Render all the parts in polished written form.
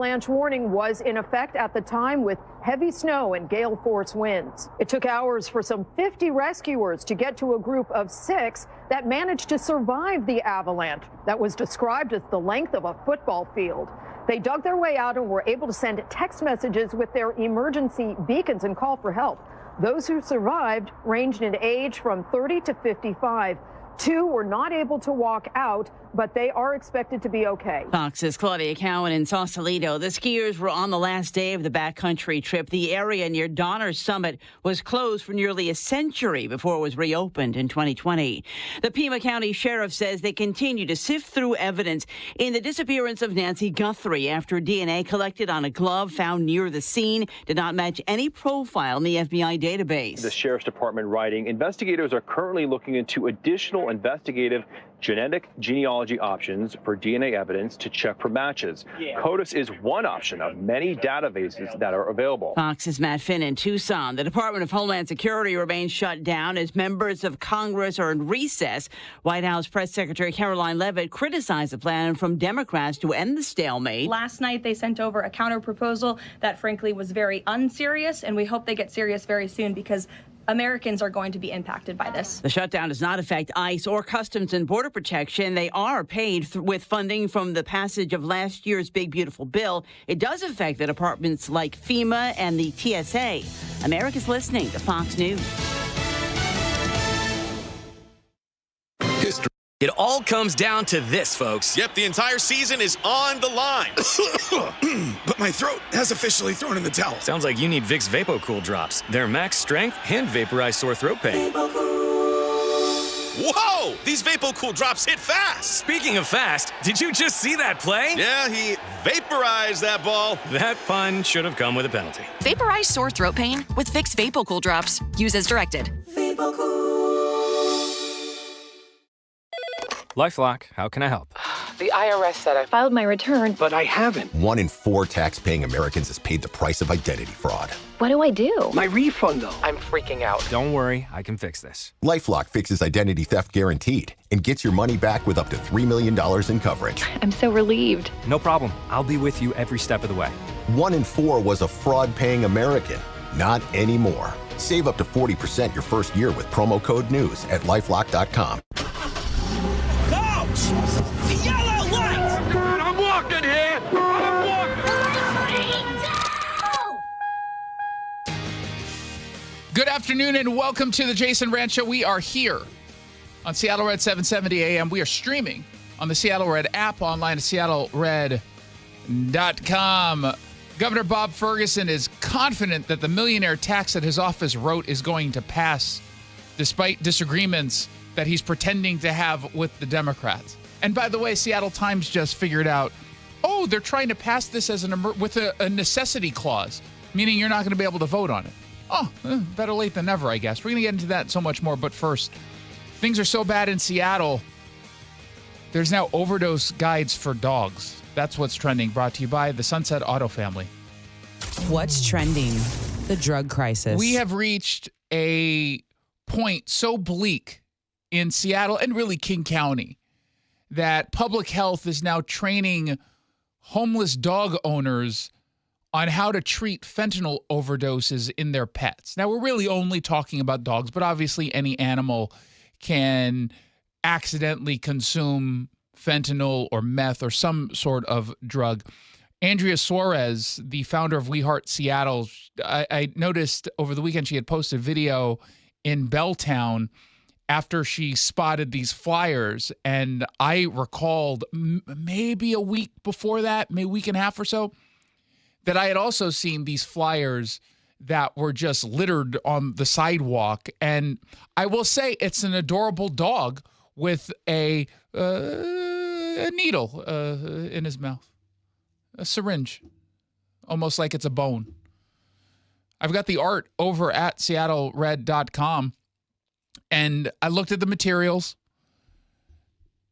Avalanche warning was in effect at the time with heavy snow and gale force winds. It took hours for some 50 rescuers to get to a group of 6 that managed to survive the avalanche that was described as the length of a football field. They dug their way out and were able to send text messages with their emergency beacons and call for help. Those who survived ranged in age from 30 to 55. 2 were not able to walk out, but they are expected to be okay. Fox's Claudia Cowan in Sausalito. The skiers were on the last day of the backcountry trip. The area near Donner Summit was closed for nearly a century before it was reopened in 2020. The Pima County Sheriff says they continue to sift through evidence in the disappearance of Nancy Guthrie after DNA collected on a glove found near the scene did not match any profile in the FBI database. The Sheriff's Department writing, investigators are currently looking into additional investigative genetic genealogy options for DNA evidence to check for matches. CODIS is one option of many databases that are available. Fox's Matt Finn in Tucson. The Department of Homeland Security remains shut down as members of Congress are in recess. White House Press Secretary Caroline Leavitt criticized the plan from Democrats to end the stalemate. Last night, they sent over a counter proposal that, frankly, was very unserious, and we hope they get serious very soon because Americans are going to be impacted by this. The shutdown does not affect ICE or Customs and Border Protection. They are paid with funding from the passage of last year's Big Beautiful Bill. It does affect the departments like FEMA and the TSA. America's listening to Fox News. History. It all comes down to this, folks. Yep, the entire season is on the line. But my throat has officially thrown in the towel. Sounds like you need Vicks VapoCool drops. They're max strength and vaporize sore throat pain. Whoa! These VapoCool drops hit fast. Speaking of fast, did you just see that play? Yeah, he vaporized that ball. That pun should have come with a penalty. Vaporize sore throat pain with Vicks VapoCool drops. Use as directed. LifeLock, how can I help? The IRS said I filed my return, but I haven't. 1 in 4 tax-paying Americans has paid the price of identity fraud. What do I do? My refund, though. I'm freaking out. Don't worry, I can fix this. LifeLock fixes identity theft guaranteed and gets your money back with up to $3 million in coverage. I'm so relieved. No problem. I'll be with you every step of the way. 1 in 4 was a fraud-paying American. Not anymore. Save up to 40% your first year with promo code NEWS at LifeLock.com. The yellow light! Dude, I'm walking here! I'm walking! Good afternoon and welcome to the Jason Rantz Show. We are here on Seattle Red 770 AM. We are streaming on the Seattle Red app, online at seattlered.com. Governor Bob Ferguson is confident that the millionaire tax that his office wrote is going to pass, despite disagreements that he's pretending to have with the Democrats. And by the way, Seattle Times just figured out, they're trying to pass this as with a necessity clause, meaning you're not going to be able to vote on it. Better late than never, I guess. We're going to get into that and so much more. But first, things are so bad in Seattle, there's now overdose guides for dogs. That's what's trending, brought to you by the Sunset Auto family. What's trending? The drug crisis. We have reached a point so bleak in Seattle and really King County that public health is now training homeless dog owners on how to treat fentanyl overdoses in their pets. Now, we're really only talking about dogs, but obviously any animal can accidentally consume fentanyl or meth or some sort of drug. Andrea Suarez, the founder of We Heart Seattle, I noticed over the weekend she had posted a video in Belltown after she spotted these flyers, and I recalled maybe a week before that, maybe a week and a half or so, that I had also seen these flyers that were just littered on the sidewalk. And I will say it's an adorable dog with a needle in his mouth, a syringe, almost like it's a bone. I've got the art over at seattlered.com. And I looked at the materials.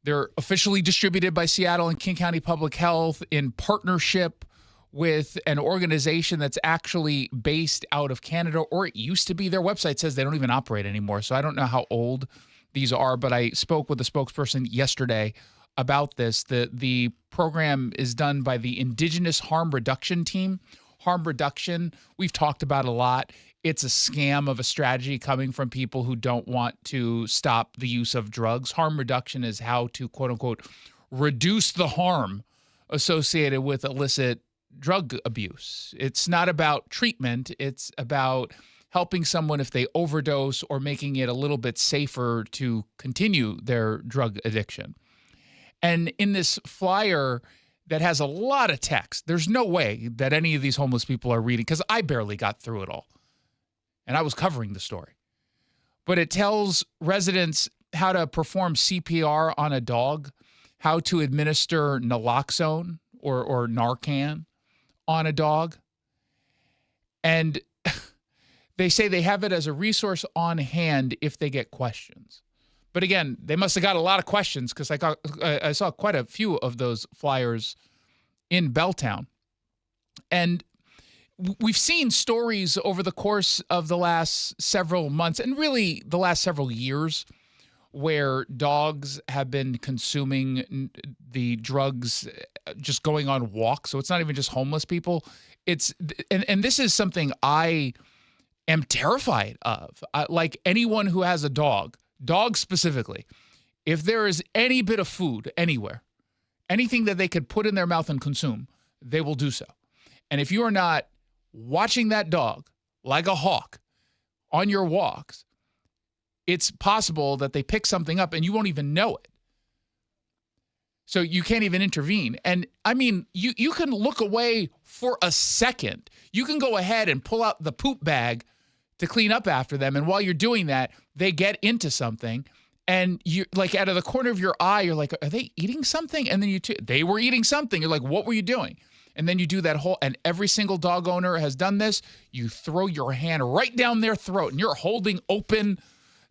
They're officially distributed by Seattle and King County Public Health in partnership with an organization that's actually based out of Canada, or it used to be. Their website says they don't even operate anymore, so I don't know how old these are, but I spoke with a spokesperson yesterday about this. The program is done by the Indigenous Harm Reduction Team. Harm reduction, we've talked about a lot. It's a scam of a strategy coming from people who don't want to stop the use of drugs. Harm reduction is how to, quote unquote, reduce the harm associated with illicit drug abuse. It's not about treatment. It's about helping someone if they overdose or making it a little bit safer to continue their drug addiction. And in this flyer that has a lot of text, there's no way that any of these homeless people are reading, because I barely got through it all. And I was covering the story. But it tells residents how to perform CPR on a dog, how to administer naloxone or Narcan on a dog. And they say they have it as a resource on hand if they get questions. But again, they must have got a lot of questions, because I saw quite a few of those flyers in Belltown. And we've seen stories over the course of the last several months, and really the last several years, where dogs have been consuming the drugs, just going on walks. So it's not even just homeless people. And this is something I am terrified of. Like anyone who has a dog specifically, if there is any bit of food anywhere, anything that they could put in their mouth and consume, they will do so. And if you are not watching that dog like a hawk on your walks, it's possible that they pick something up and you won't even know it. So you can't even intervene. And I mean, you can look away for a second. You can go ahead and pull out the poop bag to clean up after them. And while you're doing that, they get into something. And you, like, out of the corner of your eye, you're like, are they eating something? And then they were eating something. You're like, what were you doing? And then you do that whole, and every single dog owner has done this. You throw your hand right down their throat and you're holding open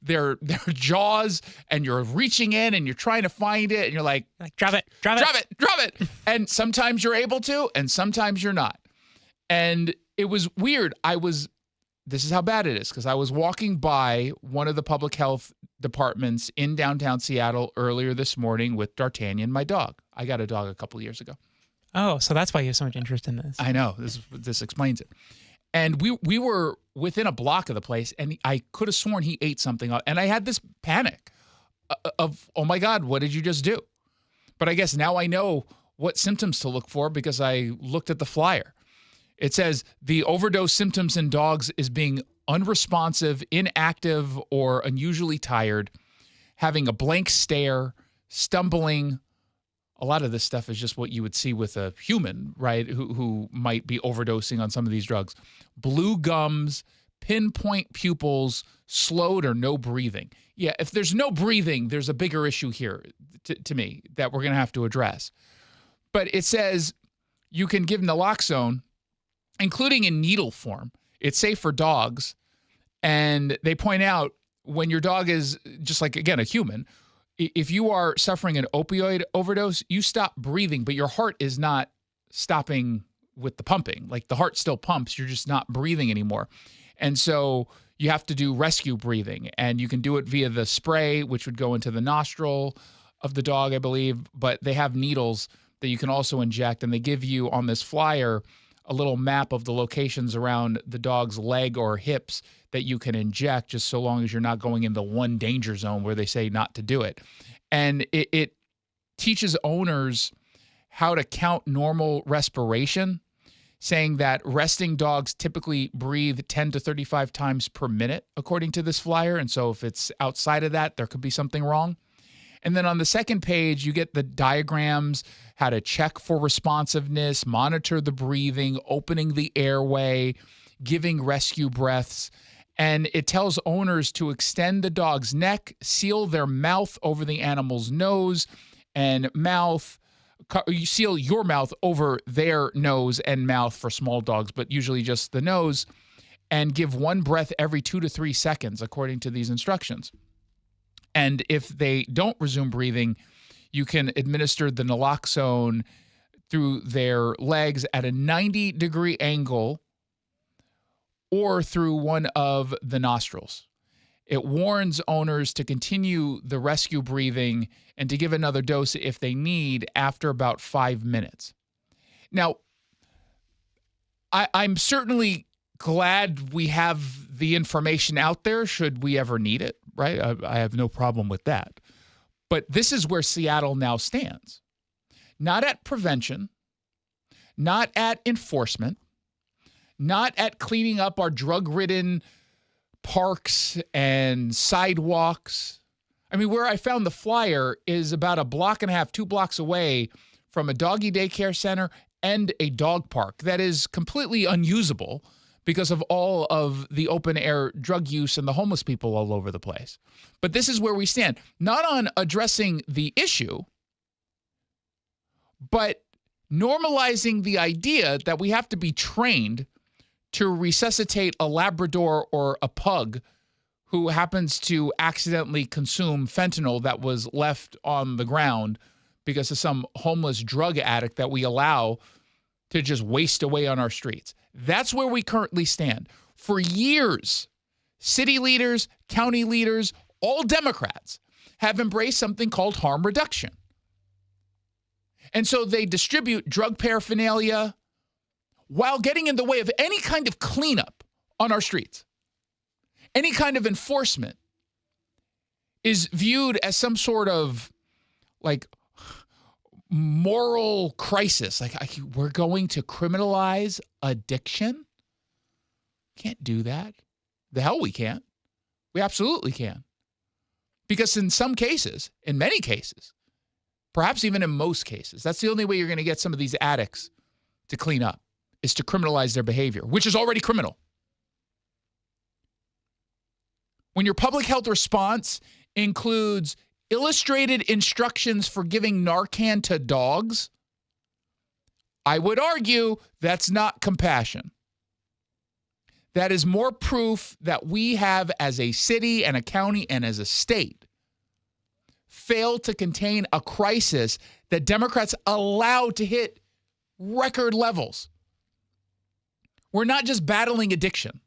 their jaws, and you're reaching in and you're trying to find it. And you're like, drop it. And sometimes you're able to, and sometimes you're not. And it was weird. This is how bad it is, because I was walking by one of the public health departments in downtown Seattle earlier this morning with D'Artagnan, my dog. I got a dog a couple of years ago. Oh, so that's why you have so much interest in this. I know. This explains it. And we were within a block of the place, and I could have sworn he ate something. And I had this panic of, oh my God, what did you just do? But I guess now I know what symptoms to look for, because I looked at the flyer. It says the overdose symptoms in dogs is being unresponsive, inactive, or unusually tired, having a blank stare, stumbling. A lot of this stuff is just what you would see with a human, right, who might be overdosing on some of these drugs. Blue gums, pinpoint pupils, slowed or no breathing. Yeah, if there's no breathing, there's a bigger issue here to me that we're going to have to address. But it says you can give naloxone, including in needle form. It's safe for dogs. And they point out, when your dog is just like, again, a human, if you are suffering an opioid overdose, you stop breathing, but your heart is not stopping with the pumping. Like, the heart still pumps, you're just not breathing anymore. And so you have to do rescue breathing, and you can do it via the spray, which would go into the nostril of the dog, I believe. But they have needles that you can also inject, and they give you on this flyer a little map of the locations around the dog's leg or hips that you can inject, just so long as you're not going in the one danger zone where they say not to do it. And it teaches owners how to count normal respiration, saying that resting dogs typically breathe 10 to 35 times per minute, according to this flyer. And so if it's outside of that, there could be something wrong. And then on the second page, you get the diagrams, how to check for responsiveness, monitor the breathing, opening the airway, giving rescue breaths. And it tells owners to extend the dog's neck, seal their mouth over the animal's nose and mouth. You seal your mouth over their nose and mouth for small dogs, but usually just the nose, and give one breath every 2 to 3 seconds, according to these instructions. And if they don't resume breathing, you can administer the naloxone through their legs at a 90-degree angle or through one of the nostrils. It warns owners to continue the rescue breathing and to give another dose if they need after about 5 minutes. Now, I'm certainly glad we have the information out there should we ever need it, right? I have no problem with that. But this is where Seattle now stands. Not at prevention, not at enforcement, not at cleaning up our drug-ridden parks and sidewalks. I mean, where I found the flyer is about a block and a half, 2 blocks away from a doggy daycare center and a dog park that is completely unusable because of all of the open-air drug use and the homeless people all over the place. But this is where we stand. Not on addressing the issue, but normalizing the idea that we have to be trained to resuscitate a Labrador or a pug who happens to accidentally consume fentanyl that was left on the ground because of some homeless drug addict that we allow to just waste away on our streets. That's where we currently stand. For years, city leaders, county leaders, all Democrats have embraced something called harm reduction. And so they distribute drug paraphernalia while getting in the way of any kind of cleanup on our streets. Any kind of enforcement is viewed as some sort of like moral crisis. Like, we're going to criminalize addiction? Can't do that. The hell we can't. We absolutely can. Because in some cases, in many cases, perhaps even in most cases, that's the only way you're going to get some of these addicts to clean up, is to criminalize their behavior, which is already criminal. When your public health response includes illustrated instructions for giving Narcan to dogs, I would argue that's not compassion. That is more proof that we have, as a city and a county and as a state, failed to contain a crisis that Democrats allowed to hit record levels. We're not just battling addiction.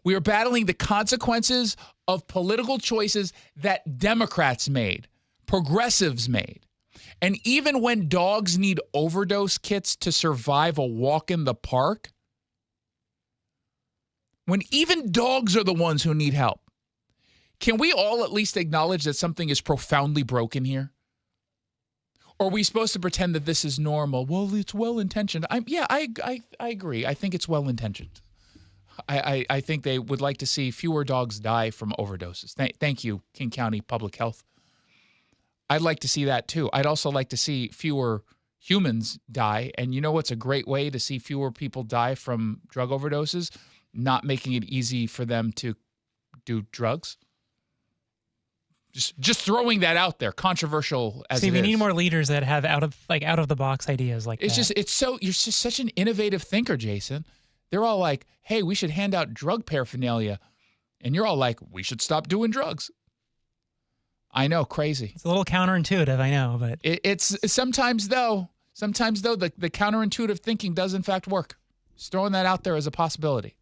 We are battling the consequences of political choices that Democrats made, progressives made. And even when dogs need overdose kits to survive a walk in the park, when even dogs are the ones who need help, can we all at least acknowledge that something is profoundly broken here? Or are we supposed to pretend that this is normal? Well, it's well-intentioned. I agree. I think it's well-intentioned. I think they would like to see fewer dogs die from overdoses. Thank you, King County Public Health. I'd like to see that too. I'd also like to see fewer humans die. And you know what's a great way to see fewer people die from drug overdoses? Not making it easy for them to do drugs. Just throwing that out there, controversial as it is. See, we need more leaders that have out of the box ideas like that. You're just such an innovative thinker, Jason. They're all like, hey, we should hand out drug paraphernalia. And you're all like, we should stop doing drugs. I know, crazy. It's a little counterintuitive, I know, but it's sometimes though, the counterintuitive thinking does in fact work. Just throwing that out there as a possibility.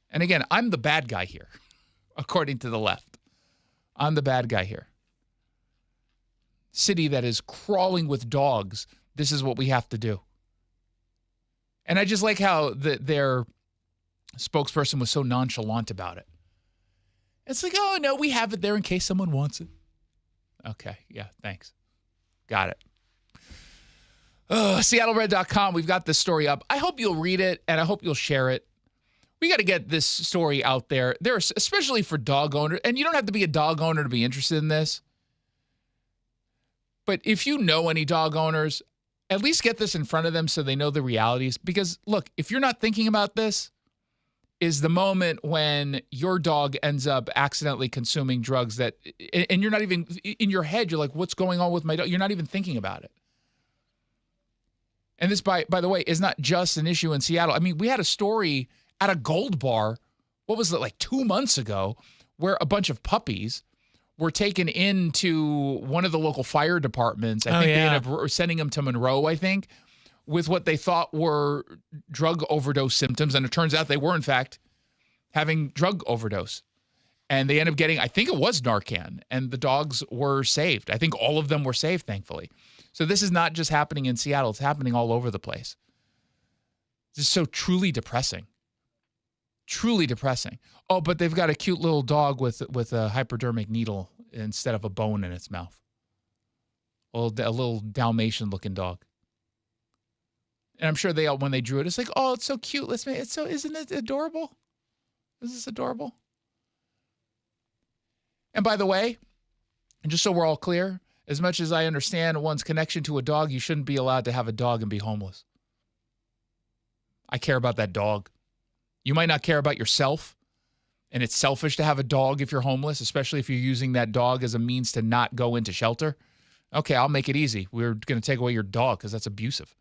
And again, I'm the bad guy here, according to the left. I'm the bad guy here. City that is crawling with dogs, this is what we have to do. And I just like how their spokesperson was so nonchalant about it. It's like, oh, no, we have it there in case someone wants it. Okay, yeah, thanks. Got it. SeattleRed.com, we've got this story up. I hope you'll read it, and I hope you'll share it. We got to get this story out there. There's, especially for dog owners, and you don't have to be a dog owner to be interested in this. But if you know any dog owners, at least get this in front of them so they know the realities. Because, look, if you're not thinking about this, is the moment when your dog ends up accidentally consuming drugs that, and you're not even, in your head, you're like, what's going on with my dog? You're not even thinking about it. And this, by the way, is not just an issue in Seattle. I mean, we had a story at a Gold Bar, what was it, like 2 months ago, where a bunch of puppies were taken into one of the local fire departments. I think they ended up sending them to Monroe, I think, with what they thought were drug overdose symptoms. And it turns out they were, in fact, having drug overdose. And they end up getting, I think it was Narcan, and the dogs were saved. I think all of them were saved, thankfully. So this is not just happening in Seattle. It's happening all over the place. This is so truly depressing. Truly depressing. Oh, but they've got a cute little dog with a hypodermic needle instead of a bone in its mouth. A little Dalmatian-looking dog. And I'm sure when they drew it, it's like, oh, it's so cute. Isn't it adorable? Is this adorable? And by the way, and just so we're all clear, as much as I understand one's connection to a dog, you shouldn't be allowed to have a dog and be homeless. I care about that dog. You might not care about yourself, and it's selfish to have a dog if you're homeless, especially if you're using that dog as a means to not go into shelter. Okay, I'll make it easy. We're going to take away your dog because that's abusive.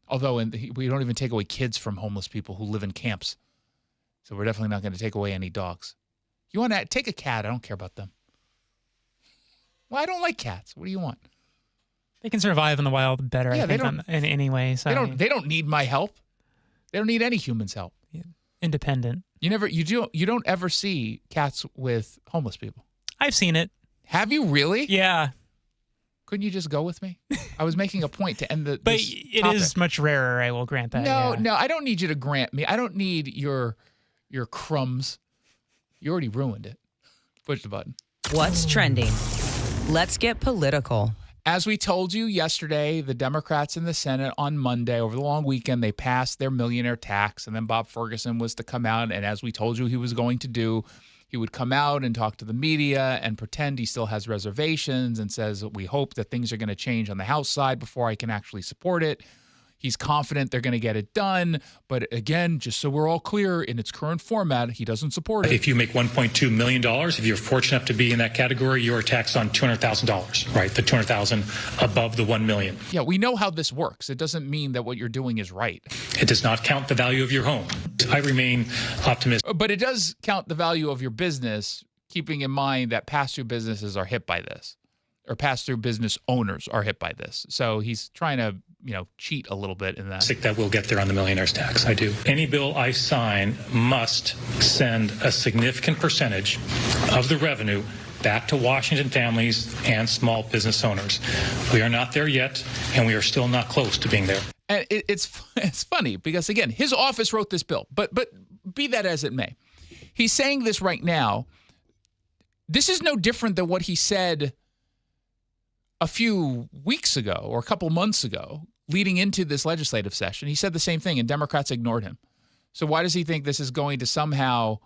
Although we don't even take away kids from homeless people who live in camps. So we're definitely not going to take away any dogs. You want to take a cat? I don't care about them. Well, I don't like cats. What do you want? They can survive in the wild better, I think, in any way. So they don't need my help. They don't need any human's help. Yeah. Independent. You don't ever see cats with homeless people. I've seen it. Have you really? Yeah. Couldn't you just go with me? I was making a point to end the. But it is much rarer. I will grant that. No, I don't need you to grant me. I don't need your crumbs. You already ruined it. Push the button. What's trending? Let's get political. As we told you yesterday, the Democrats in the Senate on Monday, over the long weekend, they passed their millionaire tax. And then Bob Ferguson was to come out. And as we told you he was going to do, he would come out and talk to the media and pretend he still has reservations and says, we hope that things are going to change on the House side before I can actually support it. He's confident they're going to get it done. But again, just so we're all clear, in its current format, he doesn't support it. If you make $1.2 million, if you're fortunate enough to be in that category, you are taxed on $200,000, right? The $200,000 above the $1 million. Yeah, we know how this works. It doesn't mean that what you're doing is right. It does not count the value of your home. I remain optimistic. But it does count the value of your business, keeping in mind that pass-through businesses are hit by this, or pass-through business owners are hit by this. So he's trying to, cheat a little bit in that. That we'll get there on the millionaire's tax. I do. Any bill I sign must send a significant percentage of the revenue back to Washington families and small business owners. We are not there yet, and we are still not close to being there. And it's funny because, again, his office wrote this bill, but be that as it may, he's saying this right now. This is no different than what he said a few weeks ago or a couple months ago, leading into this legislative session. He said the same thing, and Democrats ignored him. So why does he think this is going to somehow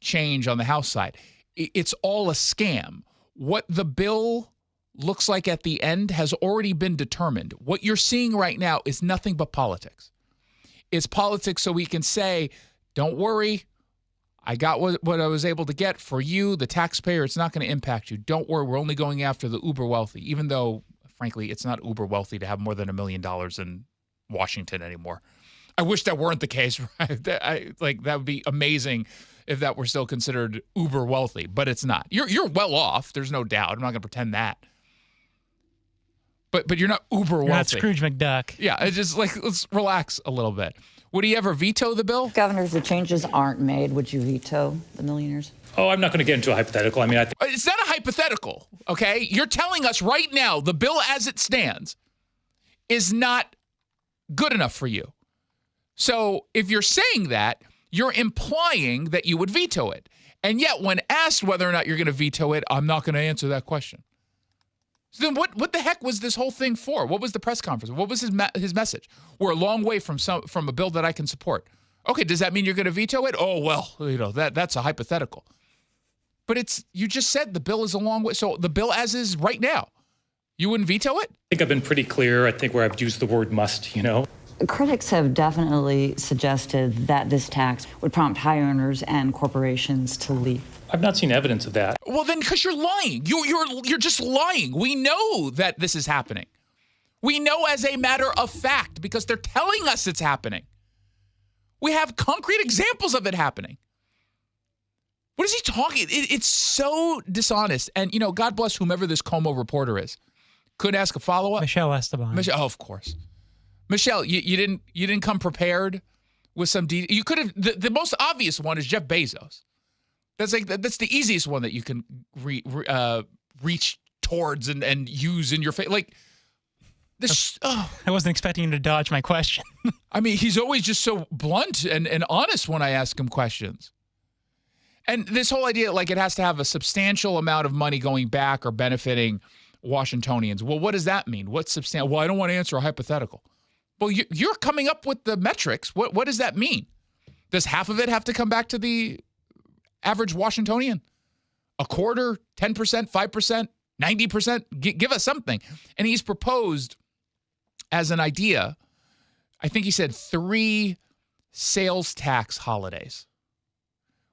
change on the House side? It's all a scam. What the bill looks like at the end has already been determined. What you're seeing right now is nothing but politics. It's politics so we can say, don't worry, I got what I was able to get for you, the taxpayer. It's not going to impact you. Don't worry, we're only going after the uber wealthy, even though, frankly, it's not uber wealthy to have more than $1 million in Washington anymore. I wish that weren't the case, right? That would be amazing if that were still considered uber wealthy, but it's not. You're well off, there's no doubt. I'm not going to pretend that. But you're not uber wealthy. You're not Scrooge McDuck. Yeah, it's just let's relax a little bit. Would he ever veto the bill? Governor, if the changes aren't made, would you veto the millionaires? Oh, I'm not going to get into a hypothetical. I mean, it's not a hypothetical, okay? You're telling us right now the bill as it stands is not good enough for you. So if you're saying that, you're implying that you would veto it. And yet, when asked whether or not you're going to veto it, I'm not going to answer that question. So then what the heck was this whole thing for? What was the press conference? What was his message? We're a long way from a bill that I can support. Okay, does that mean you're going to veto it? Oh, well, that's a hypothetical. But you just said the bill is a long way. So the bill as is right now, you wouldn't veto it? I think I've been pretty clear. I think where I've used the word must, Critics have definitely suggested that this tax would prompt high earners and corporations to leave. I've not seen evidence of that. Well, then, because you're lying. You're just lying. We know that this is happening. We know as a matter of fact because they're telling us it's happening. We have concrete examples of it happening. What is he talking? It's so dishonest. And, God bless whomever this Como reporter is. Could ask a follow-up? Michelle Esteban. Michelle, of course. Michelle, you didn't come prepared with some you could have the most obvious one is Jeff Bezos. That's the easiest one that you can reach towards and use in your face. Like this. I wasn't expecting you to dodge my question. I mean, he's always just so blunt and honest when I ask him questions. And this whole idea, like it has to have a substantial amount of money going back or benefiting Washingtonians. Well, what does that mean? What's substantial? Well, I don't want to answer a hypothetical. Well, you're coming up with the metrics. What does that mean? Does half of it have to come back to the average Washingtonian? A quarter, 10%, 5%, 90%? Give us something. And he's proposed as an idea, I think he said 3 sales tax holidays,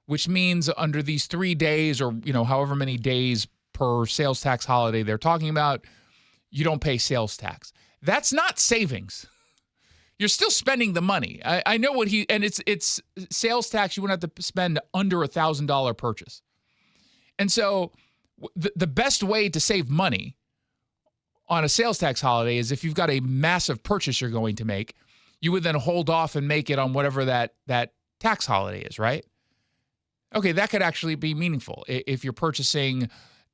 which means under these 3 days or, however many days per sales tax holiday they're talking about, you don't pay sales tax. That's not savings. You're still spending the money. I know what and it's sales tax. You wouldn't have to spend under $1,000 purchase. And so the best way to save money on a sales tax holiday is if you've got a massive purchase you're going to make, you would then hold off and make it on whatever that tax holiday is, right? Okay, that could actually be meaningful. If you're purchasing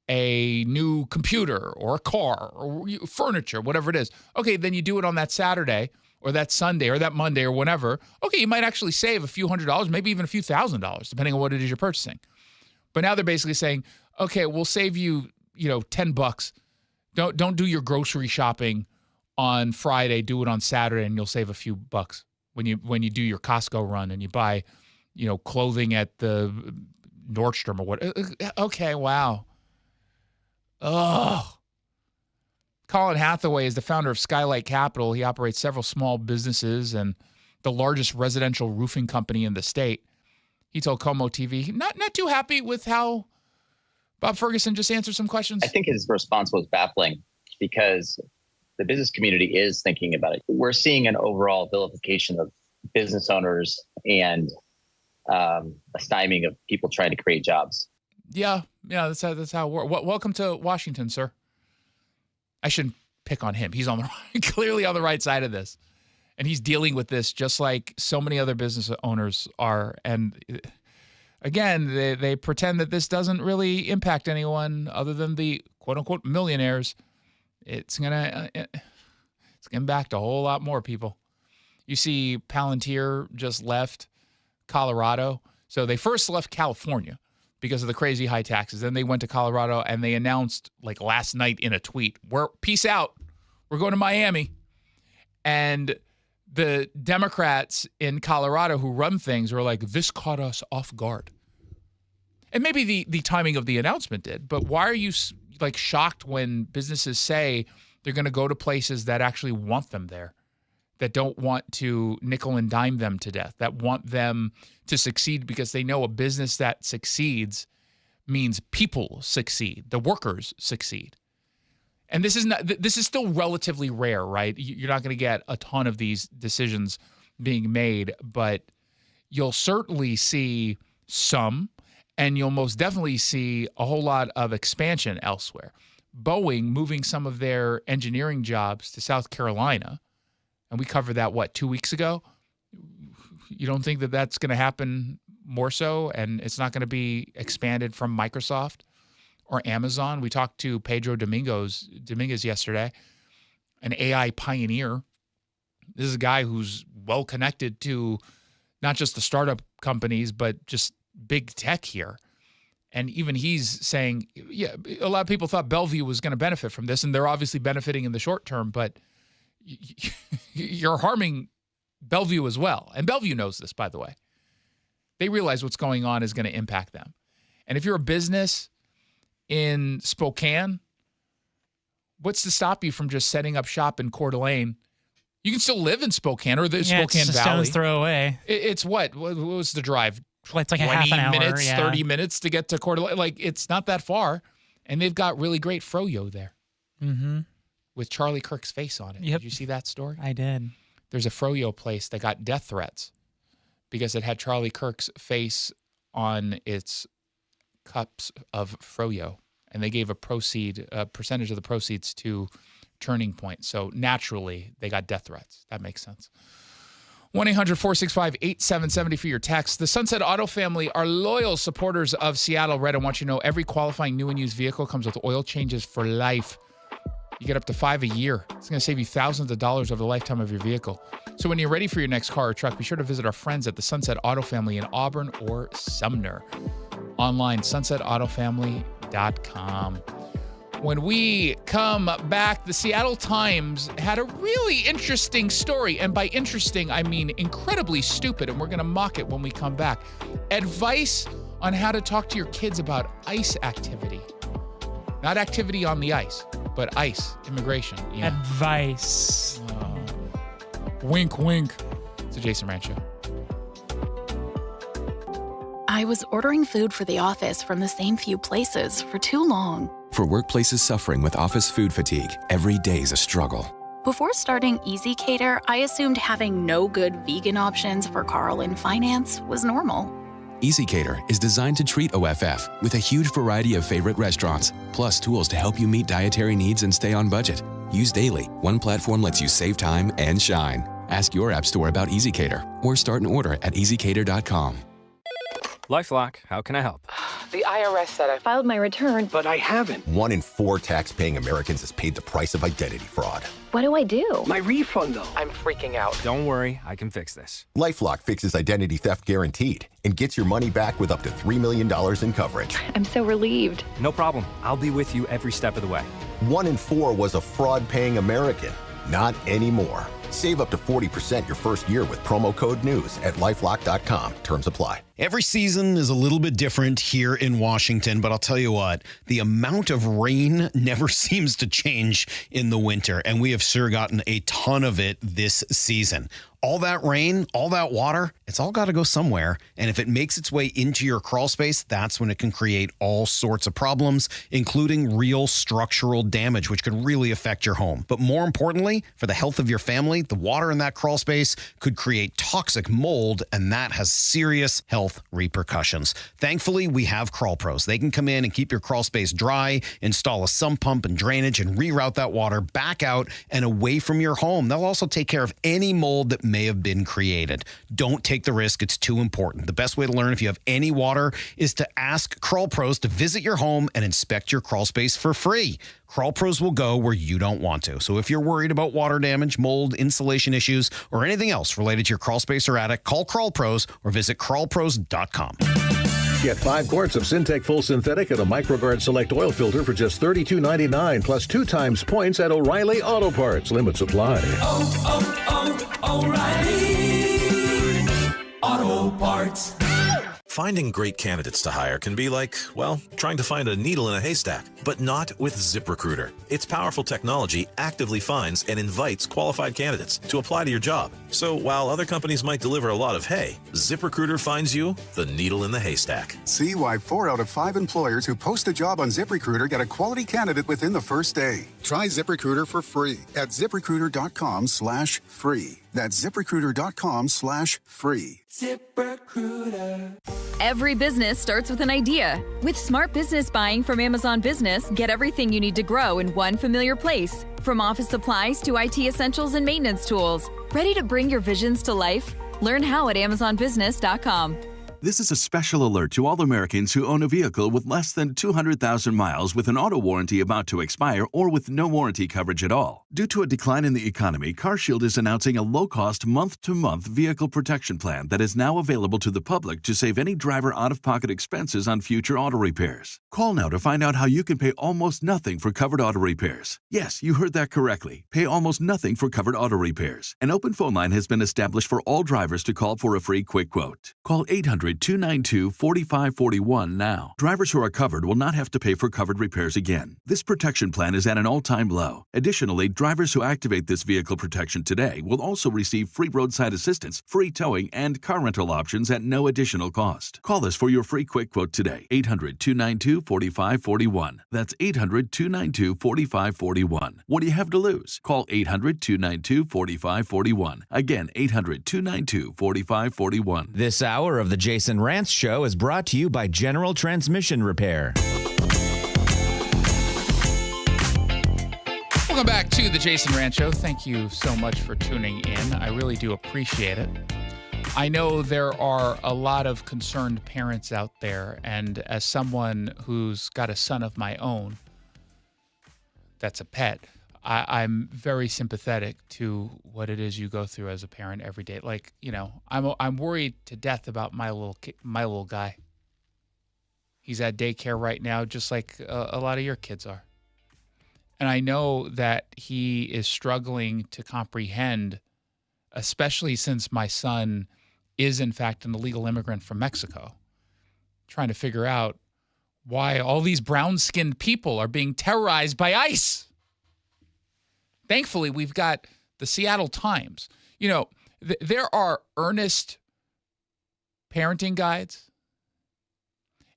a new computer or a car or furniture, whatever it is, okay, then you do it on that Saturday or that Sunday or that Monday or whenever. Okay, you might actually save a few $100s, maybe even a few $1,000s, depending on what it is you're purchasing. But now they're basically saying, okay, we'll save you, $10. Don't do your grocery shopping on Friday. Do it on Saturday, and you'll save a few bucks when you do your Costco run and you buy, clothing at the Nordstrom or what. Okay, wow. Ugh. Colin Hathaway is the founder of Skylight Capital. He operates several small businesses and the largest residential roofing company in the state. He told Como TV, not too happy with how Bob Ferguson just answered some questions. I think his response was baffling because the business community is thinking about it. We're seeing an overall vilification of business owners and a stymieing of people trying to create jobs. Yeah, that's how it works. Welcome to Washington, sir. I shouldn't pick on him. He's clearly on the right side of this. And he's dealing with this just like so many other business owners are. And again, they pretend that this doesn't really impact anyone other than the quote-unquote millionaires. It's gonna impact a whole lot more people. You see Palantir just left Colorado. So they first left California because of the crazy high taxes. Then they went to Colorado and they announced like last night in a tweet, peace out. We're going to Miami. And the Democrats in Colorado who run things are like, this caught us off guard. And maybe the timing of the announcement did, but why are you like shocked when businesses say they're going to go to places that actually want them there, that don't want to nickel and dime them to death, that want them to succeed because they know a business that succeeds means people succeed, the workers succeed. And this is still relatively rare, right? You're not going to get a ton of these decisions being made, but you'll certainly see some, and you'll most definitely see a whole lot of expansion elsewhere. Boeing moving some of their engineering jobs to South Carolina, and we covered that, 2 weeks ago? You don't think that that's going to happen more so, and it's not going to be expanded from Microsoft or Amazon? We talked to Pedro Dominguez yesterday, an AI pioneer. This is a guy who's well connected to not just the startup companies, but just big tech here. And even he's saying, yeah, a lot of people thought Bellevue was going to benefit from this, and they're obviously benefiting in the short term, but you're harming Bellevue as well. And Bellevue knows this, by the way. They realize what's going on is going to impact them. And if you're a business in Spokane, what's to stop you from just setting up shop in Coeur d'Alene? You can still live in Spokane or the Spokane it's Valley. Stone's throw away. It's what? What was the drive? It's like a half an hour. 20 minutes, yeah. 30 minutes to get to Coeur d'Alene. Like, it's not that far. And they've got really great froyo there. Mm-hmm. With Charlie Kirk's face on it. Yep. Did you see that story? I did. There's a froyo place that got death threats because it had Charlie Kirk's face on its cups of froyo, and they gave a percentage of the proceeds to Turning Point. So naturally, they got death threats. That makes sense. 1-800-465-8770 for your text. The Sunset Auto family are loyal supporters of Seattle Red. I want you to know every qualifying new and used vehicle comes with oil changes for life. You get up to 5 a year. It's going to save you thousands of dollars over the lifetime of your vehicle. So when you're ready for your next car or truck, be sure to visit our friends at the Sunset Auto family in Auburn or Sumner. Online, sunsetautofamily.com. When we come back, the Seattle Times had a really interesting story. And by interesting, I mean incredibly stupid. And we're going to mock it when we come back. Advice on how to talk to your kids about ICE activity. Not activity on the ice, but ICE, immigration. Yeah. Advice. Wink, wink. It's a Jason Rantz Show. I was ordering food for the office from the same few places for too long. For workplaces suffering with office food fatigue, every day's a struggle. Before starting Easy Cater, I assumed having no good vegan options for Carl in finance was normal. Easy Cater is designed to treat OFF with a huge variety of favorite restaurants, plus tools to help you meet dietary needs and stay on budget. Used daily, one platform lets you save time and shine. Ask your app store about Easy Cater or start an order at easycater.com. LifeLock, how can I help? The IRS said I filed my return, But I haven't. 1 in 4 tax-paying Americans has paid the price of identity fraud. What do I do? My refund, though. I'm freaking out. Don't worry, I can fix this. LifeLock fixes identity theft guaranteed and gets your money back with up to $3 million in coverage. I'm so relieved. No problem. I'll be with you every step of the way. 1 in 4 was a fraud-paying American. Not anymore. Save up to 40% your first year with promo code NEWS at LifeLock.com. Terms apply. Every season is a little bit different here in Washington, but I'll tell you what, the amount of rain never seems to change in the winter, and we have sure gotten a ton of it this season. All that rain, all that water, it's all got to go somewhere. And if it makes its way into your crawl space, that's when it can create all sorts of problems, including real structural damage, which could really affect your home. But more importantly, for the health of your family, the water in that crawl space could create toxic mold, and that has serious health repercussions. Thankfully, we have Crawl Pros. They can come in and keep your crawl space dry, install a sump pump and drainage, and reroute that water back out and away from your home. They'll also take care of any mold that may have been created. Don't take the risk. It's too important. The best way to learn if you have any water is to ask Crawl Pros to visit your home and inspect your crawl space for free. Crawl Pros will go where you don't want to. So if you're worried about water damage, mold, insulation issues, or anything else related to your crawl space or attic, call Crawl Pros or visit crawlpros.com. Get 5 quarts of Syntec Full Synthetic and a MicroGuard Select Oil Filter for just $32.99, plus 2 times points at O'Reilly Auto Parts. Limit supply. O'Reilly Auto Parts. Finding great candidates to hire can be like, well, trying to find a needle in a haystack, but not with ZipRecruiter. Its powerful technology actively finds and invites qualified candidates to apply to your job. So while other companies might deliver a lot of hay, ZipRecruiter finds you the needle in the haystack. See why 4 out of 5 employers who post a job on ZipRecruiter get a quality candidate within the first day. Try ZipRecruiter for free at ZipRecruiter.com/free. That's ZipRecruiter.com/free. ZipRecruiter. Every business starts with an idea. With smart business buying from Amazon Business, get everything you need to grow in one familiar place. From office supplies to IT essentials and maintenance tools. Ready to bring your visions to life? Learn how at AmazonBusiness.com. This is a special alert to all Americans who own a vehicle with less than 200,000 miles with an auto warranty about to expire or with no warranty coverage at all. Due to a decline in the economy, CarShield is announcing a low-cost month-to-month vehicle protection plan that is now available to the public to save any driver out-of-pocket expenses on future auto repairs. Call now to find out how you can pay almost nothing for covered auto repairs. Yes, you heard that correctly. Pay almost nothing for covered auto repairs. An open phone line has been established for all drivers to call for a free quick quote. Call 800-292-4541 now. Drivers who are covered will not have to pay for covered repairs again. This protection plan is at an all-time low. Additionally, drivers who activate this vehicle protection today will also receive free roadside assistance, free towing, and car rental options at no additional cost. Call us for your free quick quote today. 800-292-4541. That's 800-292-4541. What do you have to lose? Call 800-292-4541. Again, 800-292-4541. This hour of the Jason Rantz Show is brought to you by General Transmission Repair. Welcome back to the Jason Rantz Show. Thank you so much for tuning in. I really do appreciate it. I know there are a lot of concerned parents out there, and as someone who's got a son of my own that's a pet, I'm very sympathetic to what it is you go through as a parent every day. Like, you know, I'm worried to death about my little guy. He's at daycare right now, just like a lot of your kids are. And I know that he is struggling to comprehend, especially since my son is, in fact, an illegal immigrant from Mexico, trying to figure out why all these brown-skinned people are being terrorized by ICE. Thankfully, we've got the Seattle Times. You know, there are earnest parenting guides,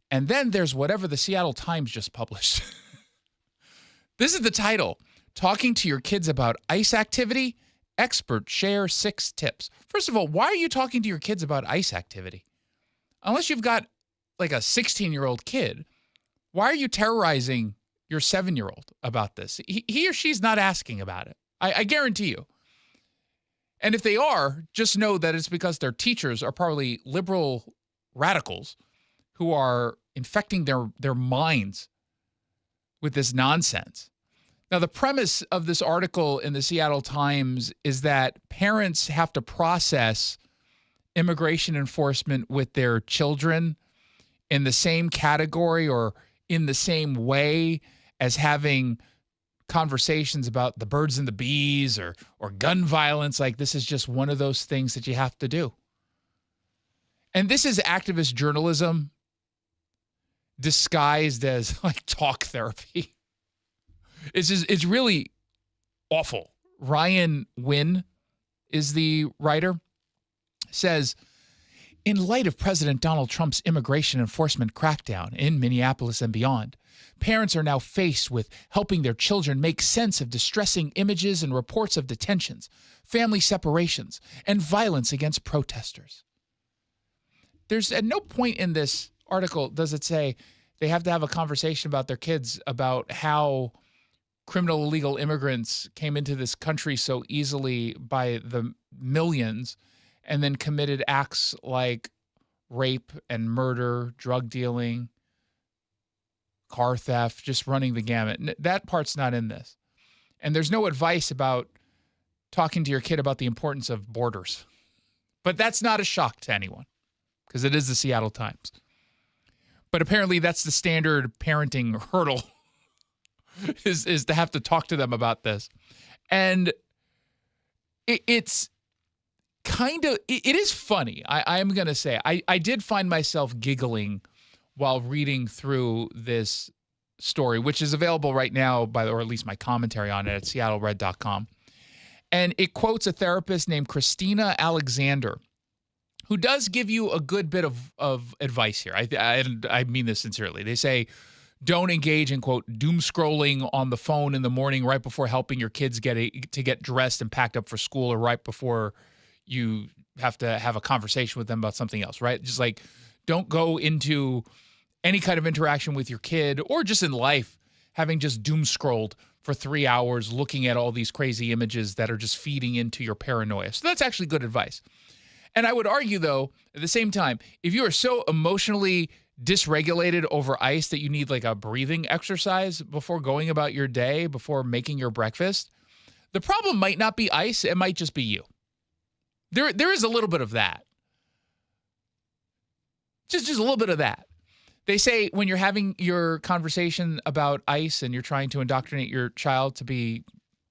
and then there's whatever the Seattle Times just published. This is the title, Talking to Your Kids About ICE Activity, Experts Share 6 Tips. First of all, why are you talking to your kids about ICE activity? Unless you've got like a 16-year-old kid, why are you terrorizing your 7-year-old about this? He or she's not asking about it. I guarantee you. And if they are, just know that it's because their teachers are probably liberal radicals who are infecting their minds with this nonsense. Now, the premise of this article in the Seattle Times is that parents have to process immigration enforcement with their children in the same category or in the same way as having conversations about the birds and the bees or gun violence. Like, this is just one of those things that you have to do. And this is activist journalism disguised as like talk therapy. It's really awful. Ryan Wynn is the writer. Says, in light of President Donald Trump's immigration enforcement crackdown in Minneapolis and beyond, parents are now faced with helping their children make sense of distressing images and reports of detentions, family separations, and violence against protesters. There's at no point in this article does it say they have to have a conversation about their kids about how criminal illegal immigrants came into this country so easily by the millions and then committed acts like rape and murder, drug dealing, car theft, just running the gamut. That part's not in this. And there's no advice about talking to your kid about the importance of borders. But that's not a shock to anyone because it is the Seattle Times. But apparently that's the standard parenting hurdle is to have to talk to them about this. And it's kind of, it is funny. I'm going to say, I did find myself giggling while reading through this story, which is available right now, or at least my commentary on it at seattlered.com. And it quotes a therapist named Christina Alexander, who does give you a good bit of advice here. I mean this sincerely. They say, don't engage in, quote, doom scrolling on the phone in the morning right before helping your kids get dressed and packed up for school, or right before you have to have a conversation with them about something else, right? Just like, don't go into any kind of interaction with your kid or just in life having just doom scrolled for 3 hours looking at all these crazy images that are just feeding into your paranoia. So that's actually good advice. And I would argue, though, at the same time, if you are so emotionally dysregulated over ICE that you need like a breathing exercise before going about your day, before making your breakfast, the problem might not be ICE. It might just be you. There is a little bit of that. Just a little bit of that. They say when you're having your conversation about ICE and you're trying to indoctrinate your child to be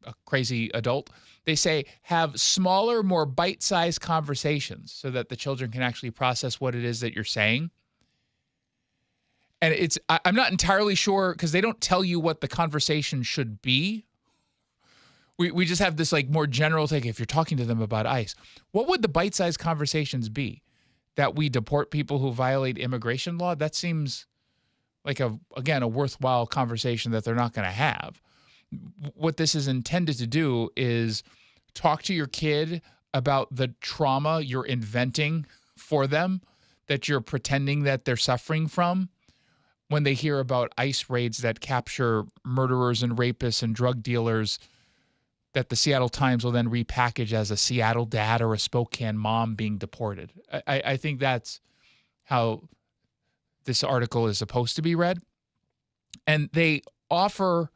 a crazy adult, they say have smaller, more bite-sized conversations so that the children can actually process what it is that you're saying. And I'm not entirely sure because they don't tell you what the conversation should be. We just have this like more general take. If you're talking to them about ICE, what would the bite-sized conversations be? That we deport people who violate immigration law? That seems like a worthwhile conversation that they're not going to have. What this is intended to do is talk to your kid about the trauma you're inventing for them, that you're pretending that they're suffering from when they hear about ICE raids that capture murderers and rapists and drug dealers that the Seattle Times will then repackage as a Seattle dad or a Spokane mom being deported. I think that's how this article is supposed to be read. And they offer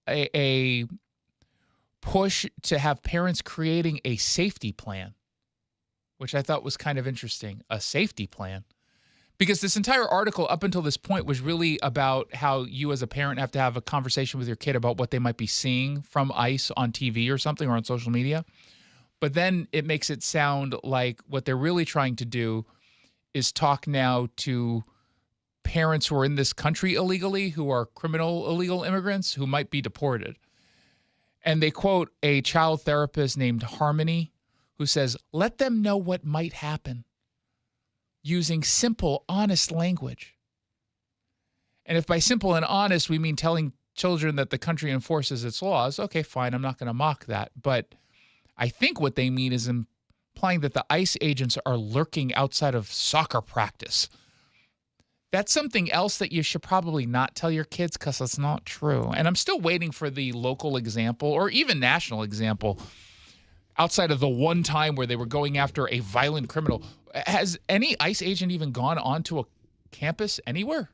a push to have parents creating a safety plan, which I thought was kind of interesting, a safety plan. Because this entire article up until this point was really about how you as a parent have to have a conversation with your kid about what they might be seeing from ICE on TV or something or on social media. But then it makes it sound like what they're really trying to do is talk now to parents who are in this country illegally, who are criminal illegal immigrants who might be deported. And they quote a child therapist named Harmony who says, "Let them know what might happen using simple, honest language." And if by simple and honest we mean telling children that the country enforces its laws, okay, fine, I'm not going to mock that. But I think what they mean is implying that the ICE agents are lurking outside of soccer practice. That's something else that you should probably not tell your kids because it's not true. And I'm still waiting for the local example or even national example outside of the one time where they were going after a violent criminal. Has any ICE agent even gone onto a campus anywhere?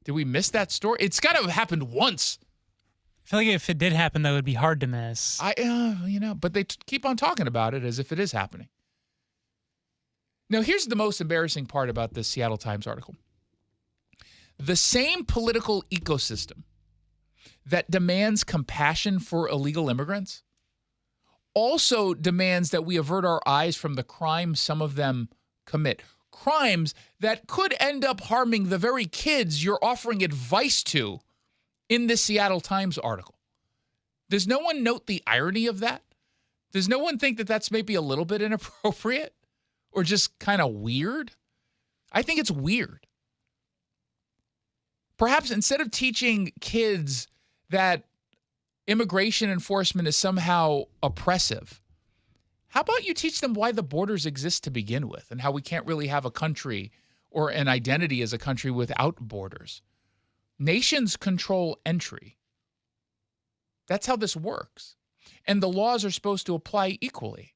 Did we miss that story? It's got to have happened once. I feel like if it did happen, that would be hard to miss. But they keep on talking about it as if it is happening. Now, here's the most embarrassing part about this Seattle Times article. The same political ecosystem that demands compassion for illegal immigrants also demands that we avert our eyes from the crimes some of them commit. Crimes that could end up harming the very kids you're offering advice to in this Seattle Times article. Does no one note the irony of that? Does no one think that that's maybe a little bit inappropriate or just kind of weird? I think it's weird. Perhaps instead of teaching kids that immigration enforcement is somehow oppressive, how about you teach them why the borders exist to begin with and how we can't really have a country or an identity as a country without borders? Nations control entry. That's how this works. And the laws are supposed to apply equally.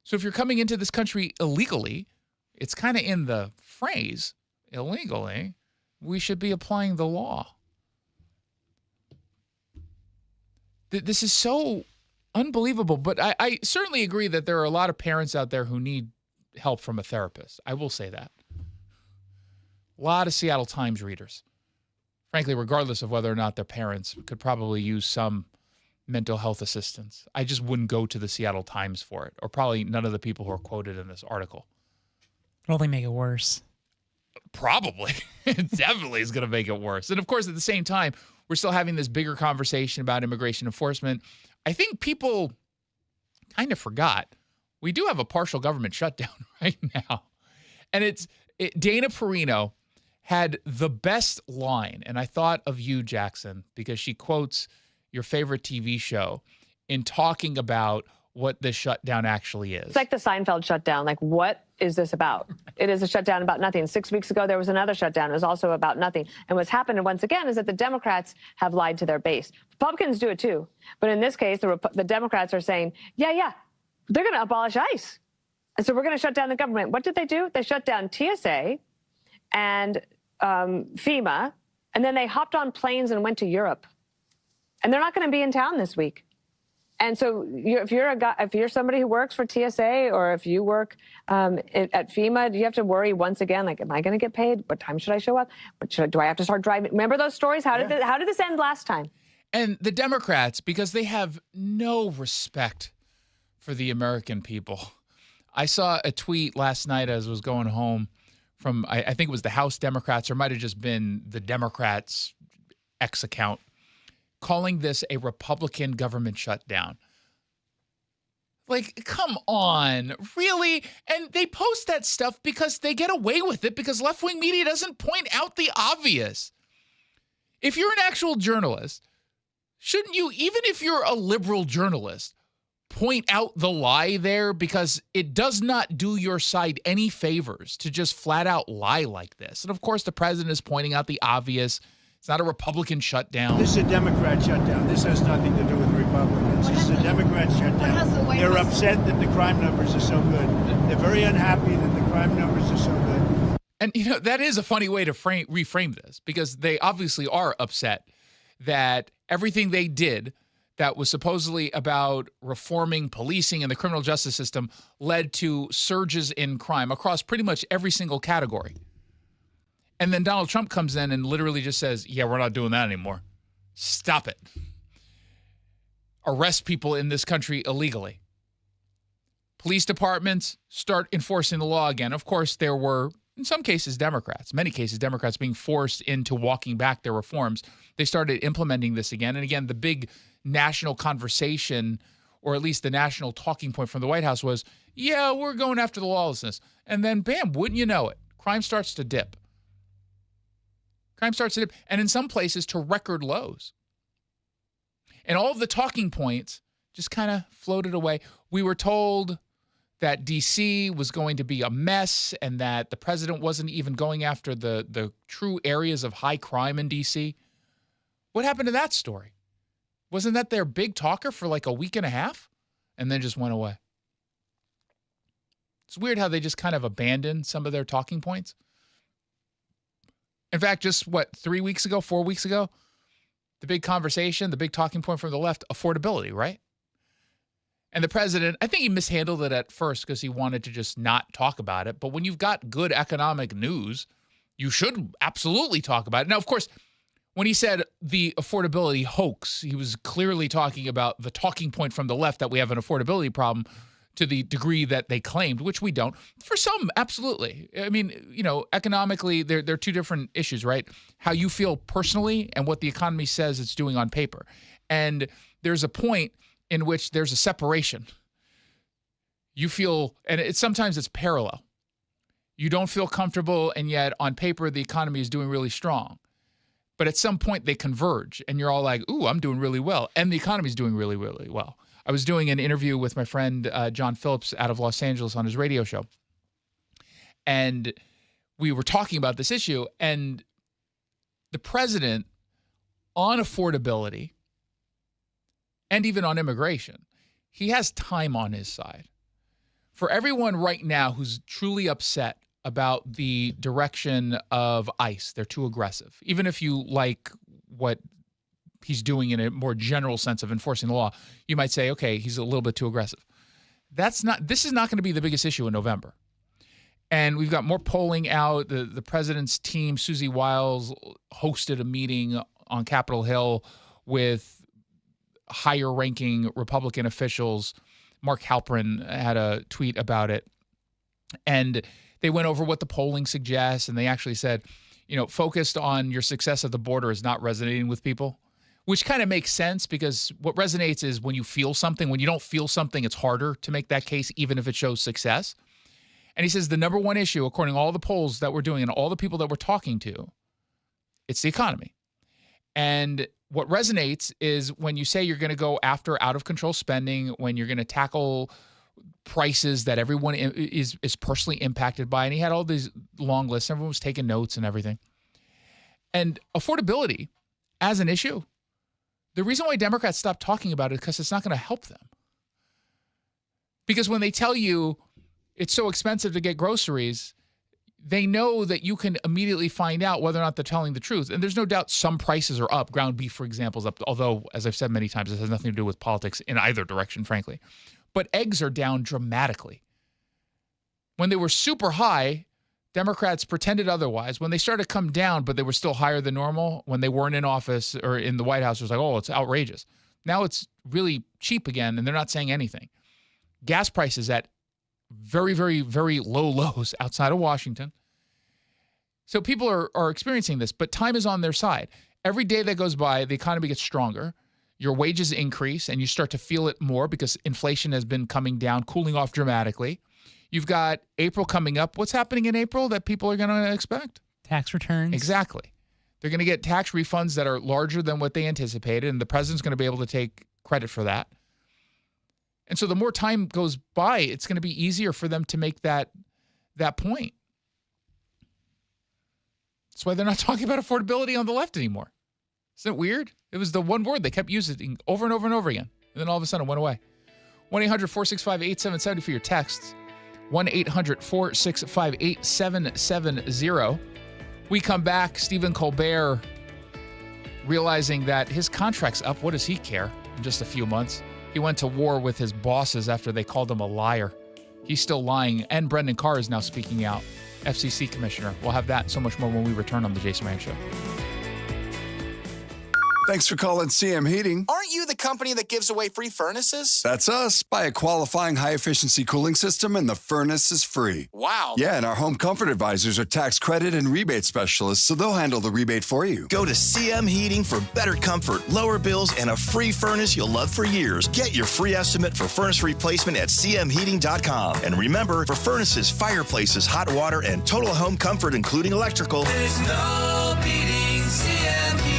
So if you're coming into this country illegally, it's kind of in the phrase, illegally, we should be applying the law. This is so unbelievable, but I certainly agree that there are a lot of parents out there who need help from a therapist. I will say that. A lot of Seattle Times readers, frankly, regardless of whether or not their parents, could probably use some mental health assistance. I just wouldn't go to the Seattle Times for it, or probably none of the people who are quoted in this article. It'll only make it worse. Probably. It definitely is going to make it worse. And of course, at the same time, we're still having this bigger conversation about immigration enforcement. I think people kind of forgot we do have a partial government shutdown right now. And Dana Perino had the best line, and I thought of you, Jackson, because she quotes your favorite TV show in talking about what this shutdown actually is. It's like the Seinfeld shutdown. Like, what is this about? It is a shutdown about nothing. 6 weeks ago, there was another shutdown. It was also about nothing. And what's happened, once again, is that the Democrats have lied to their base. Republicans do it too. But in this case, the Democrats are saying, yeah, they're going to abolish ICE. And so we're going to shut down the government. What did they do? They shut down TSA and FEMA, and then they hopped on planes and went to Europe. And they're not going to be in town this week. And so if you're somebody who works for TSA or if you work at FEMA, you have to worry once again, like, am I going to get paid? What time should I show up? Do I have to start driving? Remember those stories? How did this end last time? And the Democrats, because they have no respect for the American people. I saw a tweet last night as I was going home from, I think it was the House Democrats, or might have just been the Democrats' X account, calling this a Republican government shutdown. Like, come on, really? And they post that stuff because they get away with it because left-wing media doesn't point out the obvious. If you're an actual journalist, shouldn't you, even if you're a liberal journalist, point out the lie there? Because it does not do your side any favors to just flat out lie like this. And of course, the president is pointing out the obvious. It's not a Republican shutdown. This is a Democrat shutdown. This has nothing to do with Republican. Republicans. This is a Democrat shutdown. They're upset that the crime numbers are so good. They're very unhappy that the crime numbers are so good. And, that is a funny way to reframe this, because they obviously are upset that everything they did that was supposedly about reforming policing and the criminal justice system led to surges in crime across pretty much every single category. And then Donald Trump comes in and literally just says, yeah, we're not doing that anymore. Stop it. Arrest people in this country illegally. Police departments start enforcing the law again. Of course, there were, in some cases, many cases, Democrats being forced into walking back their reforms. They started implementing this again. And again, the big national conversation, or at least the national talking point from the White House was, yeah, we're going after the lawlessness. And then, bam, wouldn't you know it, crime starts to dip. Crime starts to dip, and in some places to record lows. And all of the talking points just kind of floated away. We were told that D.C. was going to be a mess and that the president wasn't even going after the true areas of high crime in D.C. What happened to that story? Wasn't that their big talker for like a week and a half and then just went away? It's weird how they just kind of abandoned some of their talking points. In fact, just 4 weeks ago, the big conversation, the big talking point from the left, affordability, right? And the president, I think he mishandled it at first because he wanted to just not talk about it. But when you've got good economic news, you should absolutely talk about it. Now, of course, when he said the affordability hoax, he was clearly talking about the talking point from the left that we have an affordability problem to the degree that they claimed, which we don't. For some, absolutely. I mean, economically, they're two different issues, right? How you feel personally and what the economy says it's doing on paper. And there's a point in which there's a separation. You feel, and sometimes it's parallel. You don't feel comfortable, and yet on paper, the economy is doing really strong. But at some point, they converge, and you're all like, ooh, I'm doing really well. And the economy's doing really, really well. I was doing an interview with my friend John Phillips out of Los Angeles on his radio show. And we were talking about this issue. And the president, on affordability and even on immigration, he has time on his side. For everyone right now who's truly upset about the direction of ICE, they're too aggressive. Even if you like what he's doing in a more general sense of enforcing the law, you might say, okay, he's a little bit too aggressive. This is not going to be the biggest issue in November. And we've got more polling out. The president's team, Susie Wiles, hosted a meeting on Capitol Hill with higher-ranking Republican officials. Mark Halperin had a tweet about it. And they went over what the polling suggests, and they actually said, focused on your success at the border is not resonating with people. Which kind of makes sense, because what resonates is when you feel something. When you don't feel something, it's harder to make that case, even if it shows success. And he says the number one issue, according to all the polls that we're doing and all the people that we're talking to, it's the economy. And what resonates is when you say you're going to go after out-of-control spending, when you're going to tackle prices that everyone is personally impacted by. And he had all these long lists. Everyone was taking notes and everything. And affordability as an issue, the reason why Democrats stopped talking about it is because it's not going to help them. Because when they tell you it's so expensive to get groceries, they know that you can immediately find out whether or not they're telling the truth. And there's no doubt some prices are up. Ground beef, for example, is up. Although, as I've said many times, this has nothing to do with politics in either direction, frankly. But eggs are down dramatically. When they were super high, Democrats pretended otherwise. When they started to come down, but they were still higher than normal, when they weren't in office or in the White House, it was like, oh, it's outrageous. Now it's really cheap again, and they're not saying anything. Gas prices at very, very, very low lows outside of Washington. So people are experiencing this, but time is on their side. Every day that goes by, the economy gets stronger. Your wages increase, and you start to feel it more because inflation has been coming down, cooling off dramatically. You've got April coming up. What's happening in April that people are going to expect? Tax returns. Exactly. They're going to get tax refunds that are larger than what they anticipated, and the president's going to be able to take credit for that. And so the more time goes by, it's going to be easier for them to make that point. That's why they're not talking about affordability on the left anymore. Isn't it weird? It was the one word they kept using over and over and over again. And then all of a sudden it went away. 1-800-465-8770 for your texts. 1-800-465-8770. We come back, Stephen Colbert realizing that his contract's up. What does he care in just a few months? He went to war with his bosses after they called him a liar. He's still lying. And Brendan Carr is now speaking out, FCC commissioner. We'll have that and so much more when we return on the Jason Rantz Show. Thanks for calling CM Heating. Aren't you the company that gives away free furnaces? That's us. Buy a qualifying high-efficiency cooling system and the furnace is free. Wow. Yeah, and our home comfort advisors are tax credit and rebate specialists, so they'll handle the rebate for you. Go to CM Heating for better comfort, lower bills, and a free furnace you'll love for years. Get your free estimate for furnace replacement at cmheating.com. And remember, for furnaces, fireplaces, hot water, and total home comfort, including electrical, There's no beating CM Heating.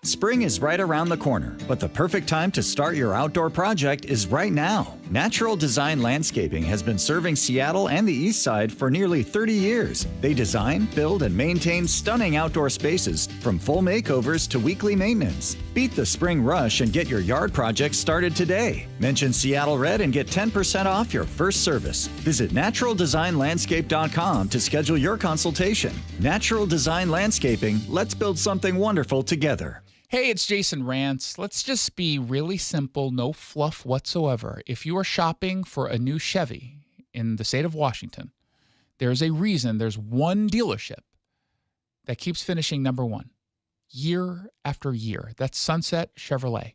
Spring is right around the corner, but the perfect time to start your outdoor project is right now. Natural Design Landscaping has been serving Seattle and the East Side for nearly 30 years. They design, build, and maintain stunning outdoor spaces, from full makeovers to weekly maintenance. Beat the spring rush and get your yard project started today. Mention Seattle Red and get 10% off your first service. Visit naturaldesignlandscape.com to schedule your consultation. Natural Design Landscaping, let's build something wonderful together. Hey, it's Jason Rantz. Let's just be really simple, no fluff whatsoever. If you are shopping for a new Chevy in the state of Washington, there's a reason there's one dealership that keeps finishing number one year after year. That's Sunset Chevrolet.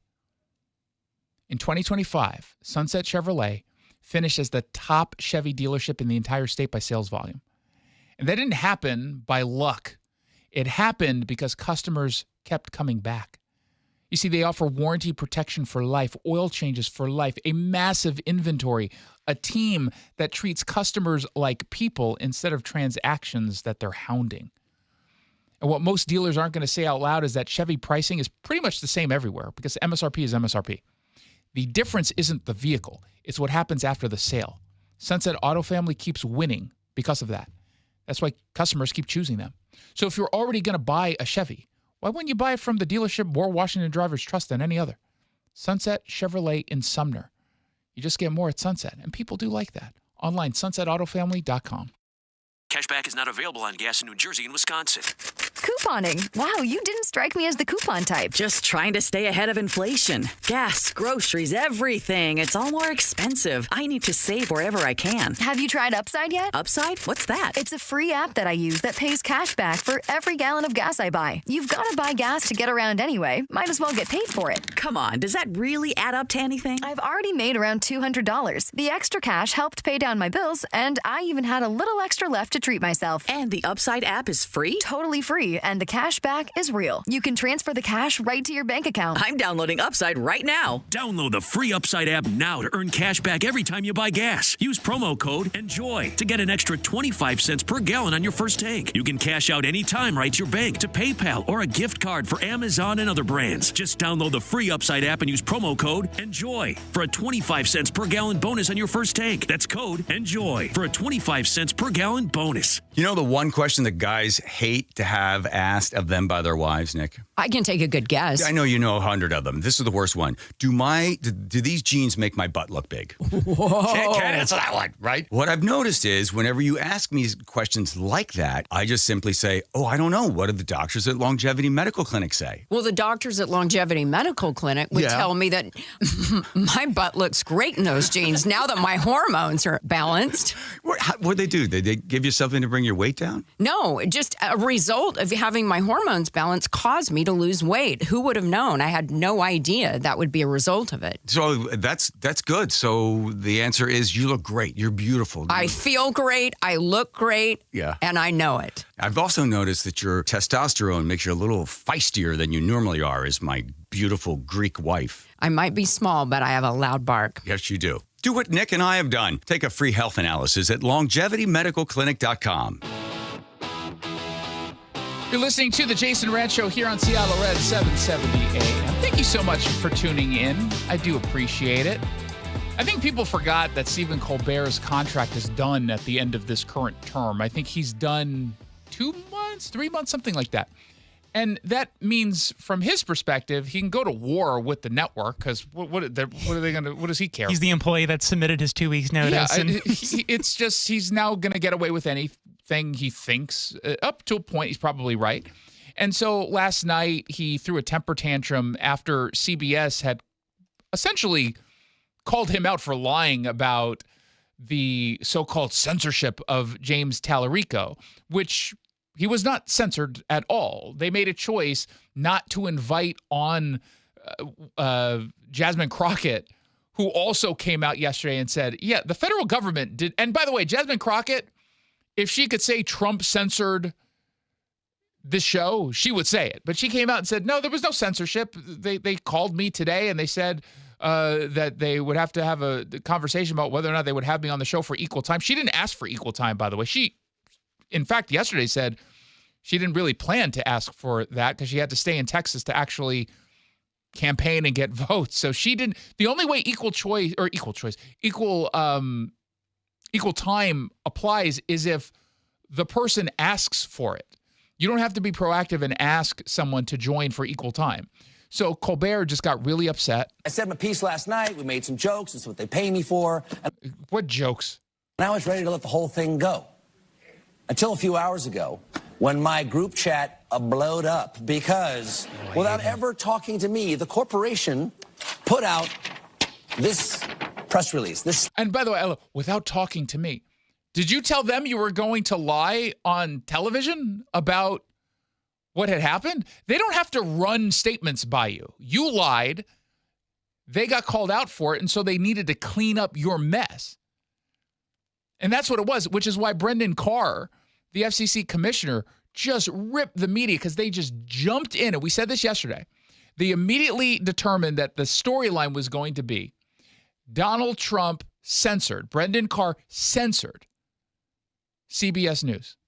In 2025, Sunset Chevrolet finished as the top Chevy dealership in the entire state by sales volume. And that didn't happen by luck. It happened because customers kept coming back. You see, they offer warranty protection for life, oil changes for life, a massive inventory, a team that treats customers like people instead of transactions that they're hounding. And what most dealers aren't going to say out loud is that Chevy pricing is pretty much the same everywhere because MSRP is MSRP. The difference isn't the vehicle. It's what happens after the sale. Sunset Auto Family keeps winning because of that. That's why customers keep choosing them. So if you're already going to buy a Chevy, why wouldn't you buy it from the dealership more Washington drivers trust than any other? Sunset Chevrolet in Sumner. You just get more at Sunset, and people do like that. Online, sunsetautofamily.com. Cashback is not available on gas in New Jersey and Wisconsin. Couponing. Wow, you didn't strike me as the coupon type. Just trying to stay ahead of inflation. Gas, groceries, everything. It's all more expensive. I need to save wherever I can. Have you tried Upside yet? Upside? What's that? It's a free app that I use that pays cash back for every gallon of gas I buy. You've got to buy gas to get around anyway. Might as well get paid for it. Come on, does that really add up to anything? I've already made around $200. The extra cash helped pay down my bills, and I even had a little extra left to treat myself. And the Upside app is free? Totally free, and the cash back is real. You can transfer the cash right to your bank account. I'm downloading Upside right now. Download the free Upside app now to earn cash back every time you buy gas. Use promo code ENJOY to get an extra 25 cents per gallon on your first tank. You can cash out anytime right to your bank, to PayPal, or a gift card for Amazon and other brands. Just download the free Upside app and use promo code ENJOY for a 25 cents per gallon bonus on your first tank. That's code ENJOY for a 25 cents per gallon bonus. You know the one question that guys hate to have asked of them by their wives, Nick? I can take a good guess. I know you know 100 of them. This is the worst one. Do these jeans make my butt look big? Whoa. Can't answer that one, right? What I've noticed is whenever you ask me questions like that, I just simply say, oh, I don't know. What do the doctors at Longevity Medical Clinic say? Well, the doctors at Longevity Medical Clinic would tell me that my butt looks great in those jeans now that my hormones are balanced. What'd they do? Did they give you something to bring your weight down? No, just a result of having my hormones balanced caused me to lose weight. Who would have known? I had no idea that would be a result of it. So that's good. So the answer is you look great. You're beautiful. I feel great. I look great. Yeah. And I know it. I've also noticed that your testosterone makes you a little feistier than you normally are, as my beautiful Greek wife. I might be small, but I have a loud bark. Yes, you do. Do what Nick and I have done. Take a free health analysis at longevitymedicalclinic.com. You're listening to the Jason Rantz Show here on Seattle Red 770 AM. Thank you so much for tuning in. I do appreciate it. I think people forgot that Stephen Colbert's contract is done at the end of this current term. I think he's done 2 months, 3 months, something like that. And that means, from his perspective, he can go to war with the network because what are they going to? What does he care? He's the employee that submitted his 2 weeks notice. Yeah, it's just he's now going to get away with anything he thinks. Up to a point, he's probably right. And so last night he threw a temper tantrum after CBS had essentially called him out for lying about the so-called censorship of James Tallarico, which he was not censored at all. They made a choice not to invite on Jasmine Crockett, who also came out yesterday and said, yeah, the federal government did. And by the way, Jasmine Crockett, if she could say Trump censored this show, she would say it. But she came out and said, no, there was no censorship. They called me today and they said that they would have to have a conversation about whether or not they would have me on the show for equal time. She didn't ask for equal time, by the way. She, in fact, yesterday said she didn't really plan to ask for that because she had to stay in Texas to actually campaign and get votes. So she didn't. The only way equal time applies is if the person asks for it. You don't have to be proactive and ask someone to join for equal time. So Colbert just got really upset. I said my piece last night. We made some jokes. It's what they pay me for. What jokes? And I was ready to let the whole thing go. Until a few hours ago, when my group chat blowed up because without ever talking to me, the corporation put out this press release. And by the way, without talking to me, did you tell them you were going to lie on television about what had happened? They don't have to run statements by you. You lied. They got called out for it, and so they needed to clean up your mess. And that's what it was, which is why Brendan Carr, the FCC commissioner, just ripped the media because they just jumped in. And we said this yesterday. They immediately determined that the storyline was going to be Donald Trump censored, Brendan Carr censored CBS News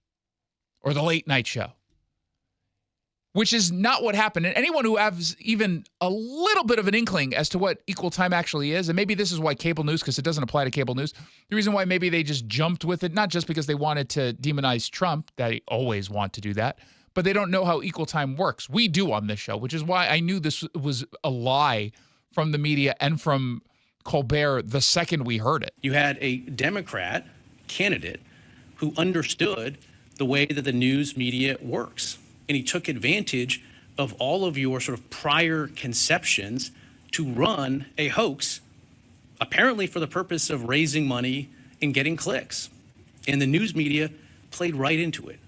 or the late night show, which is not what happened. And anyone who has even a little bit of an inkling as to what equal time actually is, and maybe this is why cable news, because it doesn't apply to cable news, the reason why maybe they just jumped with it, not just because they wanted to demonize Trump, they always want to do that, but they don't know how equal time works. We do on this show, which is why I knew this was a lie from the media and from Colbert the second we heard it. You had a Democrat candidate who understood the way that the news media works. And he took advantage of all of your sort of prior conceptions to run a hoax, apparently for the purpose of raising money and getting clicks. And the news media played right into it.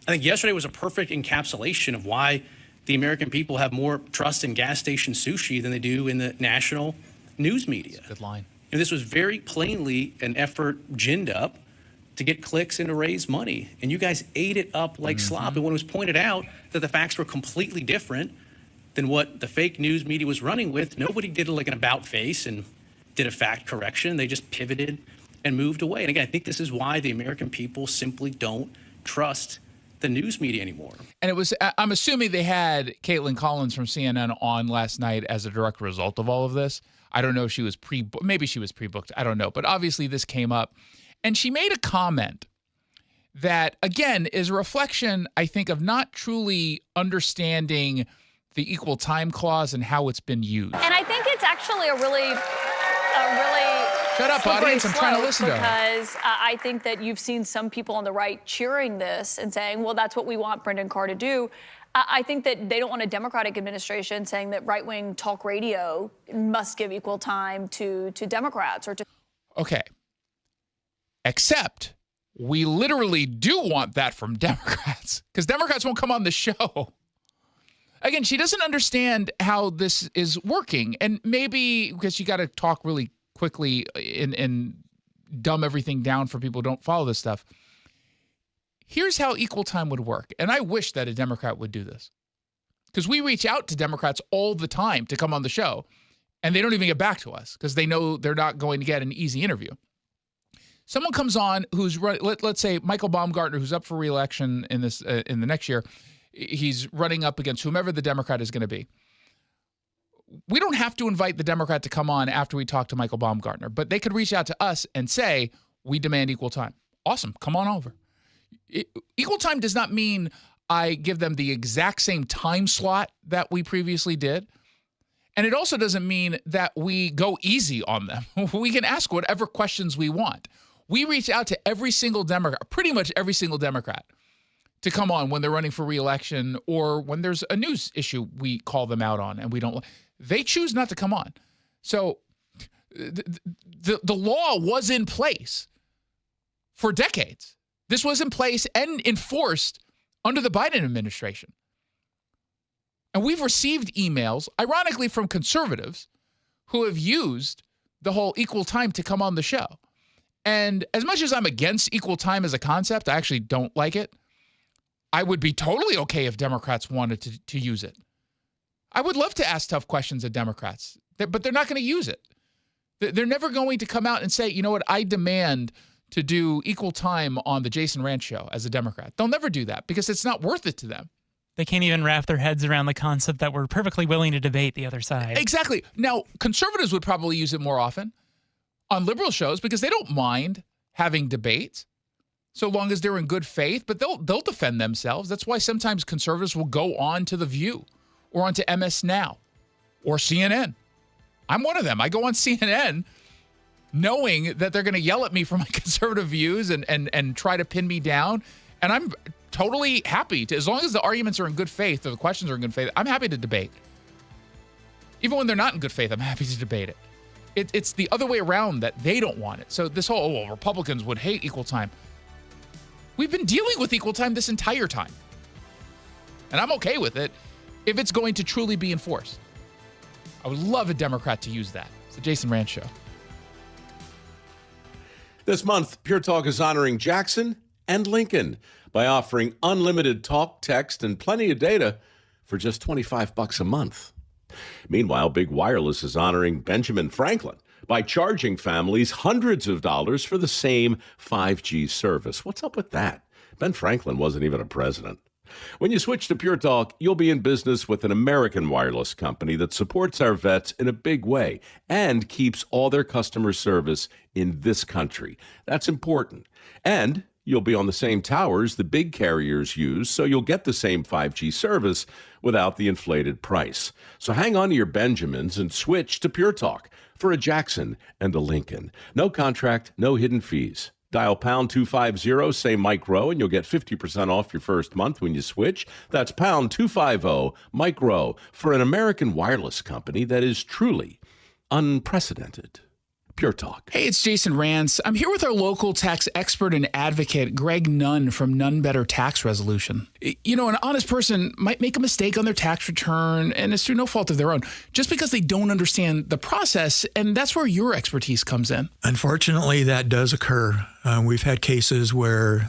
I think yesterday was a perfect encapsulation of why the American people have more trust in gas station sushi than they do in the national news media. That's a good line. And this was very plainly an effort ginned up to get clicks and to raise money. And you guys ate it up like slop. And when it was pointed out that the facts were completely different than what the fake news media was running with, nobody did like an about face and did a fact correction. They just pivoted and moved away. And again, I think this is why the American people simply don't trust the news media anymore. And it was, I'm assuming they had Caitlin Collins from CNN on last night as a direct result of all of this. I don't know if she was maybe she was pre-booked. I don't know. But obviously this came up. And she made a comment that, again, is a reflection, I think, of not truly understanding the equal time clause and how it's been used. And I think it's actually a really Shut up, audience. I'm trying to listen to her. Because I think that you've seen some people on the right cheering this and saying, well, that's what we want Brendan Carr to do. I think that they don't want a Democratic administration saying that right-wing talk radio must give equal time to Democrats or to... Okay. Except we literally do want that from Democrats because Democrats won't come on the show. Again, she doesn't understand how this is working. And maybe because you got to talk really quickly and dumb everything down for people who don't follow this stuff. Here's how equal time would work. And I wish that a Democrat would do this because we reach out to Democrats all the time to come on the show and they don't even get back to us because they know they're not going to get an easy interview. Someone comes on who's, let's say Michael Baumgartner, who's up for re-election in the next year. He's running up against whomever the Democrat is going to be. We don't have to invite the Democrat to come on after we talk to Michael Baumgartner, but they could reach out to us and say, we demand equal time. Awesome. Come on over. Equal time does not mean I give them the exact same time slot that we previously did. And it also doesn't mean that we go easy on them. We can ask whatever questions we want. We reach out to every single Democrat, pretty much every single Democrat, to come on when they're running for re-election or when there's a news issue we call them out on and we don't. They choose not to come on. So the law was in place for decades. This was in place and enforced under the Biden administration. And we've received emails, ironically, from conservatives who have used the whole equal time to come on the show. And as much as I'm against equal time as a concept, I actually don't like it. I would be totally okay if Democrats wanted to use it. I would love to ask tough questions of Democrats, but they're not going to use it. They're never going to come out and say, you know what, I demand to do equal time on the Jason Rantz Show as a Democrat. They'll never do that because it's not worth it to them. They can't even wrap their heads around the concept that we're perfectly willing to debate the other side. Exactly. Now, conservatives would probably use it more often on liberal shows because they don't mind having debates so long as they're in good faith, but they'll defend themselves. That's why sometimes conservatives will go on to The View or onto MS Now or CNN. I'm one of them. I go on CNN knowing that they're going to yell at me for my conservative views and try to pin me down. And I'm totally happy to, as long as the arguments are in good faith or the questions are in good faith, I'm happy to debate. Even when they're not in good faith, I'm happy to debate it. It's the other way around that they don't want it. So this whole, Republicans would hate equal time. We've been dealing with equal time this entire time. And I'm okay with it if it's going to truly be enforced. I would love a Democrat to use that. It's the Jason Rantz Show. This month, Pure Talk is honoring Jackson and Lincoln by offering unlimited talk, text, and plenty of data for just $25 a month. Meanwhile, Big Wireless is honoring Benjamin Franklin by charging families hundreds of dollars for the same 5G service. What's up with that? Ben Franklin wasn't even a president. When you switch to Pure Talk, you'll be in business with an American wireless company that supports our vets in a big way and keeps all their customer service in this country. That's important. And you'll be on the same towers the big carriers use, so you'll get the same 5G service without the inflated price. So hang on to your Benjamins and switch to Pure Talk for a Jackson and a Lincoln. No contract, no hidden fees. Dial pound 250, say Mike Rowe, and you'll get 50% off your first month when you switch. That's pound 250, Mike Rowe, for an American wireless company that is truly unprecedented. Pure Talk. Hey, it's Jason Rantz. I'm here with our local tax expert and advocate, Greg Nunn from Nunn Better Tax Resolution. You know, an honest person might make a mistake on their tax return, and it's through no fault of their own, just because they don't understand the process, and that's where your expertise comes in. Unfortunately, that does occur. We've had cases where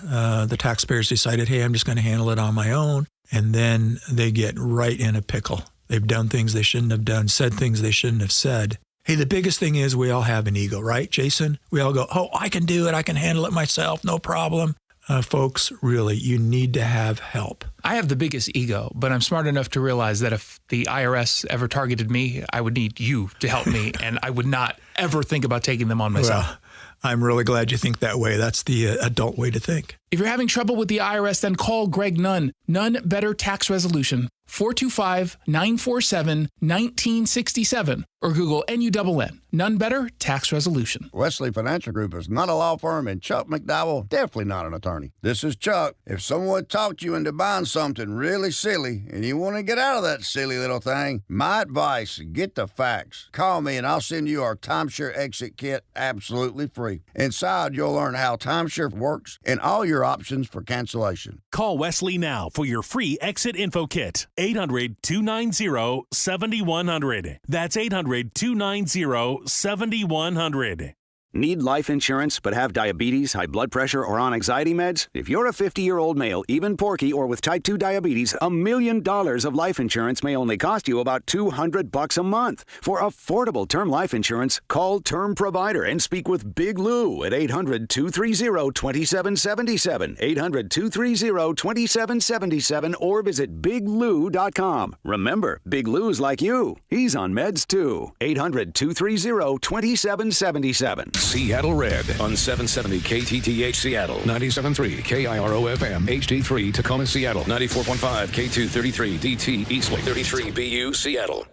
the taxpayers decided, hey, I'm just going to handle it on my own, and then they get right in a pickle. They've done things they shouldn't have done, said things they shouldn't have said. Hey, the biggest thing is we all have an ego, right, Jason? We all go, oh, I can do it. I can handle it myself. No problem. Folks, really, you need to have help. I have the biggest ego, but I'm smart enough to realize that if the IRS ever targeted me, I would need you to help me, and I would not ever think about taking them on myself. Well, I'm really glad you think that way. That's the adult way to think. If you're having trouble with the IRS, then call Greg Nunn. Nunn Better Tax Resolution, 425-947-1967, or Google NUNN. Nunn Better Tax Resolution. Wesley Financial Group is not a law firm, and Chuck McDowell, definitely not an attorney. This is Chuck. If someone talked you into buying something really silly, and you want to get out of that silly little thing, my advice, get the facts. Call me, and I'll send you our timeshare exit kit absolutely free. Inside, you'll learn how timeshare works and all your options for cancellation. Call Wesley now for your free exit info kit. 800-290-7100. That's 800-290-7100. Need life insurance but have diabetes, high blood pressure, or on anxiety meds? If you're a 50-year-old male, even porky, or with type 2 diabetes, $1 million of life insurance may only cost you about $200 a month. For affordable term life insurance, call Term Provider and speak with Big Lou at 800-230-2777, 800-230-2777, or visit biglou.com. Remember, Big Lou's like you. He's on meds too. 800-230-2777. Seattle Red on 770 KTTH Seattle, 97.3 KIRO FM, HD3 Tacoma, Seattle, 94.5 K233 DT Eastlake, 33 BU Seattle.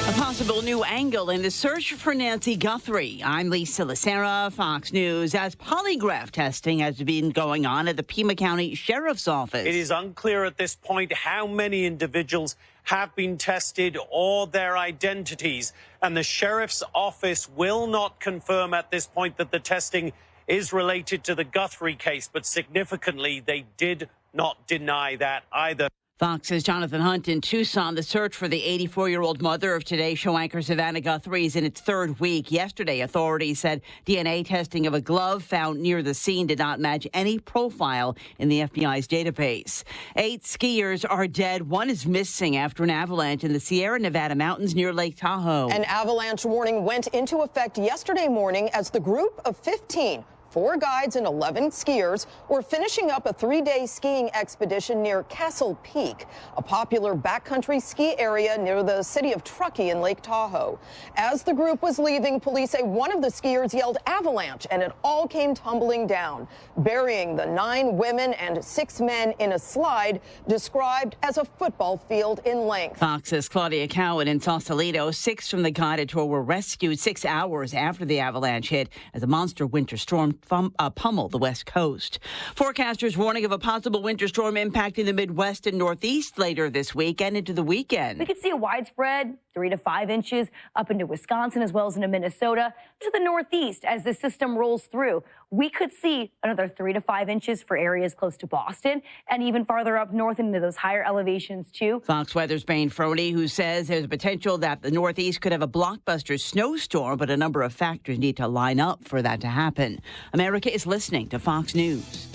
A possible new angle in the search for Nancy Guthrie. I'm Lisa Lacera, Fox News. As polygraph testing has been going on at the Pima County Sheriff's Office. It is unclear at this point how many individuals have been tested or their identities. And the Sheriff's Office will not confirm at this point that the testing is related to the Guthrie case. But significantly, they did not deny that either. Fox's Jonathan Hunt in Tucson. The search for the 84-year-old mother of Today Show anchor Savannah Guthrie is in its third week. Yesterday, authorities said DNA testing of a glove found near the scene did not match any profile in the FBI's database. 8 skiers are dead. 1 is missing after an avalanche in the Sierra Nevada mountains near Lake Tahoe. An avalanche warning went into effect yesterday morning as the group of 15 4 guides and 11 skiers were finishing up a 3-day skiing expedition near Castle Peak, a popular backcountry ski area near the city of Truckee in Lake Tahoe. As the group was leaving, police say one of the skiers yelled avalanche, and it all came tumbling down, burying the 9 women and 6 men in a slide described as a football field in length. Fox's Claudia Cowan in Sausalito. 6 from the guided tour were rescued 6 hours after the avalanche hit as a monster winter storm pummeled the West Coast. Forecasters warning of a possible winter storm impacting the Midwest and Northeast later this week and into the weekend. We could see a widespread 3 to 5 inches up into Wisconsin as well as into Minnesota to the Northeast as the system rolls through. We could see another 3 to 5 inches for areas close to Boston and even farther up north into those higher elevations too. Fox Weather's Bane Froney, who says there's a potential that the Northeast could have a blockbuster snowstorm, but a number of factors need to line up for that to happen. America is listening to Fox News.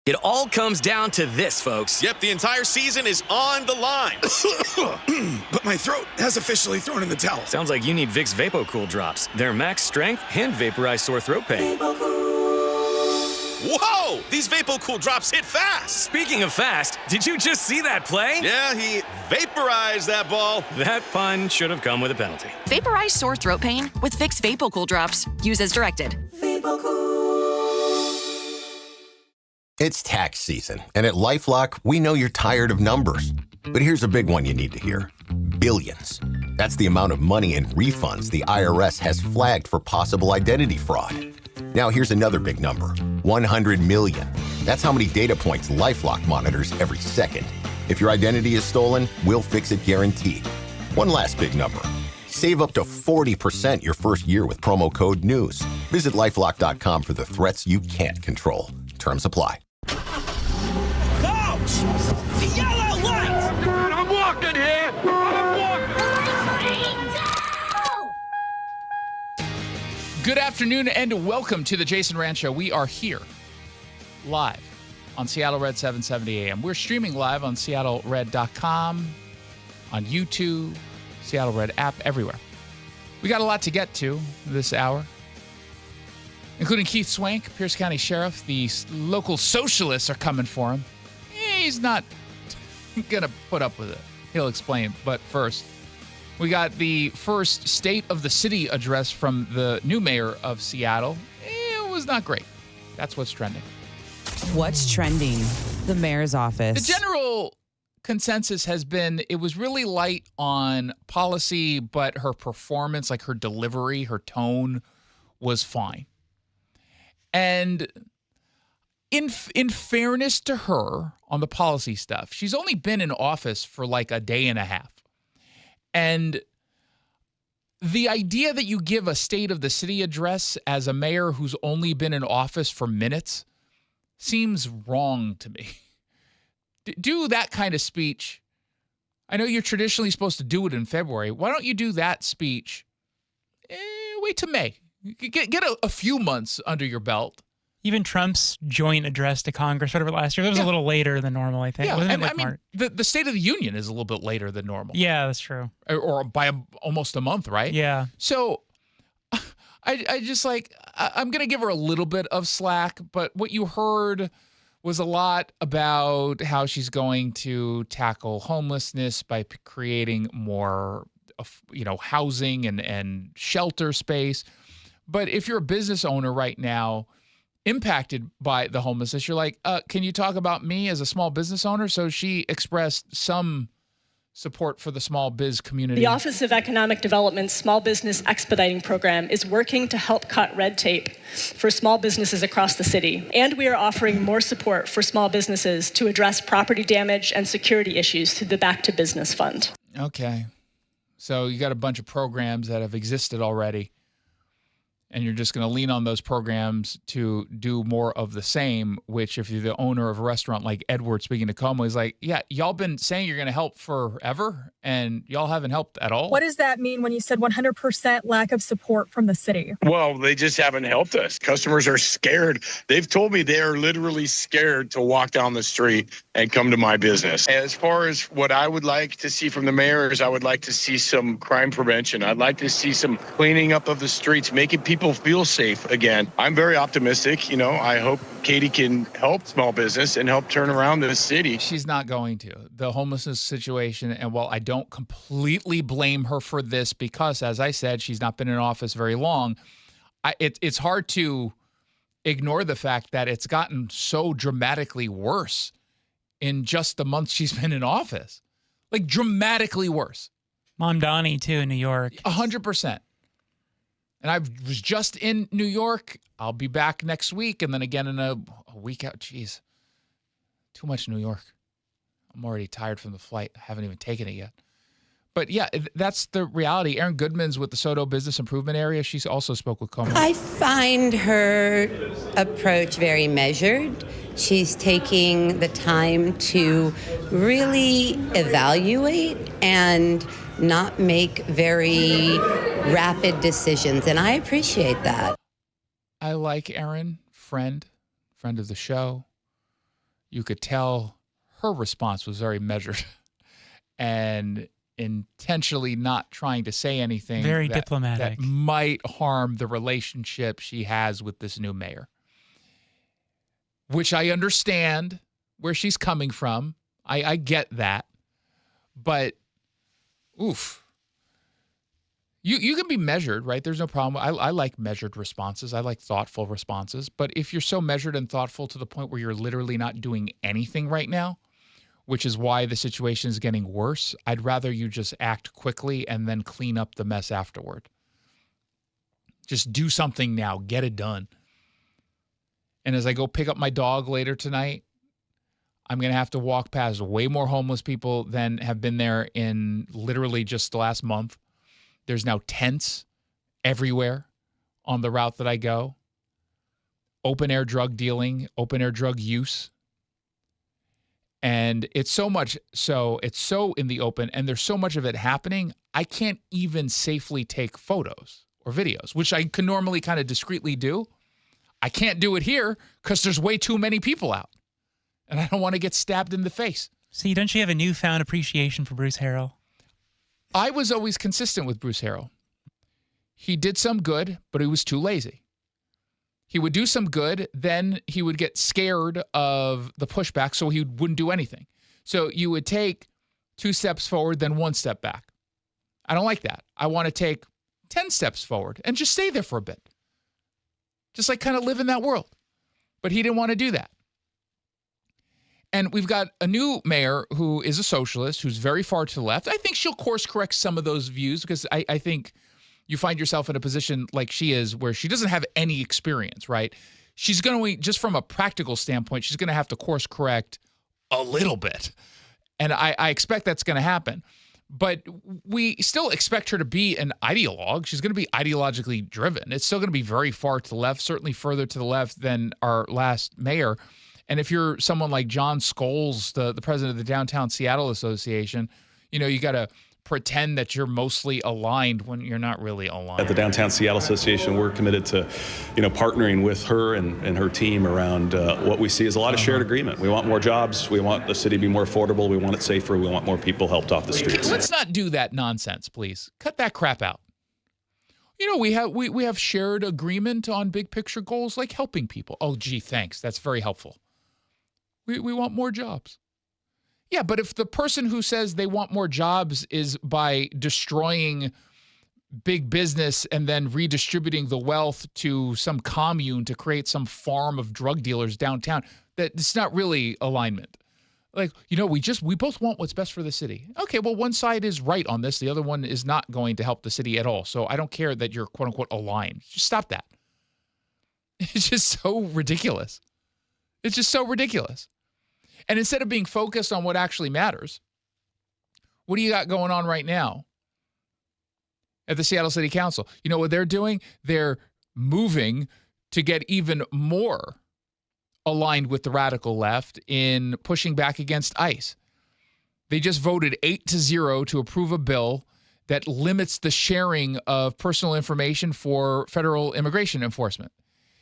It all comes down to this, folks. Yep, the entire season is on the line. But my throat has officially thrown in the towel. Sounds like you need Vicks VapoCool drops. They're max strength and vaporize sore throat pain. Whoa! These VapoCool drops hit fast. Speaking of fast, did you just see that play? Yeah, he vaporized that ball. That pun should have come with a penalty. Vaporize sore throat pain with Vicks VapoCool drops. Use as directed. It's tax season, and at LifeLock, we know you're tired of numbers. But here's a big one you need to hear. Billions. That's the amount of money in refunds the IRS has flagged for possible identity fraud. Now here's another big number. 100 million. That's how many data points LifeLock monitors every second. If your identity is stolen, we'll fix it guaranteed. One last big number. Save up to 40% your first year with promo code NEWS. Visit LifeLock.com for the threats you can't control. Terms apply. Coach! The yellow light! I'm walking here! Good afternoon and welcome to the Jason Rantz Show. We are here live on Seattle Red 770 AM. We're streaming live on seattlered.com, on YouTube, Seattle Red app, everywhere. We got a lot to get to this hour, including Keith Swank, Pierce County Sheriff. The local socialists are coming for him. He's not going to put up with it. He'll explain. But first, we got the first State of the City address from the new mayor of Seattle. It was not great. That's what's trending. What's trending? The mayor's office. The general consensus has been it was really light on policy, but her performance, like her delivery, her tone was fine. And in fairness to her on the policy stuff, she's only been in office for like a day and a half. And the idea that you give a State of the City address as a mayor who's only been in office for minutes seems wrong to me. Do that kind of speech. I know you're traditionally supposed to do it in February. Why don't you do that speech? Wait till May. Get a few months under your belt. Even Trump's joint address to Congress, whatever, last year, that was a little later than normal, I think. Yeah, Wasn't it I mean, the State of the Union is a little bit later than normal. Yeah, that's true. Or by almost a month, right? Yeah. So I just like, I'm going to give her a little bit of slack, but what you heard was a lot about how she's going to tackle homelessness by creating more, housing and shelter space. But if you're a business owner right now impacted by the homelessness, you're like, can you talk about me as a small business owner? So she expressed some support for the small biz community. The Office of Economic Development's Small Business Expediting Program is working to help cut red tape for small businesses across the city. And we are offering more support for small businesses to address property damage and security issues through the Back to Business Fund. Okay. So you got a bunch of programs that have existed already, and you're just going to lean on those programs to do more of the same, which if you're the owner of a restaurant like Edward, speaking to Como, he's like, yeah, y'all been saying you're going to help forever, and y'all haven't helped at all. What does that mean when you said 100% lack of support from the city? Well, they just haven't helped us. Customers are scared. They've told me they are literally scared to walk down the street and come to my business. As far as what I would like to see from the mayor is I would like to see some crime prevention. I'd like to see some cleaning up of the streets, making people feel safe again. I'm very optimistic. I hope Katie can help small business and help turn around the city. She's not going to. The homelessness situation, and while I don't completely blame her for this because, as I said, she's not been in office very long, it's hard to ignore the fact that it's gotten so dramatically worse in just the month she's been in office. Like, dramatically worse. Mondani, too, in New York. 100%. And I was just in New York. I'll be back next week, and then again in a week out. Jeez, too much New York. I'm already tired from the flight. I haven't even taken it yet. But yeah, that's the reality. Erin Goodman's with the Soto Business Improvement Area. She's also spoke with Como. I find her approach very measured. She's taking the time to really evaluate and not make very rapid decisions, and I appreciate that. I like Erin, friend of the show. You could tell her response was very measured and intentionally not trying to say anything very diplomatic that might harm the relationship she has with this new mayor, which I understand where she's coming from. I get that, but oof. You can be measured, right? There's no problem. I like measured responses. I like thoughtful responses. But if you're so measured and thoughtful to the point where you're literally not doing anything right now, which is why the situation is getting worse, I'd rather you just act quickly and then clean up the mess afterward. Just do something now. Get it done. And as I go pick up my dog later tonight, I'm going to have to walk past way more homeless people than have been there in literally just the last month. There's now tents everywhere on the route that I go. Open air drug dealing, open air drug use. And it's so much so, it's so in the open, and there's so much of it happening, I can't even safely take photos or videos, which I can normally kind of discreetly do. I can't do it here because there's way too many people out. And I don't want to get stabbed in the face. See, don't you have a newfound appreciation for Bruce Harrell? I was always consistent with Bruce Harrell. He did some good, but he was too lazy. He would do some good, then he would get scared of the pushback, so he wouldn't do anything. So you would take 2 steps forward, then 1 step back. I don't like that. I want to take 10 steps forward and just stay there for a bit. Just like kind of live in that world. But he didn't want to do that. And we've got a new mayor who is a socialist, who's very far to the left. I think she'll course correct some of those views because I think you find yourself in a position like she is where she doesn't have any experience, right? She's going to, just from a practical standpoint, she's going to have to course correct a little bit. And I expect that's going to happen. But we still expect her to be an ideologue. She's going to be ideologically driven. It's still going to be very far to the left, certainly further to the left than our last mayor. And if you're someone like John Scholes, the president of the Downtown Seattle Association, you got to pretend that you're mostly aligned when you're not really aligned. At the Downtown Seattle Association, we're committed to, partnering with her and her team around what we see as a lot of shared agreement. We want more jobs. We want the city to be more affordable. We want it safer. We want more people helped off the streets. Let's not do that nonsense, please. Cut that crap out. We have shared agreement on big picture goals like helping people. Oh, gee, thanks. That's very helpful. We want more jobs. Yeah, but if the person who says they want more jobs is by destroying big business and then redistributing the wealth to some commune to create some farm of drug dealers downtown, it's not really alignment. Like, we both want what's best for the city. Okay, well, one side is right on this. The other one is not going to help the city at all. So I don't care that you're quote unquote aligned. Just stop that. It's just so ridiculous. It's just so ridiculous. And instead of being focused on what actually matters, what do you got going on right now at the Seattle City Council? You know what they're doing? They're moving to get even more aligned with the radical left in pushing back against ICE. They just voted 8-0 to approve a bill that limits the sharing of personal information for federal immigration enforcement.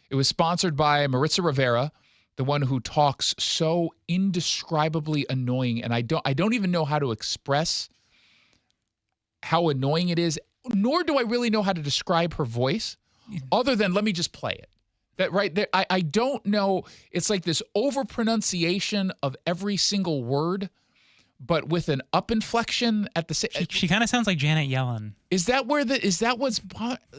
It was sponsored by Maritza Rivera, the one who talks so indescribably annoying, and I don't even know how to express how annoying it is, nor do I really know how to describe her voice, other than let me just play it. That right there, I don't know. It's like this over-pronunciation of every single word, but with an up inflection at the same. She kind of sounds like Janet Yellen. Is that what's?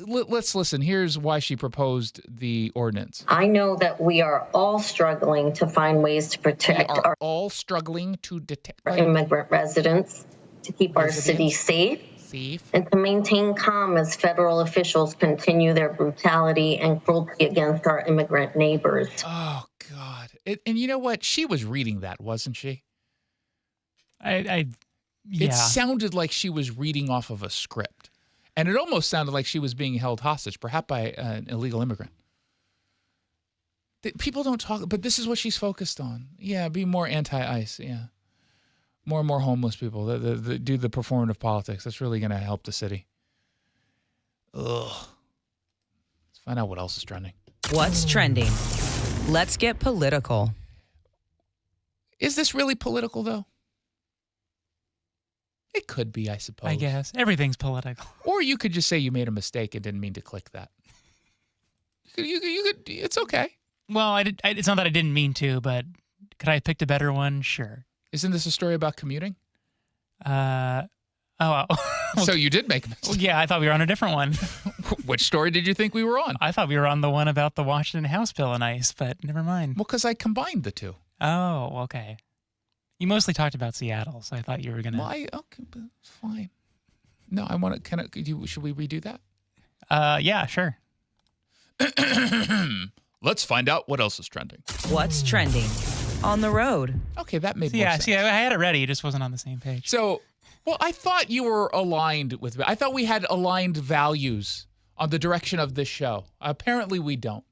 Let's listen. Here's why she proposed the ordinance. I know that we are all struggling to find ways to protect our immigrant residents, to keep our city safe, and to maintain calm as federal officials continue their brutality and cruelty against our immigrant neighbors. Oh, God. And you know what? She was reading that, wasn't she? Yeah. It sounded like she was reading off of a script. And it almost sounded like she was being held hostage, perhaps by an illegal immigrant. People don't talk, but this is what she's focused on. Yeah, be more anti-ICE, yeah. More and more homeless people. Do the performative politics. That's really going to help the city. Ugh. Let's find out what else is trending. What's trending? Let's get political. Is this really political, though? It could be, I suppose. I guess. Everything's political. Or you could just say you made a mistake and didn't mean to click that. You could. It's okay. Well, it's not that I didn't mean to, but could I have picked a better one? Sure. Isn't this a story about commuting? So you did make a mistake. Well, yeah, I thought we were on a different one. Which story did you think we were on? I thought we were on the one about the Washington House bill and ICE, but never mind. Well, because I combined the two. Oh, okay. You mostly talked about Seattle, so I thought you were going to... Why? Okay, but it's fine. No, I want to... Should we redo that? Yeah, sure. Let's find out what else is trending. What's trending on the road? Okay, that made more sense. See, I had it ready. It just wasn't on the same page. So, well, I thought you were aligned with me. I thought we had aligned values on the direction of this show. Apparently, we don't.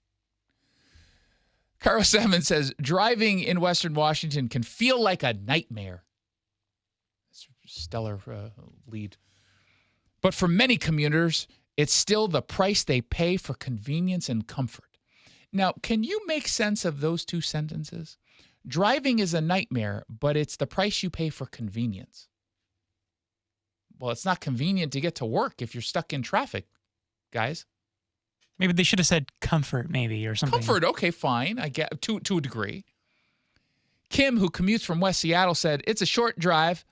Carl Salmon says, driving in Western Washington can feel like a nightmare. That's a stellar lead. But for many commuters, it's still the price they pay for convenience and comfort. Now, can you make sense of those two sentences? Driving is a nightmare, but it's the price you pay for convenience. Well, it's not convenient to get to work if you're stuck in traffic, guys. Maybe they should have said comfort, maybe, or something. Comfort, okay, fine. I get to a degree. Kim, who commutes from West Seattle, said, it's a short drive,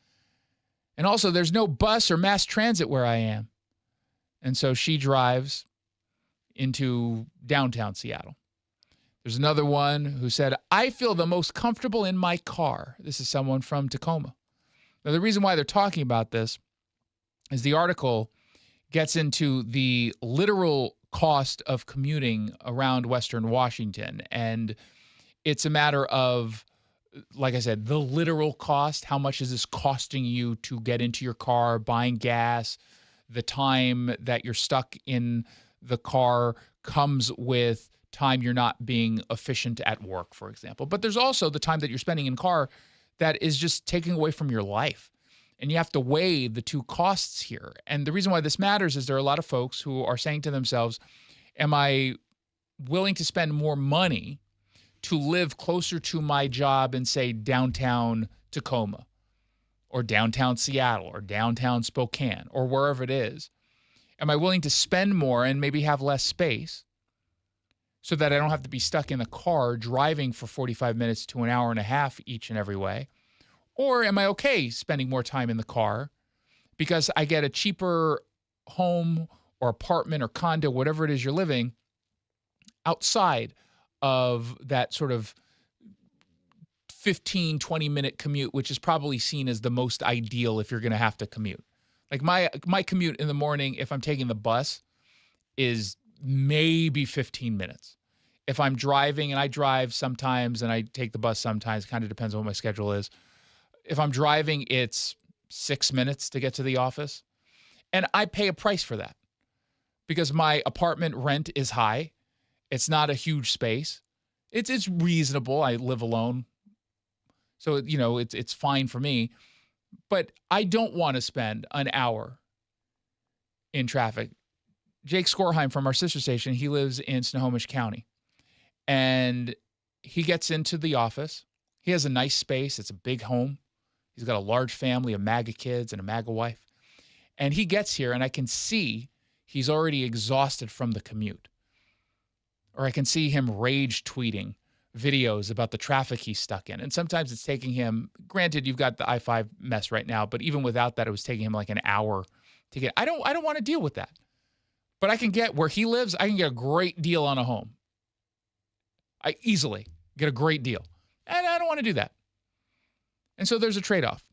and also there's no bus or mass transit where I am. And so she drives into downtown Seattle. There's another one who said, I feel the most comfortable in my car. This is someone from Tacoma. Now, the reason why they're talking about this is the article gets into the literal cost of commuting around Western Washington. And it's a matter of, like I said, the literal cost. How much is this costing you to get into your car, buying gas? The time that you're stuck in the car comes with time you're not being efficient at work, for example. But there's also the time that you're spending in car that is just taking away from your life. And you have to weigh the two costs here. And the reason why this matters is there are a lot of folks who are saying to themselves, am I willing to spend more money to live closer to my job in, say, downtown Tacoma or downtown Seattle or downtown Spokane or wherever it is? Am I willing to spend more and maybe have less space so that I don't have to be stuck in the car driving for 45 minutes to an hour and a half each and every way? Or am I okay spending more time in the car because I get a cheaper home or apartment or condo, whatever it is you're living, outside of that sort of 15, 20-minute commute, which is probably seen as the most ideal if you're going to have to commute. Like my commute in the morning, if I'm taking the bus, is maybe 15 minutes. If I'm driving, and I drive sometimes and I take the bus sometimes, kind of depends on what my schedule is. If I'm driving, it's 6 minutes to get to the office. And I pay a price for that because my apartment rent is high. It's not a huge space. It's reasonable. I live alone. So, it's fine for me. But I don't want to spend an hour in traffic. Jake Skorheim from our sister station, he lives in Snohomish County. And he gets into the office. He has a nice space. It's a big home. He's got a large family, a MAGA kids and a MAGA wife. And he gets here, and I can see he's already exhausted from the commute. Or I can see him rage tweeting videos about the traffic he's stuck in. And sometimes it's taking him, granted, you've got the I-5 mess right now, but even without that, it was taking him like an hour to get. I don't want to deal with that. But I can get where he lives, I can get a great deal on a home. I easily get a great deal. And I don't want to do that. And so there's a trade-off.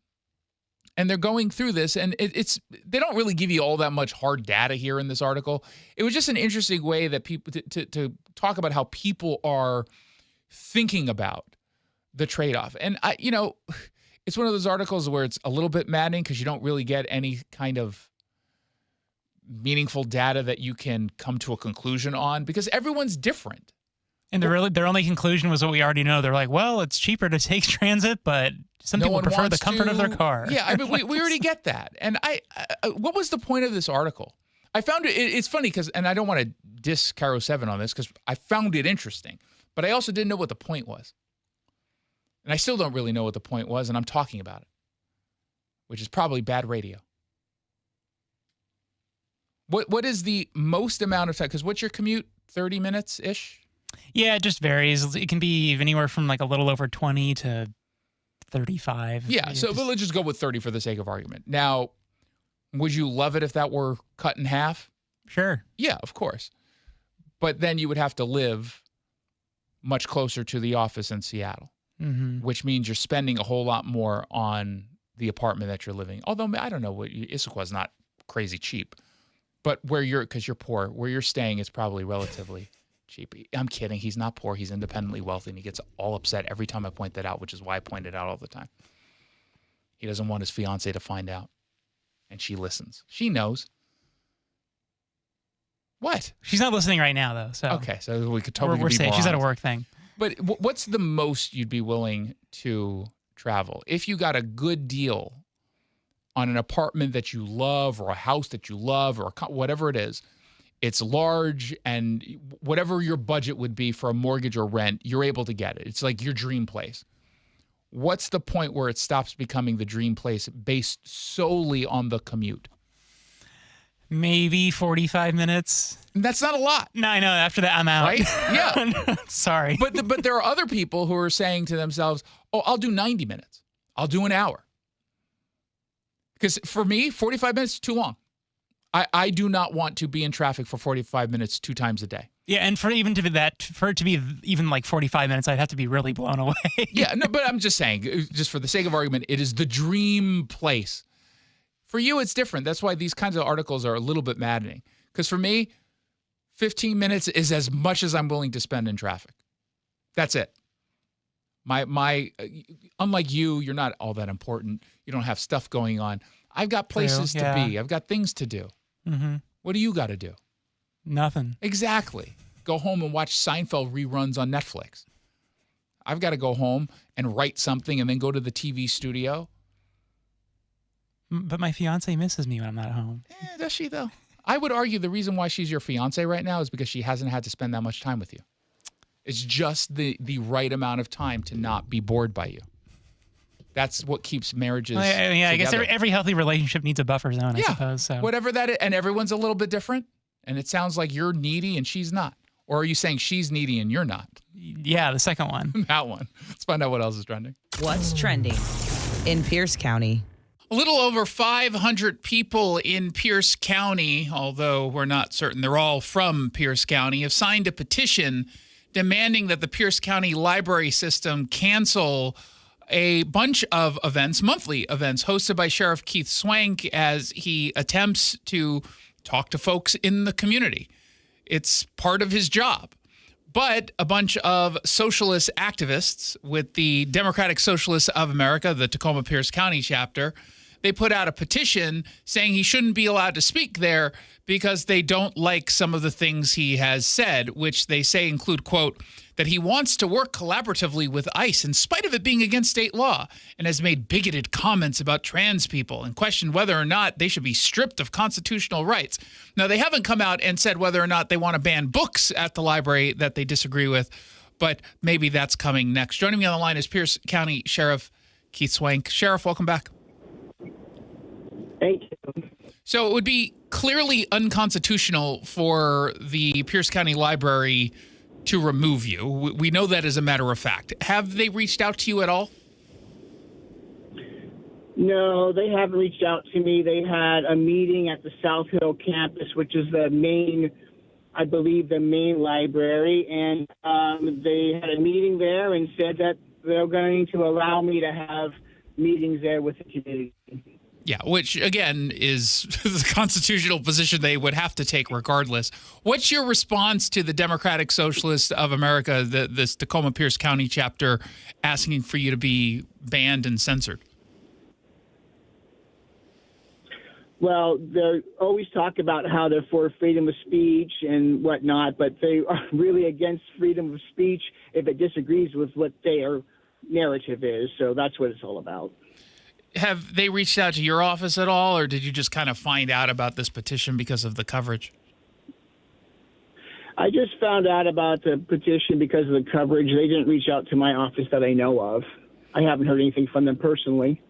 And they're going through this, and they don't really give you all that much hard data here in this article. It was just an interesting way that people to talk about how people are thinking about the trade-off. And it's one of those articles where it's a little bit maddening because you don't really get any kind of meaningful data that you can come to a conclusion on because everyone's different. And their only conclusion was what we already know. They're like, well, it's cheaper to take transit, but some people prefer the comfort of their car. Yeah, I mean, we already get that. And what was the point of this article? I found it's funny because, and I don't want to diss Caro 7 on this because I found it interesting, but I also didn't know what the point was. And I still don't really know what the point was, and I'm talking about it, which is probably bad radio. What is the most amount of time? Because what's your commute? 30 minutes-ish? Yeah, it just varies. It can be anywhere from like a little over 20 to 35. Yeah, so but let's just go with 30 for the sake of argument. Now, would you love it if that were cut in half? Sure. Yeah, of course. But then you would have to live much closer to the office in Seattle, which means you're spending a whole lot more on the apartment that you're living. Although, I don't know, Issaquah's not crazy cheap. But because you're poor, where you're staying is probably relatively cheap. I'm kidding. He's not poor. He's independently wealthy, and he gets all upset every time I point that out, which is why I point it out all the time. He doesn't want his fiancée to find out, and she listens. She knows. What? She's not listening right now, though. So okay, so we could totally we're be safe. She's at a work thing. But what's the most you'd be willing to travel if you got a good deal on an apartment that you love or a house that you love or whatever it is? It's large, and whatever your budget would be for a mortgage or rent, you're able to get it. It's like your dream place. What's the point where it stops becoming the dream place based solely on the commute? Maybe 45 minutes. That's not a lot. No, I know. After that, I'm out. Right? Yeah. Sorry. But there are other people who are saying to themselves, oh, I'll do 90 minutes. I'll do an hour. Because for me, 45 minutes is too long. I do not want to be in traffic for 45 minutes 2 times a day. Yeah, and for it to be even like 45 minutes, I'd have to be really blown away. Yeah, no, but I'm just saying, just for the sake of argument, it is the dream place. For you, it's different. That's why these kinds of articles are a little bit maddening. Because for me, 15 minutes is as much as I'm willing to spend in traffic. That's it. Unlike you, you're not all that important. You don't have stuff going on. I've got places to be. I've got things to do. Mm-hmm. What do you got to do? Nothing. Exactly. Go home and watch Seinfeld reruns on Netflix. I've got to go home and write something and then go to the TV studio. But my fiance misses me when I'm not home. Does she, though? I would argue the reason why she's your fiance right now is because she hasn't had to spend that much time with you. It's just the right amount of time to not be bored by you. That's what keeps marriages together. I guess every healthy relationship needs a buffer zone, I suppose. So. Whatever that is. And everyone's a little bit different. And it sounds like you're needy and she's not. Or are you saying she's needy and you're not? Yeah, the second one. That one. Let's find out what else is trending. What's trending in Pierce County? A little over 500 people in Pierce County, although we're not certain they're all from Pierce County, have signed a petition demanding that the Pierce County Library System cancel a bunch of events, monthly events, hosted by Sheriff Keith Swank as he attempts to talk to folks in the community. It's part of his job. But a bunch of socialist activists with the Democratic Socialists of America, the Tacoma Pierce County chapter, they put out a petition saying he shouldn't be allowed to speak there because they don't like some of the things he has said, which they say include, quote, that he wants to work collaboratively with ICE in spite of it being against state law, and has made bigoted comments about trans people and questioned whether or not they should be stripped of constitutional rights. Now, they haven't come out and said whether or not they want to ban books at the library that they disagree with, but maybe that's coming next. Joining me on the line is Pierce County Sheriff Keith Swank. Sheriff, welcome back. Thank you. So it would be clearly unconstitutional for the Pierce County Library to remove you. We know that as a matter of fact. Have they reached out to you at all? No, they haven't reached out to me. They had a meeting at the South Hill campus, which is the main, I believe, the main library. And they had a meeting there and said that they're going to allow me to have meetings there with the community. Yeah, which, again, is the constitutional position they would have to take regardless. What's your response to the Democratic Socialists of America, this Tacoma Pierce County chapter, asking for you to be banned and censored? Well, they always talk about how they're for freedom of speech and whatnot, but they are really against freedom of speech if it disagrees with what their narrative is. So that's what it's all about. Have they reached out to your office at all, or did you just kind of find out about this petition because of the coverage? I just found out about the petition because of the coverage. They didn't reach out to my office that I know of. I haven't heard anything from them personally.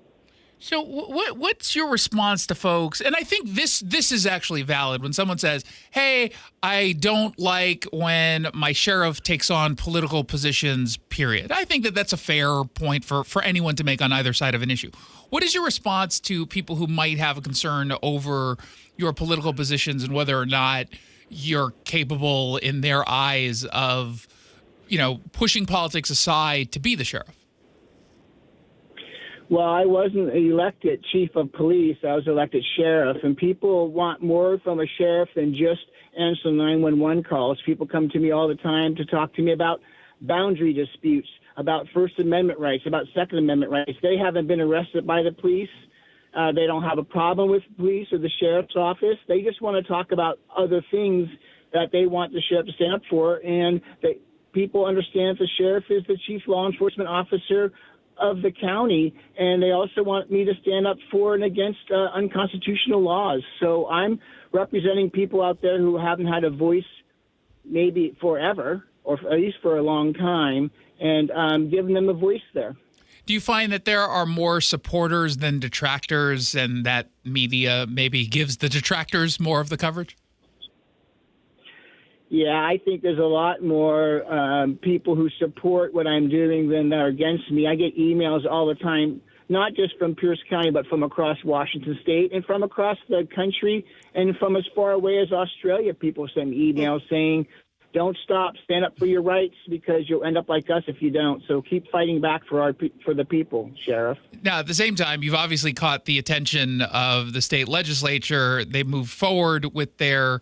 So what's your response to folks? And I think this is actually valid when someone says, hey, I don't like when my sheriff takes on political positions, period. I think that that's a fair point for anyone to make on either side of an issue. What is your response to people who might have a concern over your political positions and whether or not you're capable in their eyes of, pushing politics aside to be the sheriff? Well, I wasn't elected chief of police. I was elected sheriff, and people want more from a sheriff than just answer 911 calls. People come to me all the time to talk to me about boundary disputes, about First Amendment rights, about Second Amendment rights. They haven't been arrested by the police. They don't have a problem with the police or the sheriff's office. They just want to talk about other things that they want the sheriff to stand up for, and people understand the sheriff is the chief law enforcement officer of the county, and they also want me to stand up for and against unconstitutional laws. So I'm representing people out there who haven't had a voice maybe forever, or at least for a long time, and giving them a voice there. Do you find that there are more supporters than detractors, and that media maybe gives the detractors more of the coverage? Yeah, I think there's a lot more people who support what I'm doing than are against me. I get emails all the time, not just from Pierce County, but from across Washington State and from across the country and from as far away as Australia. People send me emails saying, don't stop, stand up for your rights because you'll end up like us if you don't. So keep fighting back for the people, Sheriff. Now, at the same time, you've obviously caught the attention of the state legislature. They moved forward with their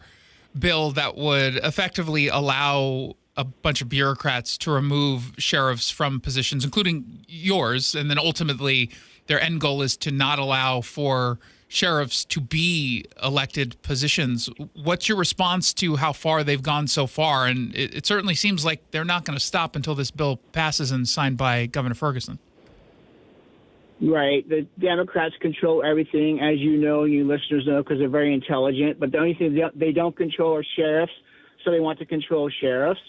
bill that would effectively allow a bunch of bureaucrats to remove sheriffs from positions, including yours. And then ultimately, their end goal is to not allow for sheriffs to be elected positions. What's your response to how far they've gone so far? And it certainly seems like they're not going to stop until this bill passes and signed by Governor Ferguson. Right. The Democrats control everything, as you know, and you listeners know, because they're very intelligent. But the only thing they don't control are sheriffs, so they want to control sheriffs.